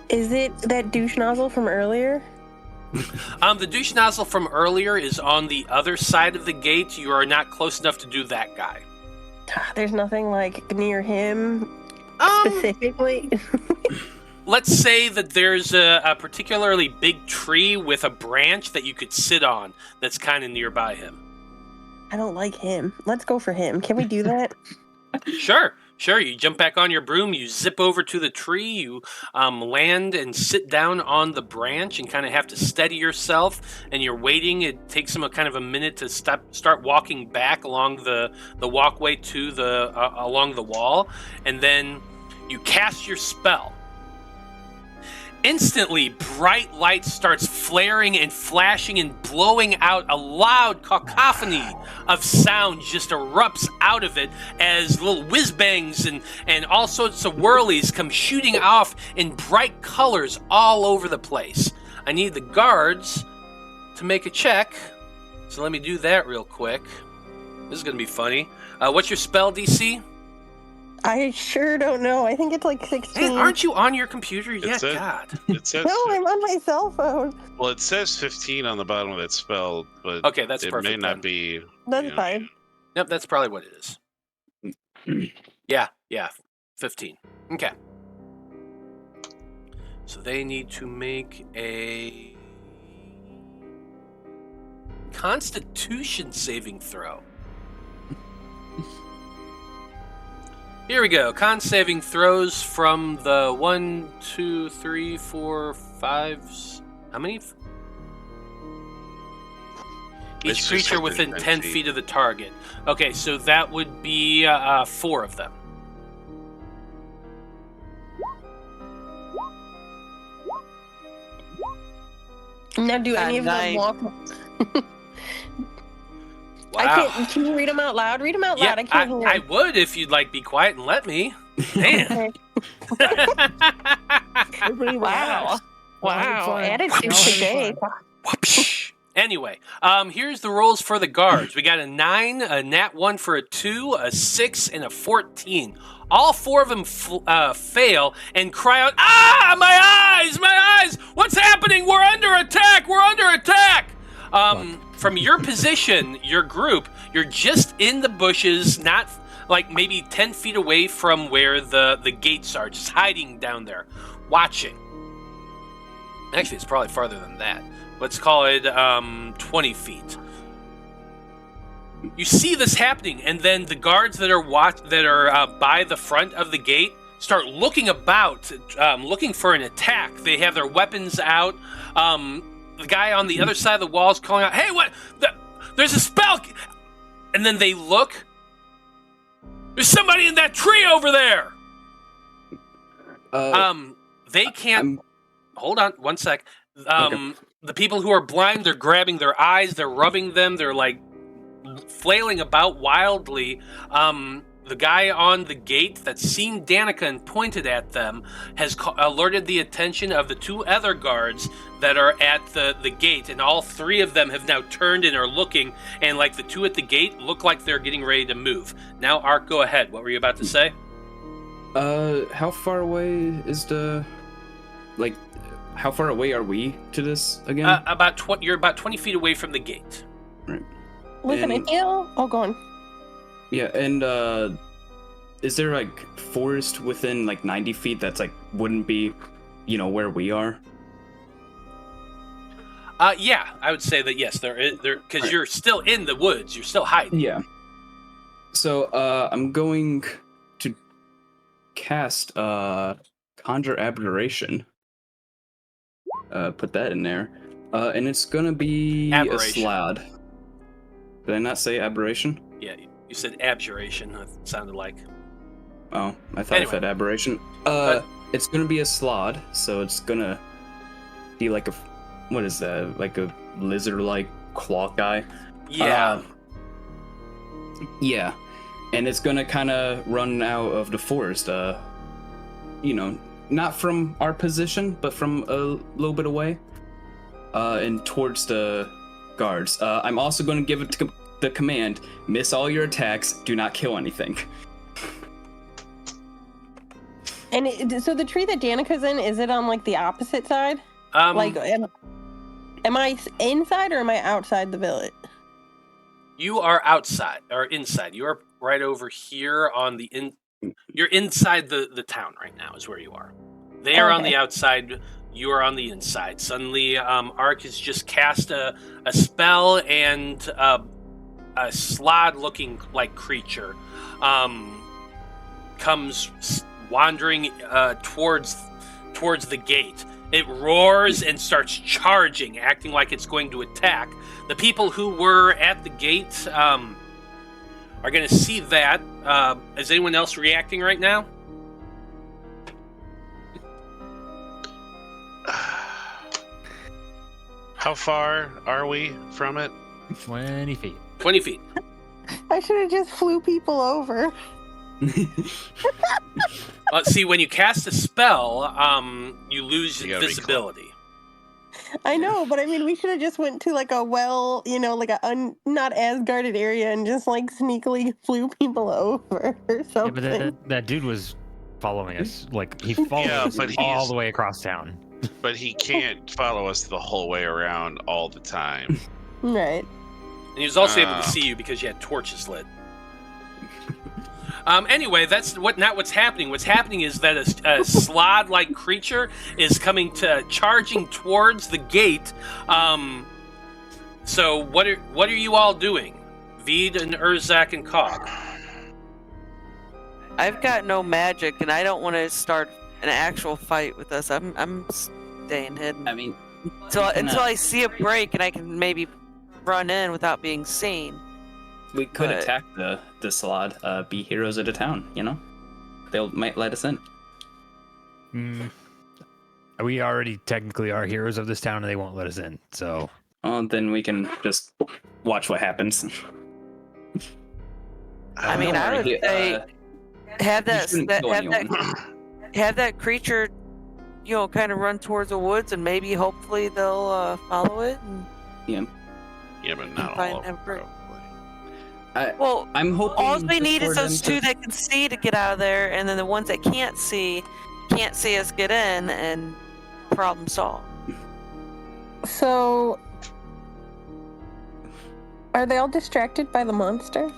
Is it that douche nozzle from earlier? The douche nozzle from earlier is on the other side of the gate. You are not close enough to do that guy. There's nothing like near him specifically. Let's say that there's a particularly big tree with a branch that you could sit on that's kind of nearby him. I don't like him. Let's go for him. Can we do that? Sure. You jump back on your broom, you zip over to the tree, you land and sit down on the branch and kind of have to steady yourself, and you're waiting. It takes them a minute to start walking back along the walkway to along the wall, and then you cast your spell. Instantly, bright light starts flaring and flashing and blowing out. A loud cacophony of sound just erupts out of it as little whiz-bangs and all sorts of whirlies come shooting off in bright colors all over the place. I need the guards to make a check, so let me do that real quick. This is going to be funny. What's your spell DC? I sure don't know. I think it's like 16. Hey, aren't you on your computer yet? says- God. It says No, I'm on my cell phone. well, it says 15 on the bottom of that spell, but Okay, that's it perfect. may not then. be. That's you know, fine. Yep, that's probably what it is. Yeah, 15. Okay. So they need to make a Constitution saving throw. Here we go. Con saving throws from the 1, 2, 3, 4, 5. How many? It's Each just creature like within there's 10 10 feet of the target. Okay, so that would be 4 of them. Now, do any of them Nice. walk? Wow. I can't. Can you read them out loud? Read them out loud. I can't hear. I would if you'd like be quiet and let me. Damn. Okay. Everybody Wow. Wow. Attitude today. Whoopsh. Anyway, here's the rolls for the guards. We got a 9, a nat 1 for a 2, a 6, and a 14. All 4 of them fail and cry out, "Ah, my eyes, my eyes! What's happening? We're under attack! We're under attack!" From your position, your group, you're just in the bushes, not like maybe 10 feet away from where the gates are, just hiding down there, watching. Actually, it's probably farther than that. Let's call it 20 feet. You see this happening, and then the guards that are by the front of the gate start looking about, looking for an attack. They have their weapons out. The guy on the other side of the wall is calling out, "Hey, what? There's a spell!" And then they look. There's somebody in that tree over there. They can't. Hold on, one sec. Okay. The people who are blind, they're grabbing their eyes, they're rubbing them, they're like flailing about wildly. The guy on the gate that's seen Danika and pointed at them has alerted the attention of the 2 other guards that are at the gate, and all 3 of them have now turned and are looking, and like the 2 at the gate look like they're getting ready to move. Now, Ark, go ahead. What were you about to say? How far away is how far away are we to this again? You're about 20 feet away from the gate. Listen, And- I feel. Oh, go on. Yeah, and is there like forest within like 90 feet that's like wouldn't be, where we are? Yeah, I would say that yes, there because Right. you're still in the woods, you're still hiding. Yeah. So I'm going to cast Conjure Abjuration. Put that in there. And it's gonna be Aberration. a Strahd. Did I not say aberration? Yeah, you said abjuration. It sounded like. Oh, I thought Anyway. I said aberration. It's gonna be a Strahd, so it's gonna be like a, what is that? Like a lizard-like claw guy. Yeah. Yeah, and it's gonna kind of run out of the forest. You know, not from our position, but from a little bit away. And towards the guards. I'm also going to give it the command: miss all your attacks. Do not kill anything. And so the tree that Danika's in, is it on like the opposite side? Like, am I inside or am I outside the village? You are outside or inside. You are right over here on the You're inside the town right now. Is where you are. They are on the outside. You are on the inside. Suddenly, Ark has just cast a spell, and a Strahd-looking like creature comes wandering towards the gate. It roars and starts charging, acting like it's going to attack. The people who were at the gate are going to see that. Is anyone else reacting right now? How far are we from it? 20 feet. 20 feet. I should have just flew people over. See, when you cast a spell, you lose You gotta be visibility. I know, but I mean, we should have just went to like a like a not as guarded area and just like sneakily flew people over or Yeah, something. but that dude was following us. Like, he followed Yeah, us but all he's- the way across town. But he can't follow us the whole way around all the time. Right. And he was also able to see you because you had torches lit. Anyway, that's not what's happening. What's happening is that a Strahd-like creature is charging towards the gate. So what are you all doing? Vide and Urzak and Cog. I've got no magic, and I don't want to start an actual fight with us. I'm staying hidden I mean, until I see a break, and I can maybe run in without being seen. we could But- attack the Strahd, be heroes of the town, you know? Might let us in. We already technically are heroes of this town, and they won't let us in. So Well, then we can just watch what happens. I mean, Don't I worry, would he- say have he shouldn't kill anyone. have that creature, kind of run towards the woods, and maybe hopefully they'll follow it. And, Yeah, but not Fine, all of them, have a break. probably. well, I'm hoping. all we need is for those them two that can see to get out of there, and then the ones that can't see us get in, and problem solved. So, are they all distracted by the monster?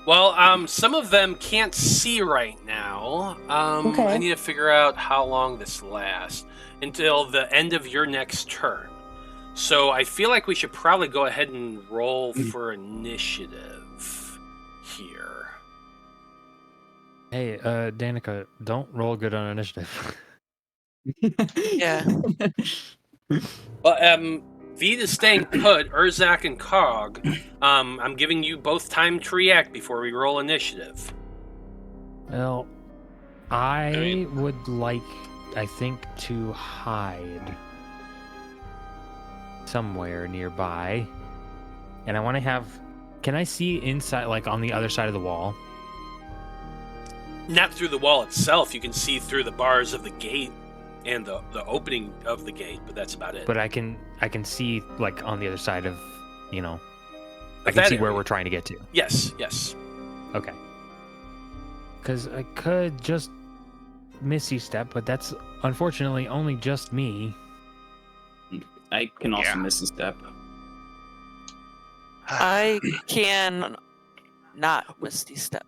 Well, some of them can't see right now. Okay. I need to figure out how long this lasts until the end of your next turn. So I feel like we should probably go ahead and roll for initiative here. hey, Danika, don't roll good on initiative. Yeah. Well, Vide is staying put. Urzak and Cog, I'm giving you both time to react before we roll initiative. Well, I mean- would like, I think, to hide somewhere nearby. And I want to have... Can I see inside, like, on the other side of the wall? Not through the wall itself. You can see through the bars of the gate and the opening of the gate, but that's about it. But I can see, like, on the other side of, I Of can that see where area. we're trying to get to. Yes. Okay. Because I could just Misty Step, but that's unfortunately only just me. I can also Yeah. miss a step. I can not Misty Step.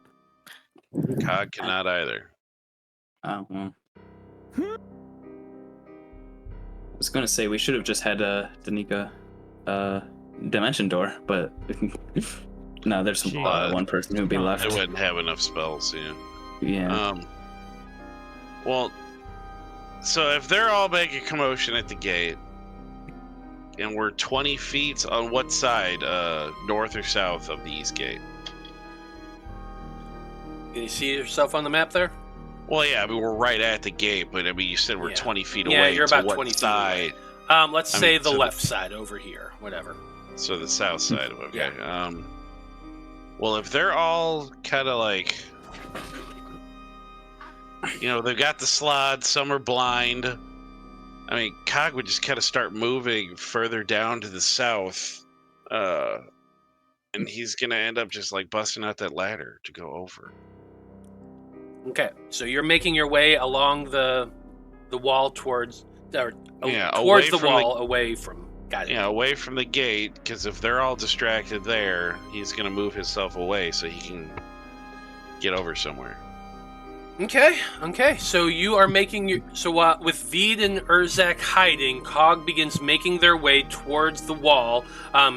Cog cannot either. Oh, well. I was gonna say we should have just had Danika dimension door, but no, there's Gee. one person who'd be left. I wouldn't have enough spells, yeah. Yeah. Well, so if they're all making commotion at the gate, and we're 20 feet on what side, north or south of the east gate? Can you see yourself on the map there? Well, yeah, I mean, we're right at the gate, but I mean, you said we're 20 feet away. Yeah, you're about what 20 side? feet away. Let's say mean, the so left side over here, whatever. So the south side, okay. Yeah. Well, if they're all kind of like, you know, they've got the slod, some are blind. I mean, Cog would just kind of start moving further down to the south, and he's gonna end up just like busting out that ladder to go over. Okay, so you're making your way along the wall towards away the from wall, away from. Got it. Yeah, away from the gate, because if they're all distracted there, he's gonna move himself away so he can get over somewhere. Okay. So you are making your with Vide and Urzak hiding, Cog begins making their way towards the wall,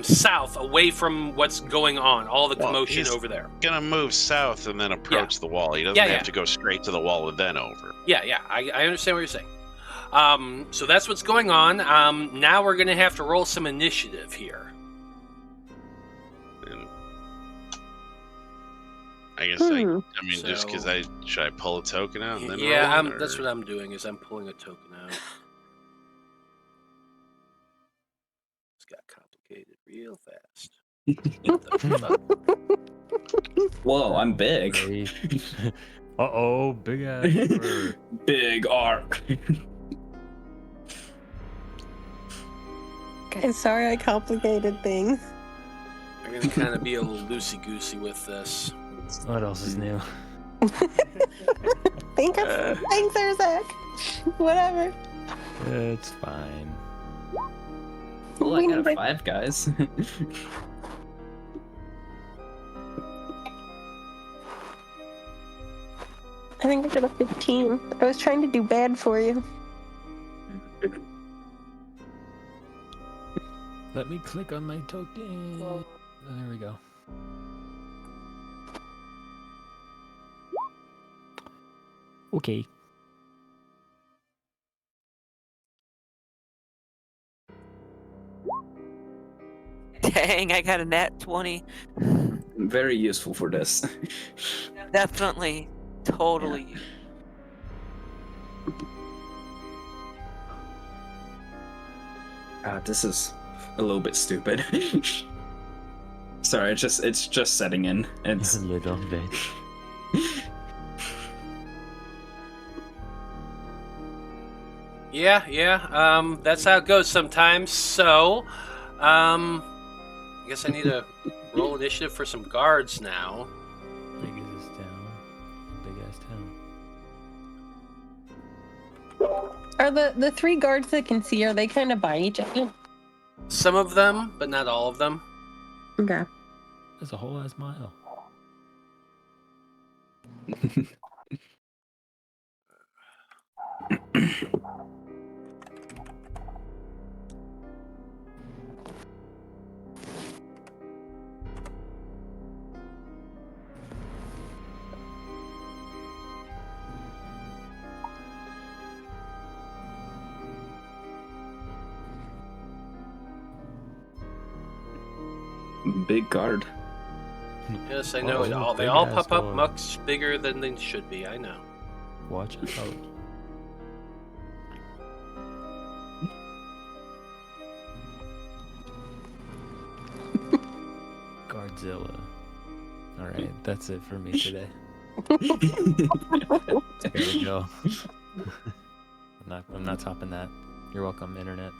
south, away from what's going on, all the commotion he's over there. Gonna move south and then approach the wall. He doesn't have to go straight to the wall and then over. Yeah. I understand what you're saying. So that's what's going on. Now we're gonna have to roll some initiative here. And I guess just because should I pull a token out and then roll that's what I'm doing. Is I'm pulling a token out. It's got complicated real fast. Whoa, I'm big. Uh-oh, big ass. Big arc. Guys, sorry I complicated things. I'm gonna kind of be a little loosey-goosey with this. What else is new? Thanks, Urzak. Whatever. It's fine. Well, I got a 5, guys. I think I got a 15. I was trying to do bad for you. Let me click on my token. There we go. Okay. Dang, I got a nat 20. Very useful for this. Definitely. Totally. This is a little bit stupid. Sorry, it's just setting in. It's a little bit. Yeah. That's how it goes sometimes. So, I guess I need to roll initiative for some guards now. Big as this town. Big ass town. Are the 3 guards that can see, are they kind of by each other? Some of them, but not all of them. Okay. That's a whole ass mile. big guard. Yes, I know. They all pop up much bigger than they should be. I know. Watch out. Guardzilla. Alright, that's it for me today. There we go. I'm not topping that. You're welcome, internet.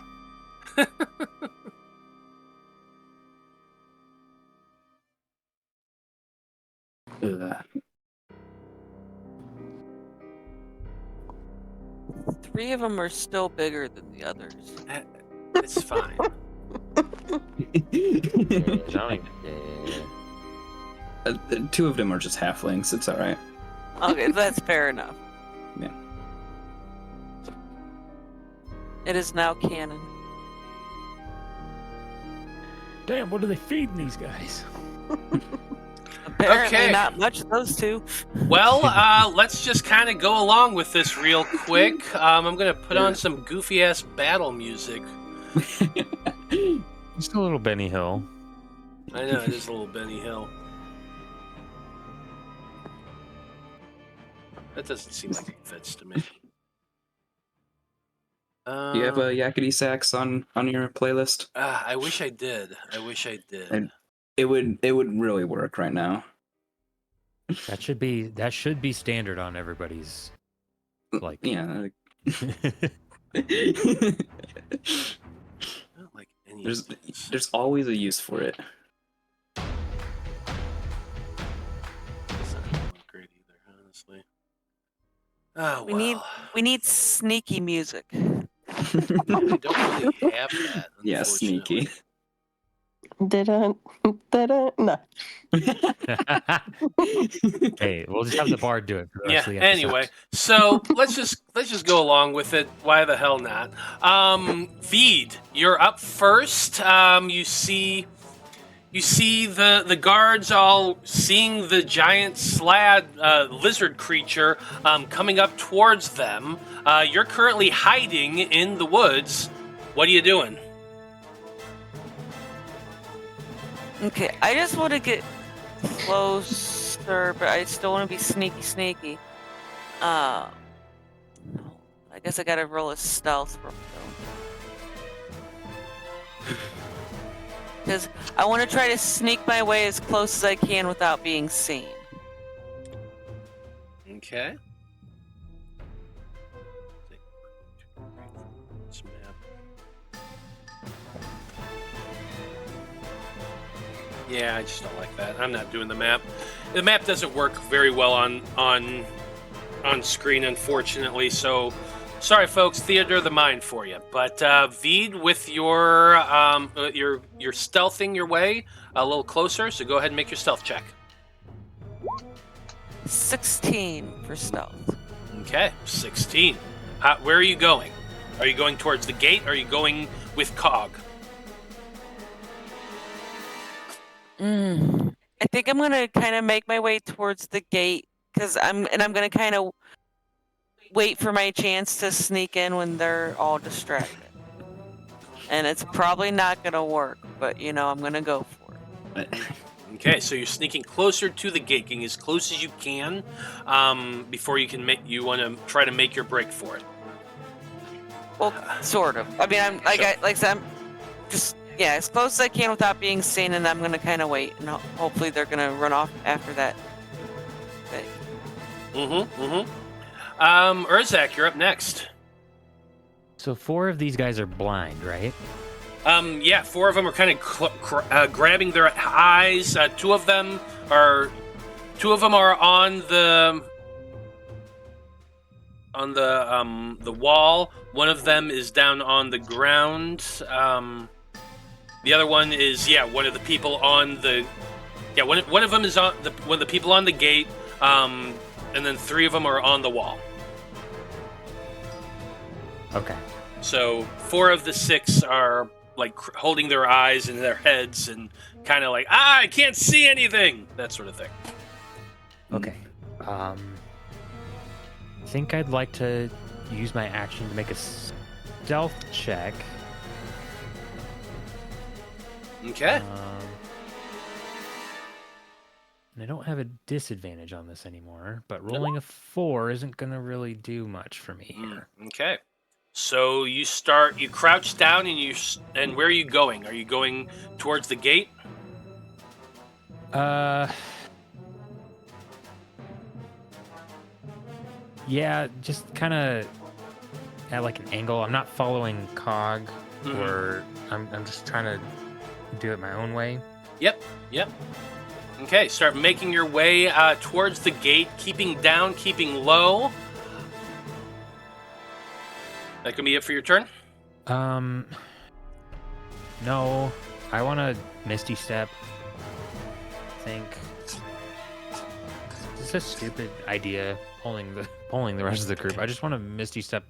Three of them are still bigger than the others. It's fine. Two of them are just halflings. It's all right. Okay, that's fair enough. Yeah. It is now canon. Damn, what are they feeding these guys? Apparently Okay. not much of those two. Well, let's just kind of go along with this real quick. I'm going to put on some goofy-ass battle music. Just a little Benny Hill. I know, it is a little Benny Hill. That doesn't seem like it fits to me. Do you have a yakety sax on your playlist? I wish I did. And it would really work right now. That should be standard on everybody's. Like Yeah. I don't like any of these. There's always a use for it. That's not great either, honestly. Oh, well. We need sneaky music. We don't really have that. Yeah, sneaky. Da-da, da-da, no. Hey, we'll just have the bard do it for the rest of the episode. Anyway, so let's just go along with it. Why the hell not? Vide, you're up first. You see the guards all seeing the giant lizard creature coming up towards them. You're currently hiding in the woods. What are you doing? Okay, I just want to get closer, but I still want to be sneaky. I guess I gotta roll a stealth roll. Because I want to try to sneak my way as close as I can without being seen. Okay. Yeah, I just don't like that. I'm not doing the map. The map doesn't work very well on screen, unfortunately. So, sorry, folks. Theater of the mind for you. But Vide, with your stealthing your way a little closer. So go ahead and make your stealth check. 16 for stealth. Okay, 16. Where are you going? Are you going towards the gate? Or are you going with Cog? I think I'm gonna kind of make my way towards the gate because I'm gonna kind of wait for my chance to sneak in when they're all distracted. And it's probably not gonna work, but I'm gonna go for it. Okay, so you're sneaking closer to the gate, getting as close as you can before you can make. You want to try to make your break for it. Well, sort of. I mean, I'm like I said, I'm just as close as I can without being seen, and I'm gonna kind of wait, and hopefully they're gonna run off after that. Urzak, you're up next. So 4 of these guys are blind, right? Yeah, 4 of them are kind of grabbing their eyes. 2 of them are on the wall. One of them is down on the ground. The other one is one of the people on the one of them is on one of the people on the gate. And then 3 of them are on the wall. Okay. So 4 of the 6 are like holding their eyes in their heads and kind of like, I can't see anything, that sort of thing. Okay. I think I'd like to use my action to make a stealth check. Okay. And I don't have a disadvantage on this anymore, but rolling a 4 isn't going to really do much for me here. Okay. So you crouch down and where are you going? Are you going towards the gate? Yeah, just kind of at like an angle. I'm not following Cog, or I'm just trying to do it my own way. Yep. Okay, start making your way towards the gate, keeping down, keeping low. That can be it for your turn? No. I want to Misty Step. I think. It's a stupid idea, pulling the rest of the group. I just want to Misty Step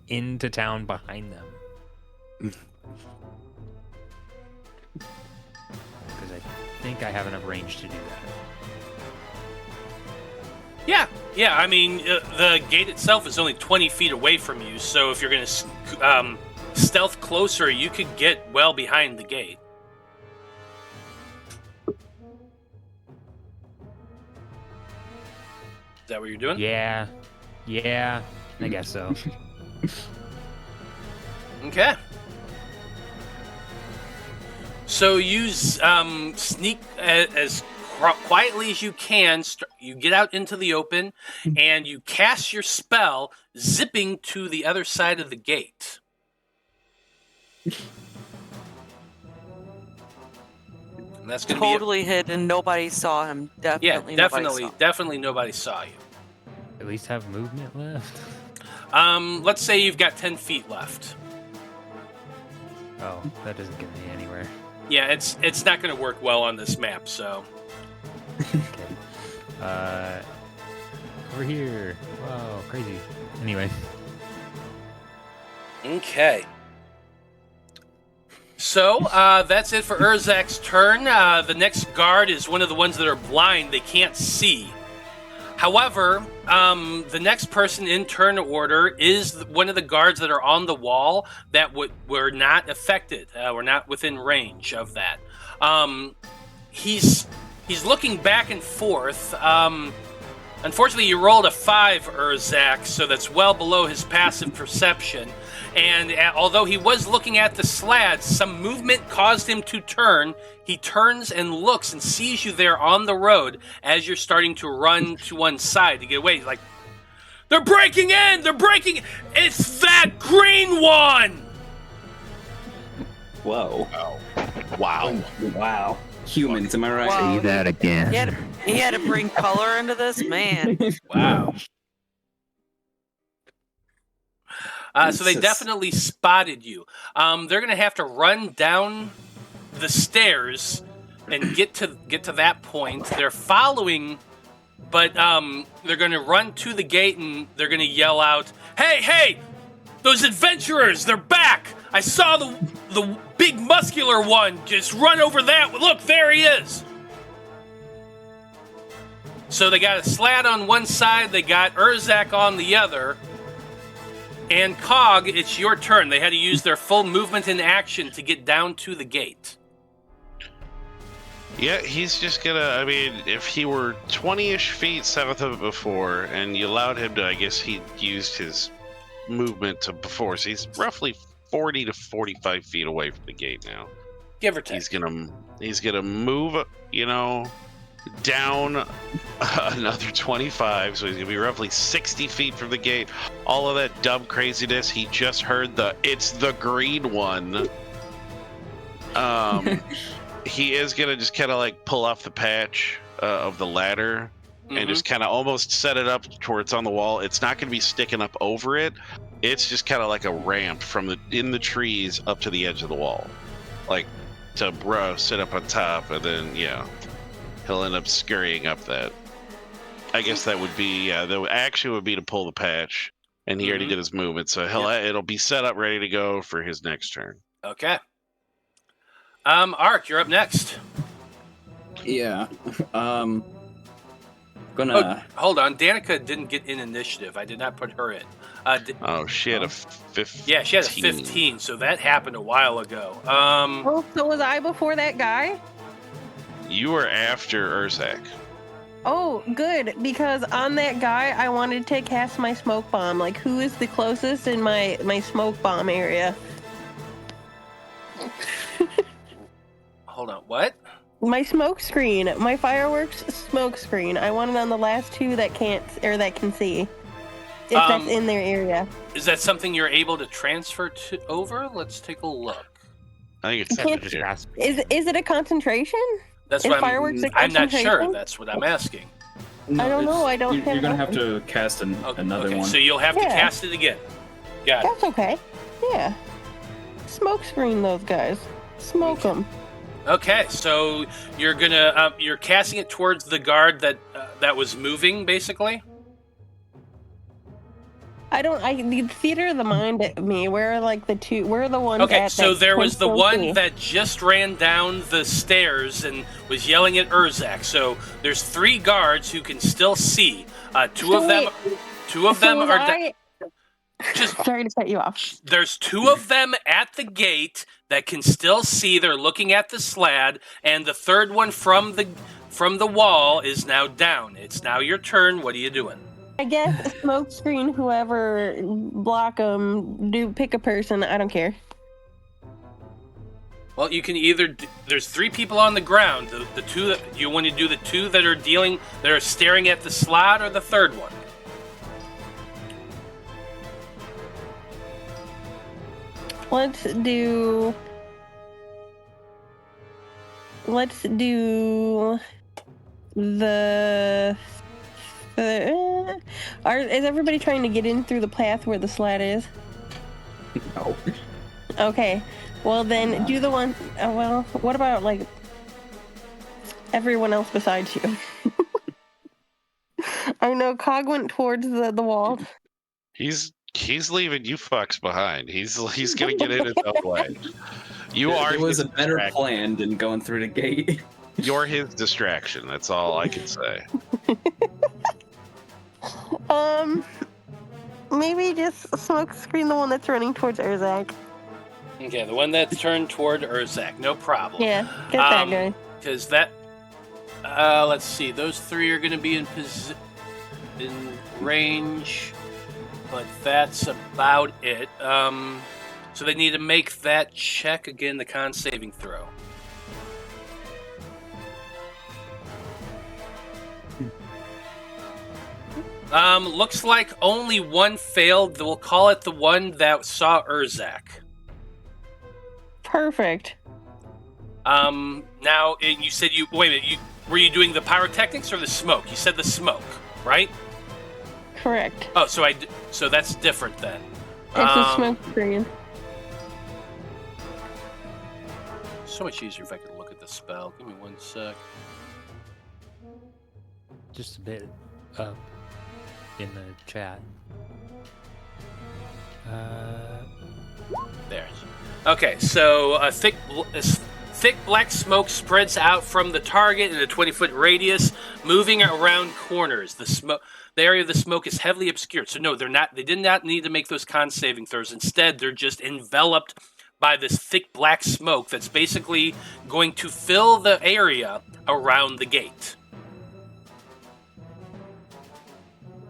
into town behind them. Because I think I have enough range to do that. Yeah. I mean, the gate itself is only 20 feet away from you, so if you're going to stealth closer, you could get well behind the gate. Is that what you're doing? Yeah, I guess so. Okay. So you sneak as quietly as you can. You get out into the open, and you cast your spell, zipping to the other side of the gate. And that's going to Totally hidden. Nobody saw him. Definitely. Definitely nobody saw you. At least have movement left. Let's say you've got 10 feet left. Oh, that doesn't get me anywhere. Yeah, it's not going to work well on this map, so. Okay. Over here. Wow, crazy. Anyway. Okay. So, that's it for Urzak's turn. The next guard is one of the ones that are blind. They can't see. However, the next person in turn order is one of the guards that are on the wall that were not affected. Were not within range of that. He's looking back and forth. Unfortunately, you rolled a 5, Urzak, so that's well below his passive perception. And although he was looking at the slats, some movement caused him to turn. He turns and looks and sees you there on the road as you're starting to run to one side to get away. He's like, they're breaking in! They're breaking! It's that green one! Whoa. Wow. Wow. Humans, am I right? Wow. Say that again. He had to bring color into this, man. Wow. So they definitely spotted you. They're going to have to run down the stairs and get to that point. They're following, but they're going to run to the gate and they're going to yell out, "Hey! Those adventurers! They're back! I saw the big muscular one just run over that. Look, there he is!" So they got a slat on one side, they got Urzak on the other. And Cog, it's your turn. They had to use their full movement in action to get down to the gate. Yeah, he's just gonna, I mean, if he were 20-ish feet south of it before, and you allowed him to, I guess he used his movement to before, so he's roughly 40 to 45 feet away from the gate now. Give or take. He's gonna move, down another 25, so he's gonna be roughly 60 feet from the gate. All of that dumb craziness, he just heard it's the green one. He is gonna just kind of like pull off the patch of the ladder and just kind of almost set it up to where it's on the wall. It's not gonna be sticking up over it. It's just kind of like a ramp from in the trees up to the edge of the wall, like to sit up on top, and then he'll end up scurrying up that. I guess that would be, the action would be to pull the patch, and he already did his movement, so it'll be set up ready to go for his next turn. Okay. Ark, you're up next. Yeah. Gonna. Oh, hold on. Danika didn't get in initiative. I did not put her in. She had a 15. Yeah, she had a 15, so that happened a while ago. So was I before that guy? You were after Urzak. Oh, good, because on that guy, I wanted to cast my smoke bomb. Like, who is the closest in my smoke bomb area? Hold on, what? My smoke screen, my fireworks smoke screen. I want it on the last two that can't, or that can see. If that's in their area. Is that something you're able to transfer over? Let's take a look. I think it's Is it a concentration? That's Is what fireworks a I'm not concentration? sure. That's what I'm asking. No, I don't know. I don't. You're gonna have to cast another Okay, one. so you'll have to cast it again. Got it. That's okay. Yeah. Smoke screen those guys. Smoke them. Okay, so you're gonna you're casting it towards the guard that was moving, basically. the theater of the mind at me. Where are like the two? Where are the ones? Okay, at so that there can was the still one see? that just ran down the stairs and was yelling at Urzak. So there's 3 guards who can still see. Two of them are just. Sorry to cut you off. There's 2 of them at the gate that can still see. They're looking at the slad, and the third one from the wall is now down. It's now your turn. What are you doing? I guess smoke screen. Whoever block them. Pick a person. I don't care. Well, you can either. There's 3 people on the ground. The 2 that you want to do. The 2 that are staring at the slot, or the third one. Let's do the. Is everybody trying to get in through the path where the slat is? No. Okay. Well, then do the one. What about like everyone else besides you? I know Cog went towards the wall. He's leaving you fucks behind. He's gonna get in his own way. It was a better plan than going through the gate. You're his distraction. That's all I can say. Maybe just smoke screen the one that's running towards Urzak. Okay, the one that's turned toward Urzak. No problem. Yeah, get that guy. Because that. Let's see. Those 3 are going to be in range, but that's about it. So they need to make that check again. The con saving throw. Looks like only one failed. We'll call it the one that saw Urzak. Perfect. Now you said wait a minute. Were you doing the pyrotechnics or the smoke? You said the smoke, right? Correct. Oh, so that's different then. It's a smoke screen. So much easier if I could look at the spell. Give me 1 sec. Just a bit up in the chat. There. Okay, so thick black smoke spreads out from the target in a 20-foot radius, moving around corners. The area of the smoke is heavily obscured. So no, they did not need to make those con saving throws. Instead, they're just enveloped by this thick black smoke that's basically going to fill the area around the gate.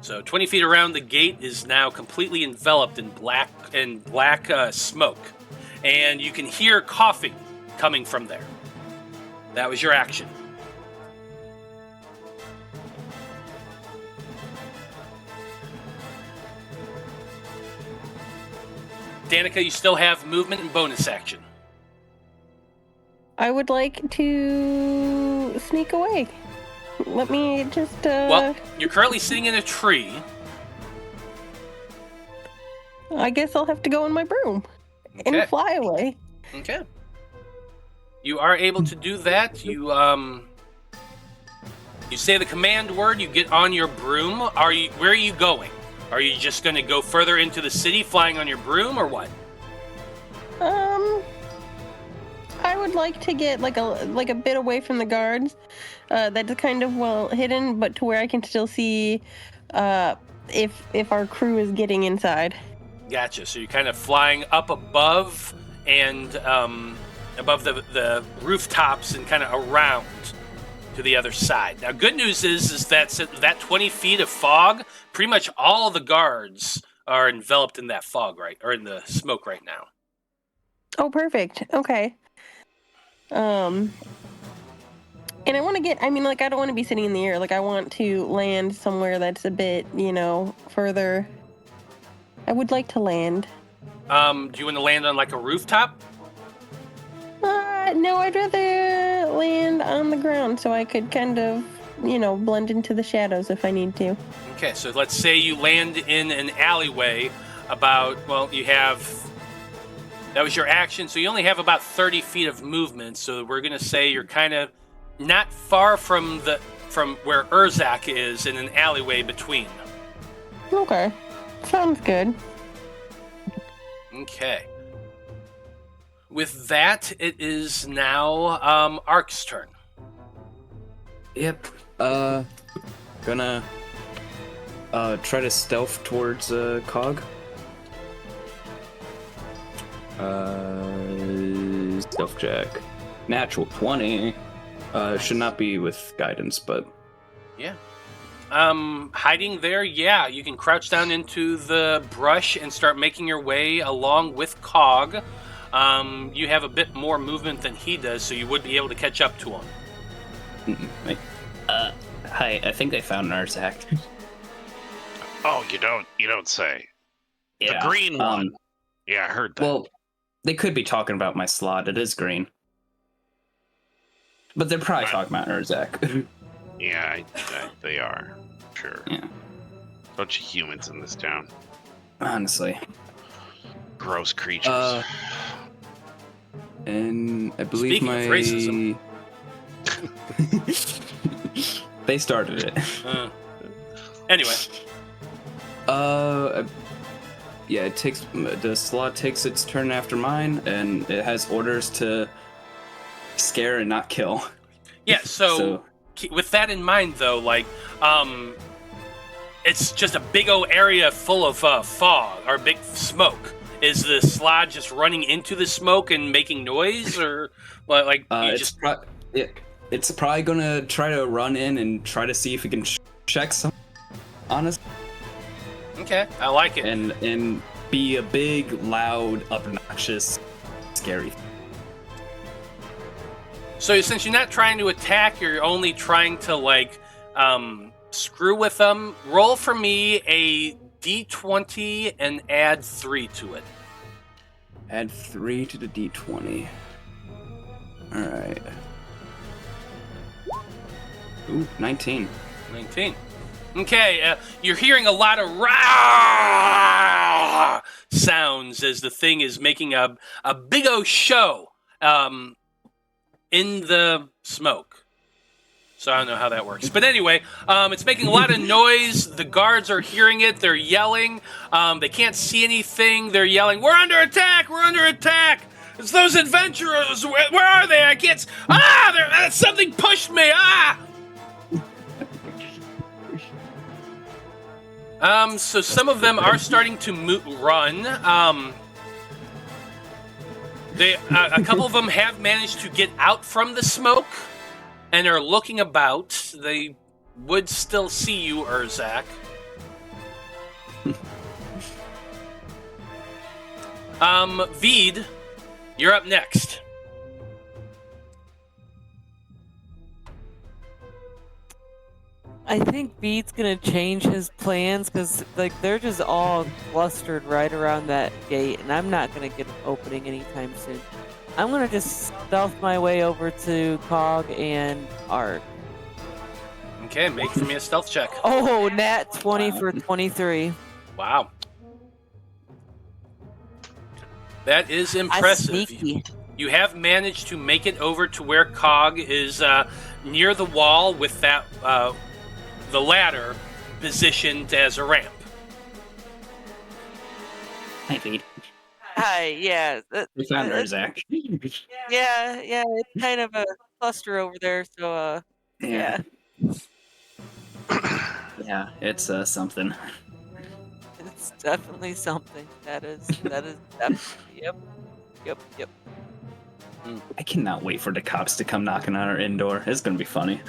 So 20 feet around the gate is now completely enveloped in black smoke. And you can hear coughing coming from there. That was your action. Danika, you still have movement and bonus action. I would like to sneak away. Let me just. Well, you're currently sitting in a tree. I guess I'll have to go in my broom and Okay. fly away. Okay. You are able to do that. You say the command word. You get on your broom. Where are you going? Are you just going to go further into the city, flying on your broom, or what? I would like to get like a bit away from the guards. That's kind of well hidden, but to where I can still see if our crew is getting inside. Gotcha. So you're kind of flying up above and above the rooftops and kind of around to the other side. Now, good news is that 20 feet of fog, pretty much all the guards are enveloped in that fog, right, or in the smoke right now. Oh, perfect. Okay. And I want to get, I don't want to be sitting in the air. Like, I want to land somewhere that's a bit, further. I would like to land. Do you want to land on, like, a rooftop? No, I'd rather land on the ground so I could kind of, blend into the shadows if I need to. Okay, so let's say you land in an alleyway that was your action, so you only have about 30 feet of movement, so we're going to say you're kind of not far from where Urzak is in an alleyway between. Okay. Sounds good. Okay. With that, it is now Ark's turn. Yep. Gonna try to stealth towards Cog. Stealth check. Natural 20. Should not be with guidance, but Yeah. Hiding there, yeah. You can crouch down into the brush and start making your way along with Cog. You have a bit more movement than he does, so you would be able to catch up to him. Wait. Hi, I think I found Urzak. Oh, you don't say. Yeah. The green one. Yeah, I heard that. Well, they could be talking about my slot. It is green. But they're probably talking about Urzak. Yeah, they are. Sure. Yeah. Bunch of humans in this town. Honestly. Gross creatures. And I believe Speaking of racism. They started it. Anyway. Yeah, the slot takes its turn after mine, and it has orders to scare and not kill. Yeah, so with that in mind, though, like, it's just a big old area full of fog or big smoke. Is the Strahd just running into the smoke and making noise, or like you just? It's probably gonna try to run in and try to see if it can check some. Honest. Okay, I like it. And be a big, loud, obnoxious, scary. So since you're not trying to attack, you're only trying to like screw with them. Roll for me a d20 and add 3 to it. Add 3 to the d20. All right. Ooh, 19. 19. Okay, you're hearing a lot of rah sounds as the thing is making a big O show in the smoke. So I don't know how that works. But anyway, it's making a lot of noise. The guards are hearing it. They're yelling. They can't see anything. They're yelling, "We're under attack! We're under attack! It's those adventurers! Where are they? I can't... something pushed me! Ah!" So some of them are starting to run. A couple of them have managed to get out from the smoke and are looking about. They would still see you, Urzak. Vide, you're up next. I think Vide's gonna change his plans because like they're just all clustered right around that gate, and I'm not gonna get an opening anytime soon. I'm gonna just stealth my way over to Cog and Ark. Okay, make for me a stealth check. Oh, nat 20 for 23. Wow. That is impressive. Sneaky. You have managed to make it over to where Cog is near the wall with that the ladder positioned as a ramp. Hi, Vide. Hi, yeah. We found Urzak. Yeah, it's kind of a cluster over there, so yeah. Yeah, it's something. It's definitely something. That is definitely, yep. I cannot wait for the cops to come knocking on our indoor. It's gonna be funny.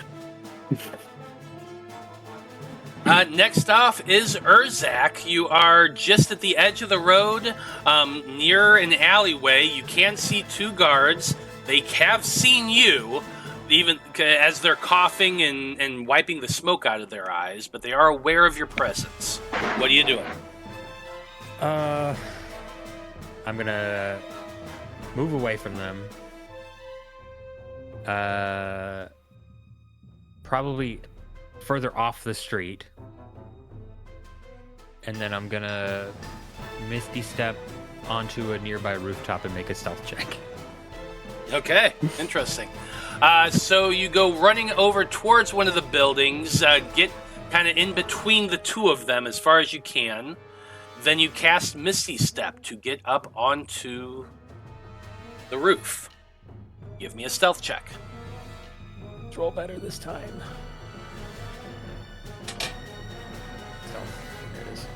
Next off is Urzak. You are just at the edge of the road, near an alleyway. You can see 2 guards. They have seen you, even as they're coughing and wiping the smoke out of their eyes, but they are aware of your presence. What are you doing? I'm gonna move away from them. Probably further off the street. And then I'm gonna misty step onto a nearby rooftop and make a stealth check. Okay, interesting. So you go running over towards one of the buildings, get kind of in between the 2 of them as far as you can. Then you cast Misty Step to get up onto the roof. Give me a stealth check. Let's roll better this time. There it is.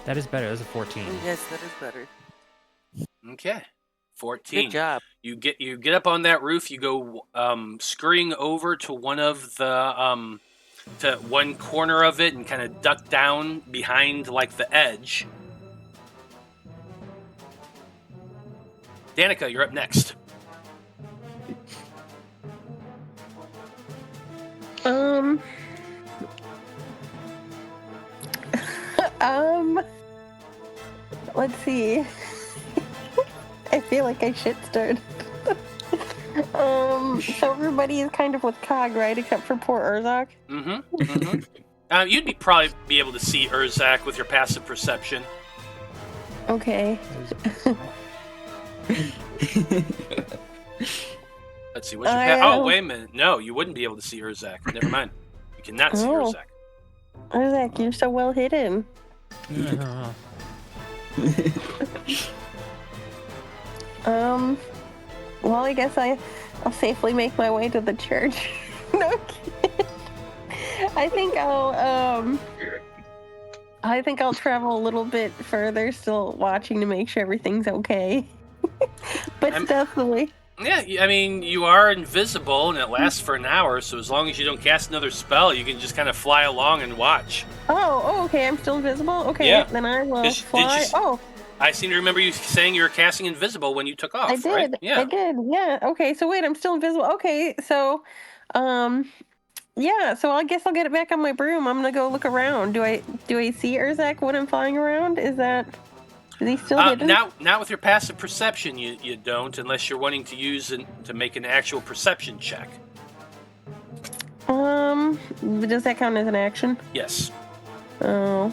That is better. That's a 14. Yes, that is better. Okay. 14. Good job. You get up on that roof. You go scurrying over to one of the to one corner of it and kind of duck down behind like the edge. Danika, you're up next. Let's see. I feel like I shit stirred. So everybody is kind of with Cog, right? Except for poor Urzak. You'd probably be able to see Urzak with your passive perception. Okay. Let's see. What's your oh, wait a minute. No, you wouldn't be able to see Urzak. Never mind. You cannot see Urzak. Urzak, you're so well hidden. Well, I guess I'll safely make my way to the church. No kidding. I think I'll travel a little bit further, still watching to make sure everything's okay. But stealthily. Yeah, I mean, you are invisible, and it lasts for an hour, so as long as you don't cast another spell, you can just kind of fly along and watch. Oh, okay, I'm still invisible? Okay, yeah. Then I will fly. I seem to remember you saying you were casting invisible when you took off, I did. right? Yeah. I did, yeah. Okay, so wait, I'm still invisible. Okay, so, yeah, so I guess I'll get it back on my broom. I'm gonna go look around. Do I see Urzak when I'm flying around? Is he still hidden? Not with your passive perception, you don't, unless you're wanting to use it to make an actual perception check. Does that count as an action? Yes. Oh.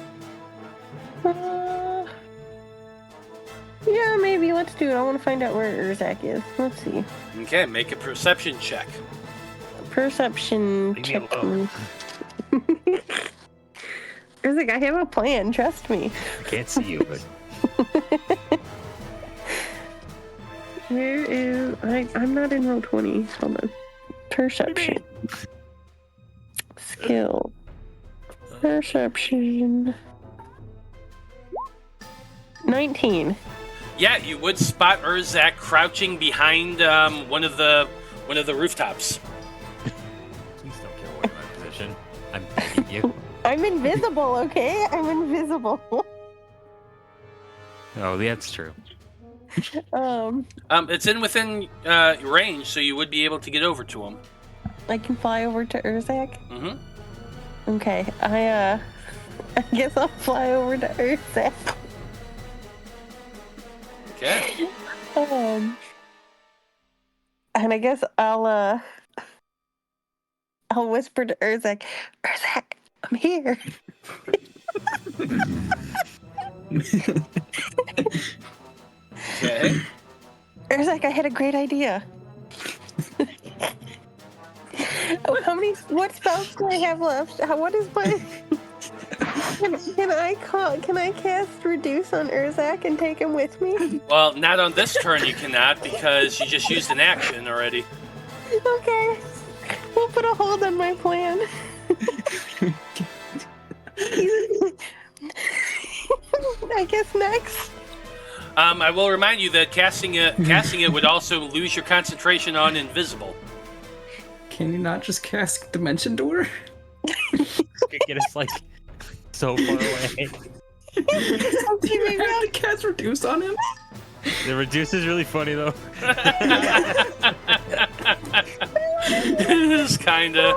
Yeah, maybe. Let's do it. I want to find out where Urzak is. Let's see. Okay, make a perception check. Perception check. Urzak, I have a plan. Trust me. I can't see you, but... Where is... I'm not in roll 20. Hold on. Perception. Skill. Perception. 19. Yeah, you would spot Urzak crouching behind one of the rooftops. Please don't care what my position. I'm begging you. I'm invisible, okay? I'm invisible. Oh, that's true. It's within range, so you would be able to get over to him. I can fly over to Urzak? Mm-hmm. Okay, I guess I'll fly over to Urzak. Okay. And I guess I'll whisper to Urzak, Urzak, I'm here. Okay. Urzak, I had a great idea. What spells do I have left? What is my... Can I cast Reduce on Urzak and take him with me? Well, not on this turn you cannot, because you just used an action already. Okay. We'll put a hold on my plan. I guess next. I will remind you that casting it would also lose your concentration on invisible. Can you not just cast Dimension Door? Get us like so far away. Do you have to cast Reduce on him? The Reduce is really funny though. It is kinda.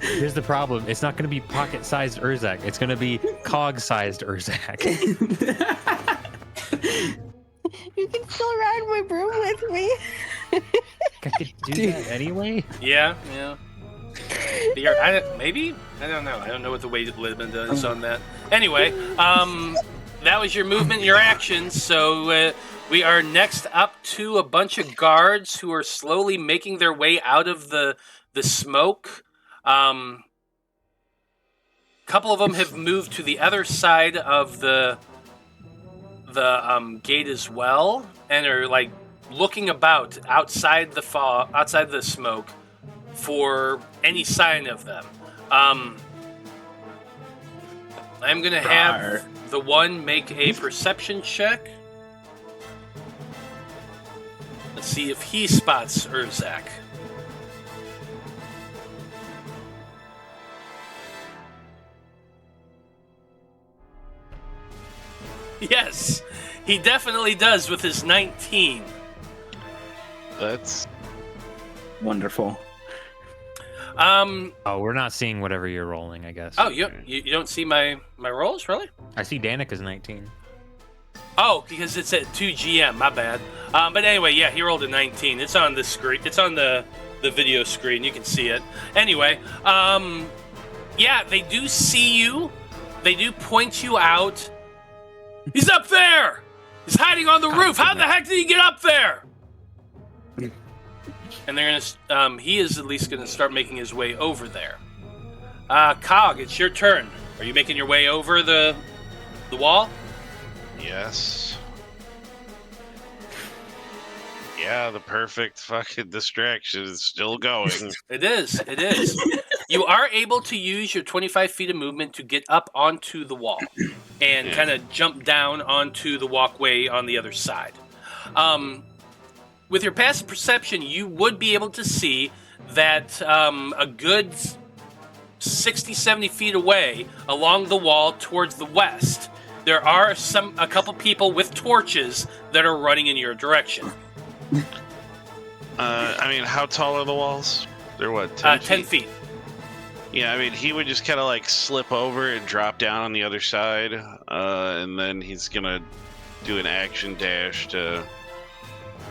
Here's the problem. It's not going to be pocket-sized Urzak. It's going to be cog-sized Urzak. You can still ride my broom with me. I could do that anyway. Yeah. Maybe? I don't know. I don't know what the weight limit is on that. Anyway, that was your movement, your actions. So we are next up to a bunch of guards who are slowly making their way out of the smoke. couple of them have moved to the other side of the gate as well, and are like looking about outside the smoke for any sign of them. I'm gonna have the one make a perception check. Let's see if he spots Urzak. Yes, he definitely does with his 19. That's Wonderful. Oh, we're not seeing whatever you're rolling, I guess. Oh, you don't see my rolls, really? I see Danika's 19. Oh, because it's at 2 GM, my bad. But anyway, yeah, he rolled a 19. It's on the screen. It's on the video screen. You can see it. Anyway, yeah, they do see you. They do point you out. He's up there! He's hiding on the roof. How the heck did he get up there? And they're gonna. He is at least gonna start making his way over there. Cog, it's your turn. Are you making your way over the wall? yes. Yeah, the perfect fucking distraction is still going. It is. It is. You are able to use your 25 feet of movement to get up onto the wall and kind of jump down onto the walkway on the other side. With your passive perception, you would be able to see that a good 60, 70 feet away along the wall towards the west, there are a couple people with torches that are running in your direction. I mean, how tall are the walls? They're what, 10 feet? 10 feet. Yeah, I mean, he would just kind of like slip over and drop down on the other side, and then he's gonna do an action dash to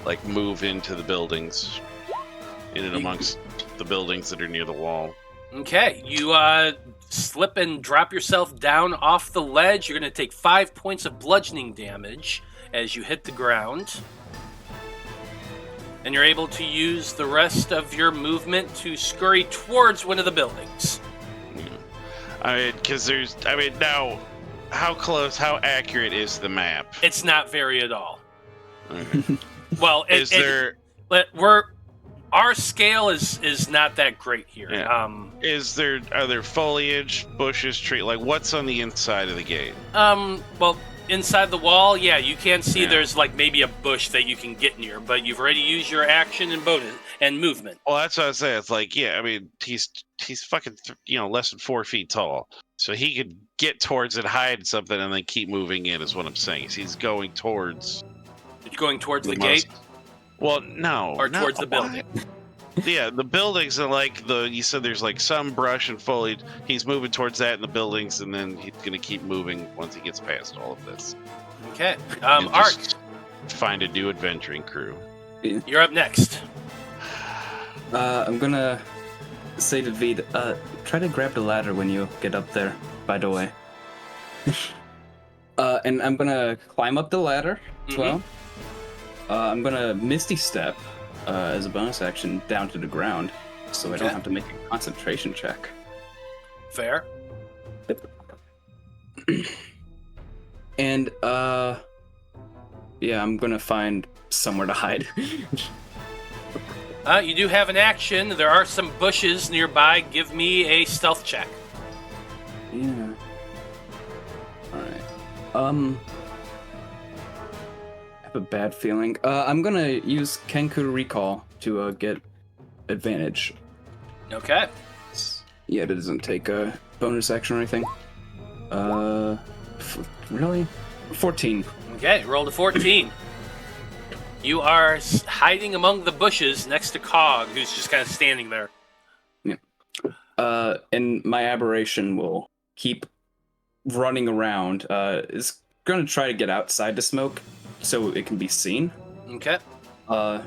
like move into the buildings, in and amongst the buildings that are near the wall. Okay, you slip and drop yourself down off the ledge. You're going to take 5 points of bludgeoning damage as you hit the ground. And you're able to use the rest of your movement to scurry towards one of the buildings. I mean, because now, how close, how accurate is the map? It's not very at all. Okay. Well, our scale is not that great here. Yeah. Are there foliage, bushes, tree? Like, what's on the inside of the gate? Well, inside the wall, yeah, you can see there's like maybe a bush that you can get near, but you've already used your action and bonus and movement. Well, that's what I was saying. It's like, yeah, I mean, he's fucking, less than 4 feet tall, so he could get towards it, hide something, and then keep moving in. Is what I'm saying. He's going towards. Going towards the gate. Well, no. Or towards the building. Yeah, the buildings are like you said there's like some brush and foliage. He's moving towards that in the buildings, and then he's going to keep moving once he gets past all of this. Okay. And Ark. Find a new adventuring crew. You're up next. I'm gonna say to Vide, try to grab the ladder when you get up there, by the way. And I'm gonna climb up the ladder as well. I'm gonna Misty Step as a bonus action down to the ground, so I don't have to make a concentration check. Fair. And yeah, I'm gonna find somewhere to hide. You do have an action. There are some bushes nearby. Give me a stealth check. Yeah. All right. I have a bad feeling. I'm gonna use Kenku Recall to get advantage. Okay. Yeah, it doesn't take a bonus action or anything. Really? 14. Okay, roll to 14. You are hiding among the bushes next to Cog, who's just kind of standing there. Yeah. And my aberration will keep running around. Is gonna try to get outside the smoke so it can be seen. Okay. But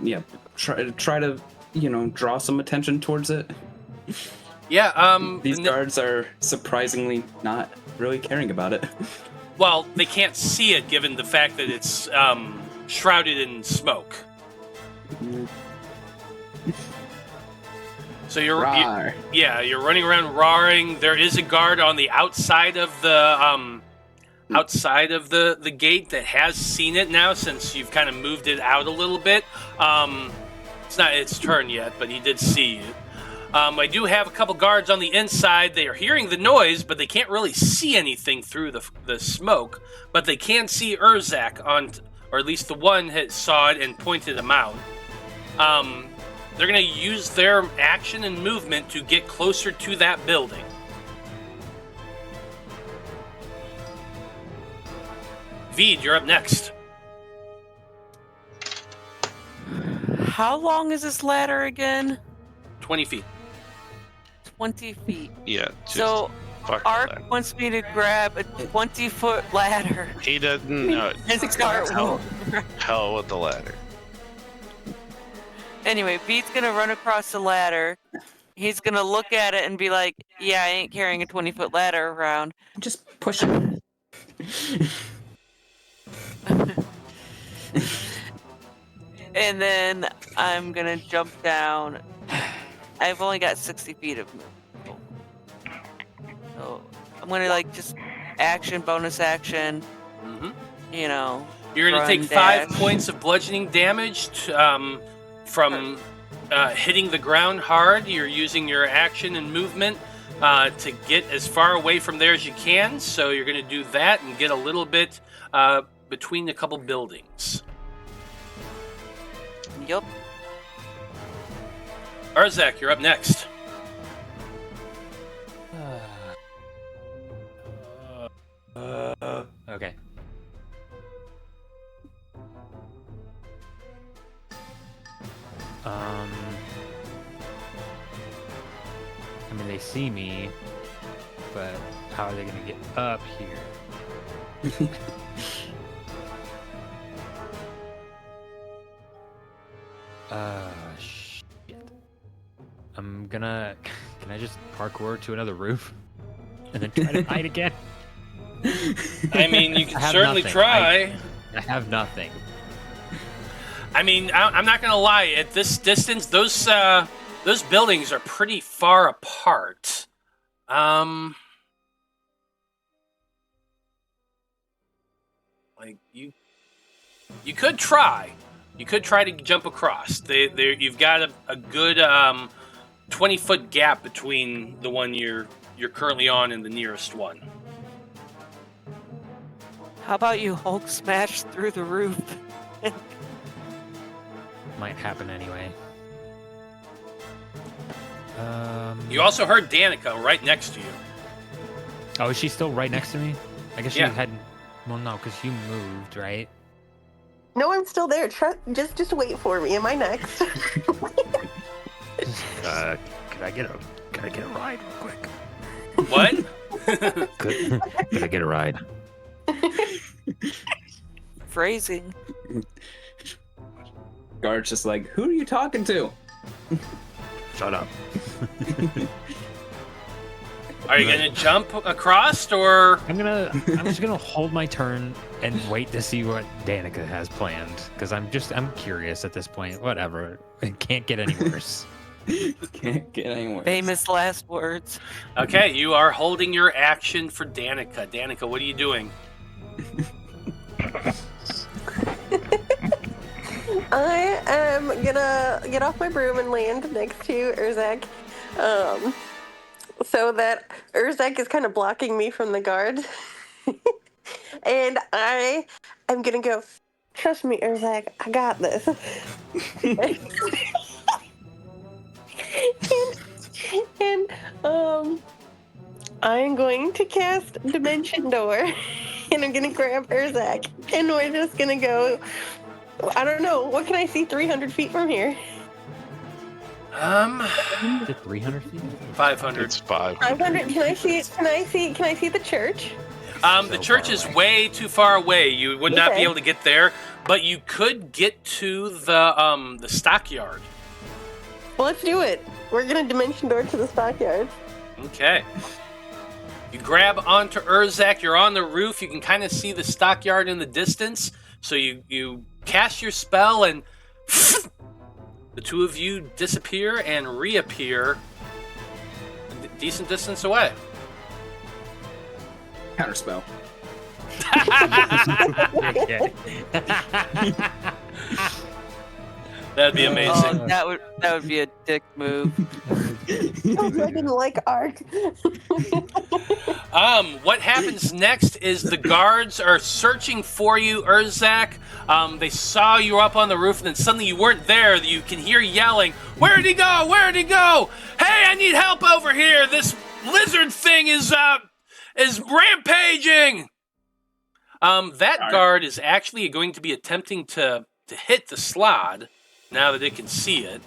yeah, try to draw some attention towards it. Yeah. These guards are surprisingly not really caring about it. Well, they can't see it given the fact that it's shrouded in smoke. So you're Rawr. you're running around roaring. There is a guard on the outside of the gate that has seen it now, since you've kind of moved it out a little bit. It's not its turn yet, but he did see you. I do have a couple guards on the inside. They are hearing the noise, but they can't really see anything through the smoke. But they can see Urzak or at least the one that saw it and pointed him out. They're going to use their action and movement to get closer to that building. Vide, you're up next. How long is this ladder again? 20 feet. 20 feet. Yeah. Just So fuck the Ark ladder. wants me to grab a 20-foot ladder He doesn't know. and start. Hell with the ladder. Anyway, Pete's gonna run across the ladder. He's gonna look at it and be like, "Yeah, I ain't carrying a 20-foot ladder around." Just push it. And then I'm gonna jump down. I've only got 60 feet of movement. So I'm gonna just bonus action. Mm-hmm. You know. You're going to run, take 5 dash. points of bludgeoning damage from hitting the ground hard. You're using your action and movement to get as far away from there as you can. So you're going to do that and get a little bit between a couple buildings. Yup. Urzak, you're up next. Okay. I mean, they see me, but how are they going to get up here? Shit. I'm gonna... Can I just parkour to another roof? And then try to hide again? I mean, you I can have certainly nothing. try. I have nothing. I mean, I'm not going to lie. At this distance, those buildings are pretty far apart. Like you could try. You could try to jump across. You've got a good 20-foot gap between the one you're currently on and the nearest one. How about you Hulk smash through the roof? Might happen anyway. You also heard Danika right next to you. Oh, is she still right next to me? I guess she Yeah. had... Well, no, because you moved, right? No, I'm still there. Just wait for me. Am I next? Could I get a ride real quick? What? Could I get a ride? Phrasing. Guard's just like, who are you talking to? Shut up. Are you gonna jump across, or I'm just gonna hold my turn and wait to see what Danika has planned, because I'm curious at this point. Whatever, it can't get any worse. Can't get anywhere. Famous last words. okay? You are holding your action for Danika. Danika, what are you doing? I am gonna get off my broom and land next to Urzak, so that Urzak is kind of blocking me from the guard. And I am gonna go, trust me, Urzak, I got this. and I'm going to cast Dimension Door, and I'm gonna grab Urzak, and we're just gonna go. I don't know. What can I see 300 feet from here? Is it 300 feet? 500. It's 5. 500. Can I see the church? The church is way too far away. You would not be Okay. able to get there, but you could get to the stockyard. Well, let's do it. We're gonna Dimension Door to the stockyard. Okay. You grab onto Urzak. You're on the roof. You can kind of see the stockyard in the distance. So you cast your spell, and The two of you disappear and reappear a decent distance away. Counterspell. That'd be amazing. Oh, that would be a dick move. I didn't like Ark. What happens next is the guards are searching for you, Urzak. They saw you up on the roof, and then suddenly you weren't there. You can hear yelling, "Where'd he go? Where'd he go? Hey, I need help over here! This lizard thing is rampaging!" That guard is actually going to be attempting to hit the Strahd now that it can see it.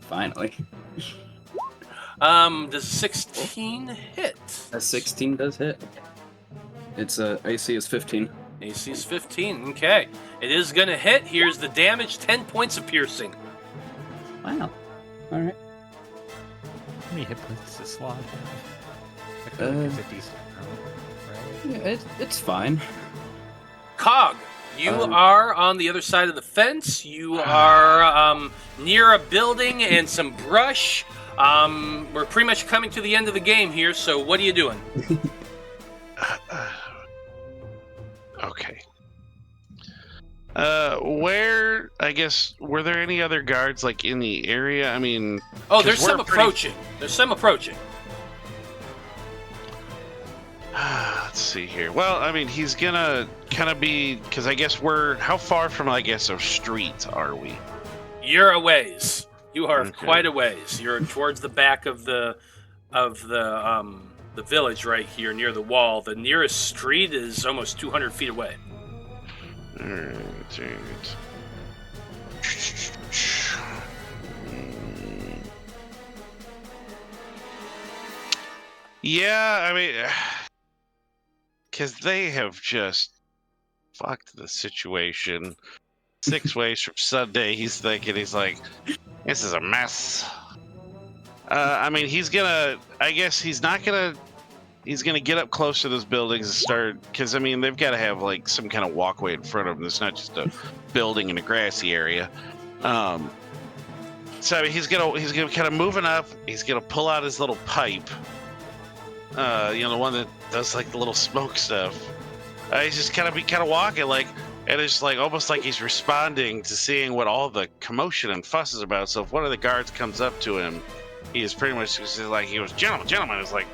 Finally. Does 16 hit? A 16 does hit. Its AC is 15. AC is 15. Okay. It is going to hit. Here's the damage, 10 points of piercing. Wow. Alright. How many hit points does Strahd have? I feel like it's a decent amount, right? Yeah, it's fine. Cog, you are on the other side of the fence. You are near a building and some brush. We're pretty much coming to the end of the game here, so what are you doing? Okay. Were there any other guards, like, in the area? I mean... Oh, there's some approaching. There's some approaching. Let's see here. Well, I mean, he's gonna kind of be... Because I guess how far from, I guess, a street are we? You're a ways. You are Okay. quite a ways. You're towards the back of the village right here near the wall. The nearest street is almost 200 feet away. Alright. Yeah, I mean, because they have just fucked the situation. 6 ways from Sunday, he's like, this is a mess. I mean, he's gonna get up close to those buildings and start, because I mean, they've got to have like some kind of walkway in front of them. It's not just a building in a grassy area. So I mean, he's gonna kind of moving up. He's gonna pull out his little pipe. The one that does like the little smoke stuff. He's just kind of walking like, and it's like almost like he's responding to seeing what all the commotion and fuss is about. So if one of the guards comes up to him, he is pretty much just like, he goes, gentlemen. It's like,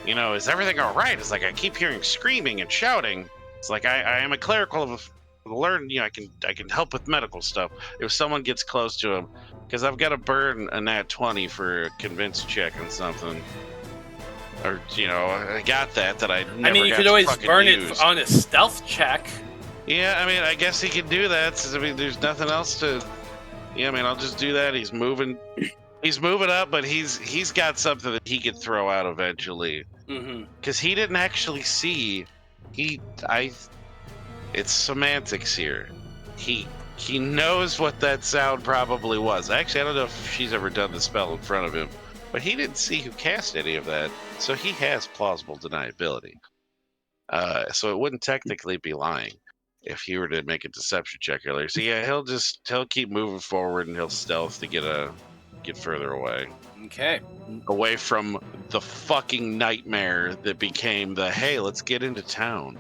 is everything all right? It's like, I keep hearing screaming and shouting. It's like, I am a clerical of learn. I can help with medical stuff. If someone gets close to him, because I've got to burn a nat 20 for a convince check on something. Or, I got that I never I mean, you got could to always fucking burn use. it on a stealth check. Yeah, I mean, I guess he can do that. I mean, there's nothing else to... Yeah, I mean, I'll just do that. He's moving up, but he's got something that he could throw out eventually. Because he didn't actually see... It's semantics here. He knows what that sound probably was. Actually, I don't know if she's ever done the spell in front of him. But he didn't see who cast any of that, so he has plausible deniability. So it wouldn't technically be lying if he were to make a deception check earlier. So yeah, he'll keep moving forward and he'll stealth to get further away. Okay. Away from the fucking nightmare that became the, hey, let's get into town.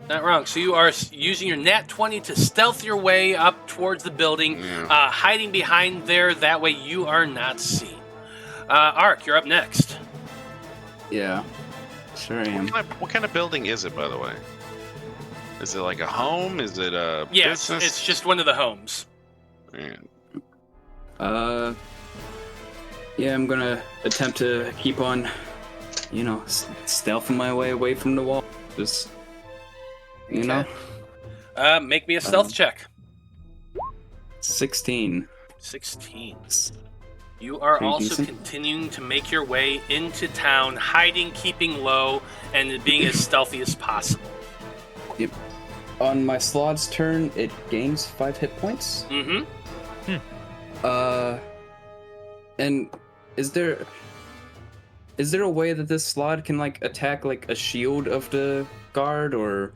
Not wrong. So you are using your nat 20 to stealth your way up towards the building, hiding behind there. That way you are not seen. Ark, you're up next. Yeah. Sure I am. What kind of building is it, by the way? Is it like a home? Is it a Yes, business? it's just one of the homes. Yeah, I'm gonna attempt to keep on, stealthing my way away from the wall. Just, Make me a stealth check. 16. 16. You are Pretty also decent. continuing to make your way into town, hiding, keeping low, and being as stealthy as possible. Yep. On my Slahd's turn, it gains 5 hit points. Mm-hmm. And is there a way that this Strahd can attack a shield of the guard, or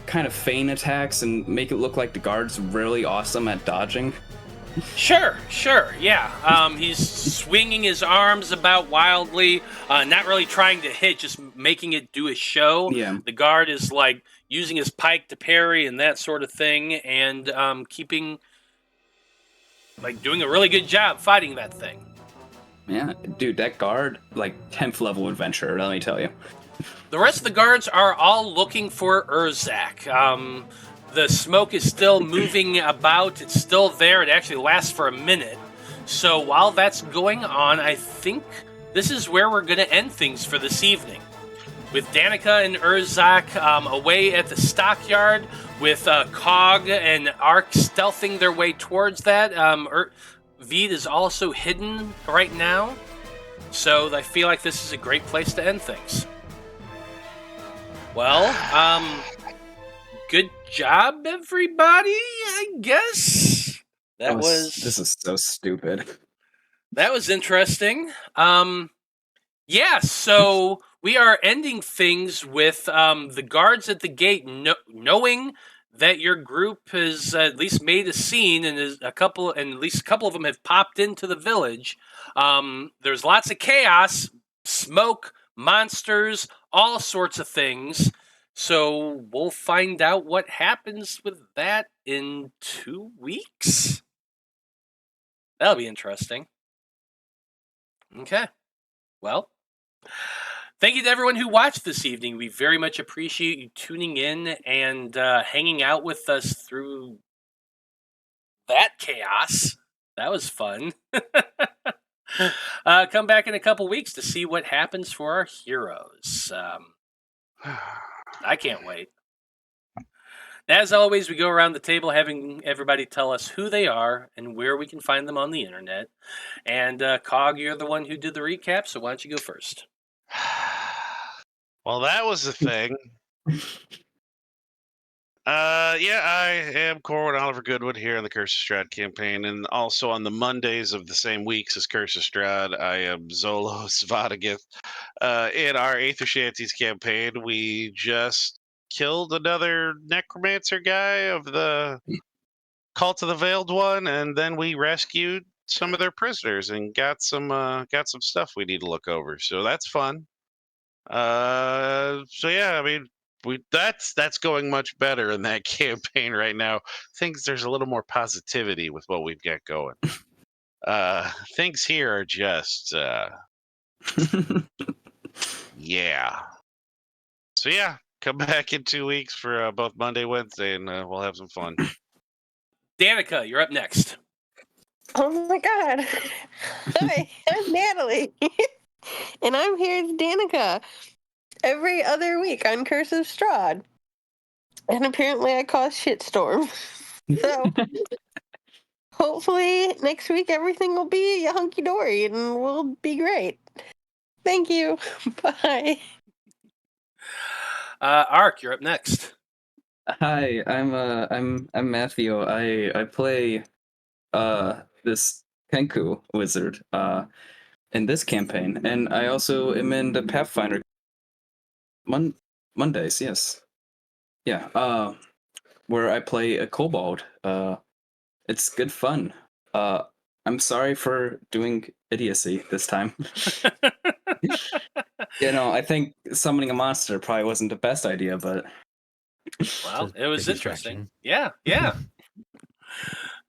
kind of feign attacks and make it look like the guard's really awesome at dodging? Sure, yeah. He's swinging his arms about wildly, not really trying to hit, just making it do a show. Yeah. The guard is like using his pike to parry and that sort of thing, and doing a really good job fighting that thing. Yeah, dude, that guard, 10th level adventurer, let me tell you. The rest of the guards are all looking for Urzak. The smoke is still moving about. It's still there. It actually lasts for a minute. So while that's going on, I think this is where we're going to end things for this evening. With Danika and Urzak away at the stockyard, with Cog and Ark stealthing their way towards that. Vide is also hidden right now. So I feel like this is a great place to end things. Well, good job, everybody, I guess. This is so stupid. That was interesting. Yeah, so we are ending things with the guards at the gate knowing that your group has at least made a scene, and at least a couple of them have popped into the village. There's lots of chaos, smoke, monsters, all sorts of things. So we'll find out what happens with that in 2 weeks. That'll be interesting. Okay. Well, thank you to everyone who watched this evening. We very much appreciate you tuning in and hanging out with us through that chaos. That was fun. Come back in a couple weeks to see what happens for our heroes. I can't wait. As always, we go around the table having everybody tell us who they are and where we can find them on the internet. And Cog, you're the one who did the recap, so why don't you go first? Well, that was the thing. I am Corwan Oliver Goodwood here in the Curse of Strahd campaign, and also on the Mondays of the same weeks as Curse of Strahd, I am Zolos Vadagith. In our Aether campaign, we just killed another necromancer guy of the Cult of the Veiled One, and then we rescued some of their prisoners and got some stuff we need to look over. So that's fun. That's going much better in that campaign right now. There's a little more positivity with what we've got going. Things here are just yeah. So yeah, come back in 2 weeks for both Monday, Wednesday, and we'll have some fun. Danika, you're up next. Oh my god. Hi, I'm Natalie. And I'm here with Danika every other week on Curse of Strahd. And apparently I cause shitstorm. So hopefully next week everything will be hunky-dory and we'll be great. Thank you. Bye. Ark, you're up next. Hi, I'm Matthew. I play this Kenku wizard in this campaign, and I also am in the Pathfinder Mondays, yes. Yeah, where I play a kobold. It's good fun. I'm sorry for doing idiocy this time. I think summoning a monster probably wasn't the best idea, but well, it was interesting. Yeah.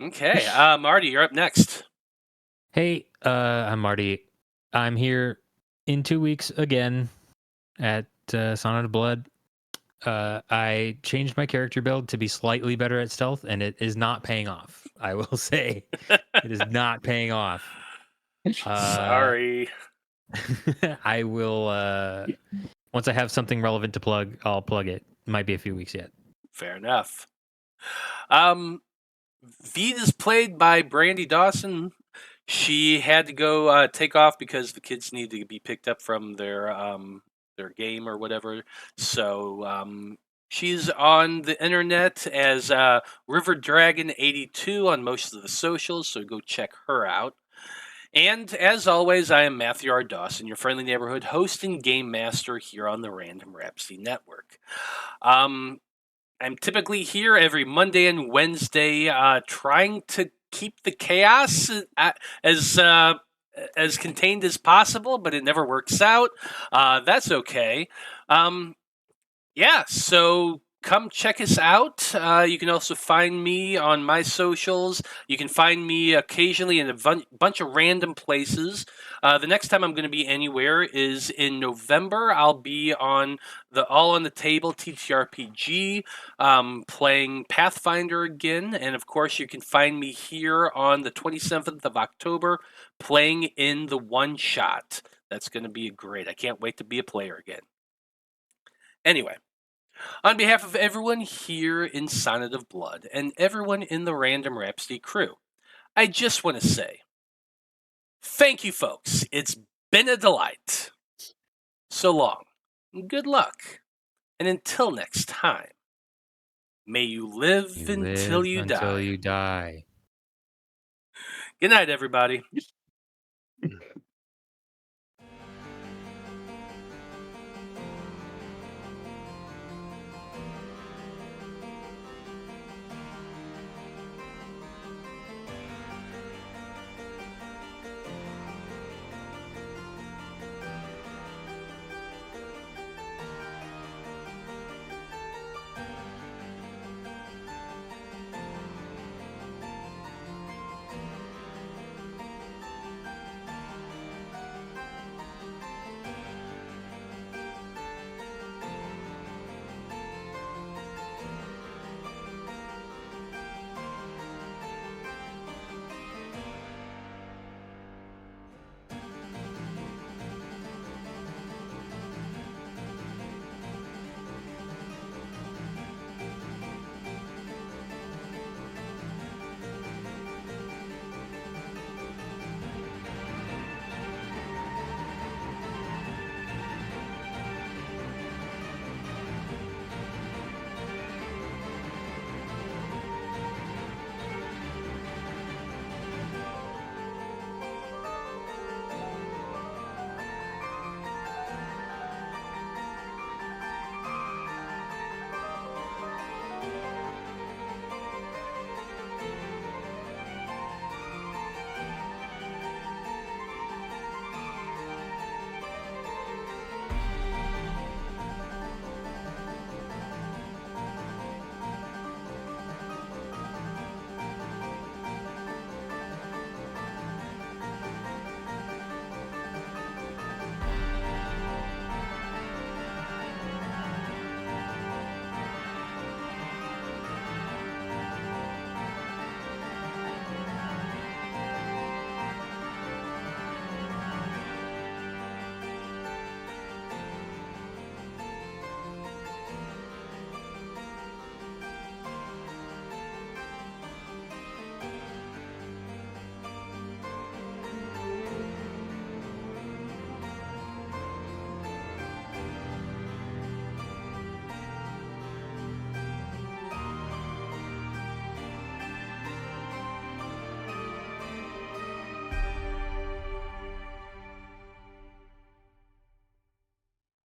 Okay, Marty, you're up next. Hey, I'm Marty. I'm here in 2 weeks again at Sonnet of Blood. I changed my character build to be slightly better at stealth, and it is not paying off. I will say, it is not paying off. Sorry. I will. Once I have something relevant to plug, I'll plug it. Might be a few weeks yet. Fair enough. Vide is played by Brandie Dawson. She had to go take off because the kids need to be picked up from their game or whatever. So she's on the internet as River Dragon 82 on most of the socials. So go check her out. And as always, I am Matthew R. Dawson, your friendly neighborhood host and game master here on the Random Rhapsody Network. I'm typically here every Monday and Wednesday, trying to keep the chaos as contained as possible, but it never works out. That's okay. Yeah, so come check us out. You can also find me on my socials. You can find me occasionally in a bunch of random places. The next time I'm going to be anywhere is in November. I'll be on the All on the Table TTRPG, playing Pathfinder again. And of course, you can find me here on the 27th of October playing in the One Shot. That's going to be great. I can't wait to be a player again. Anyway, on behalf of everyone here in Sonnet of Blood and everyone in the Random Rhapsody crew, I just want to say, thank you, folks. It's been a delight. So long. Good luck. And until next time, may you live until you die. Until you die. Good night, everybody.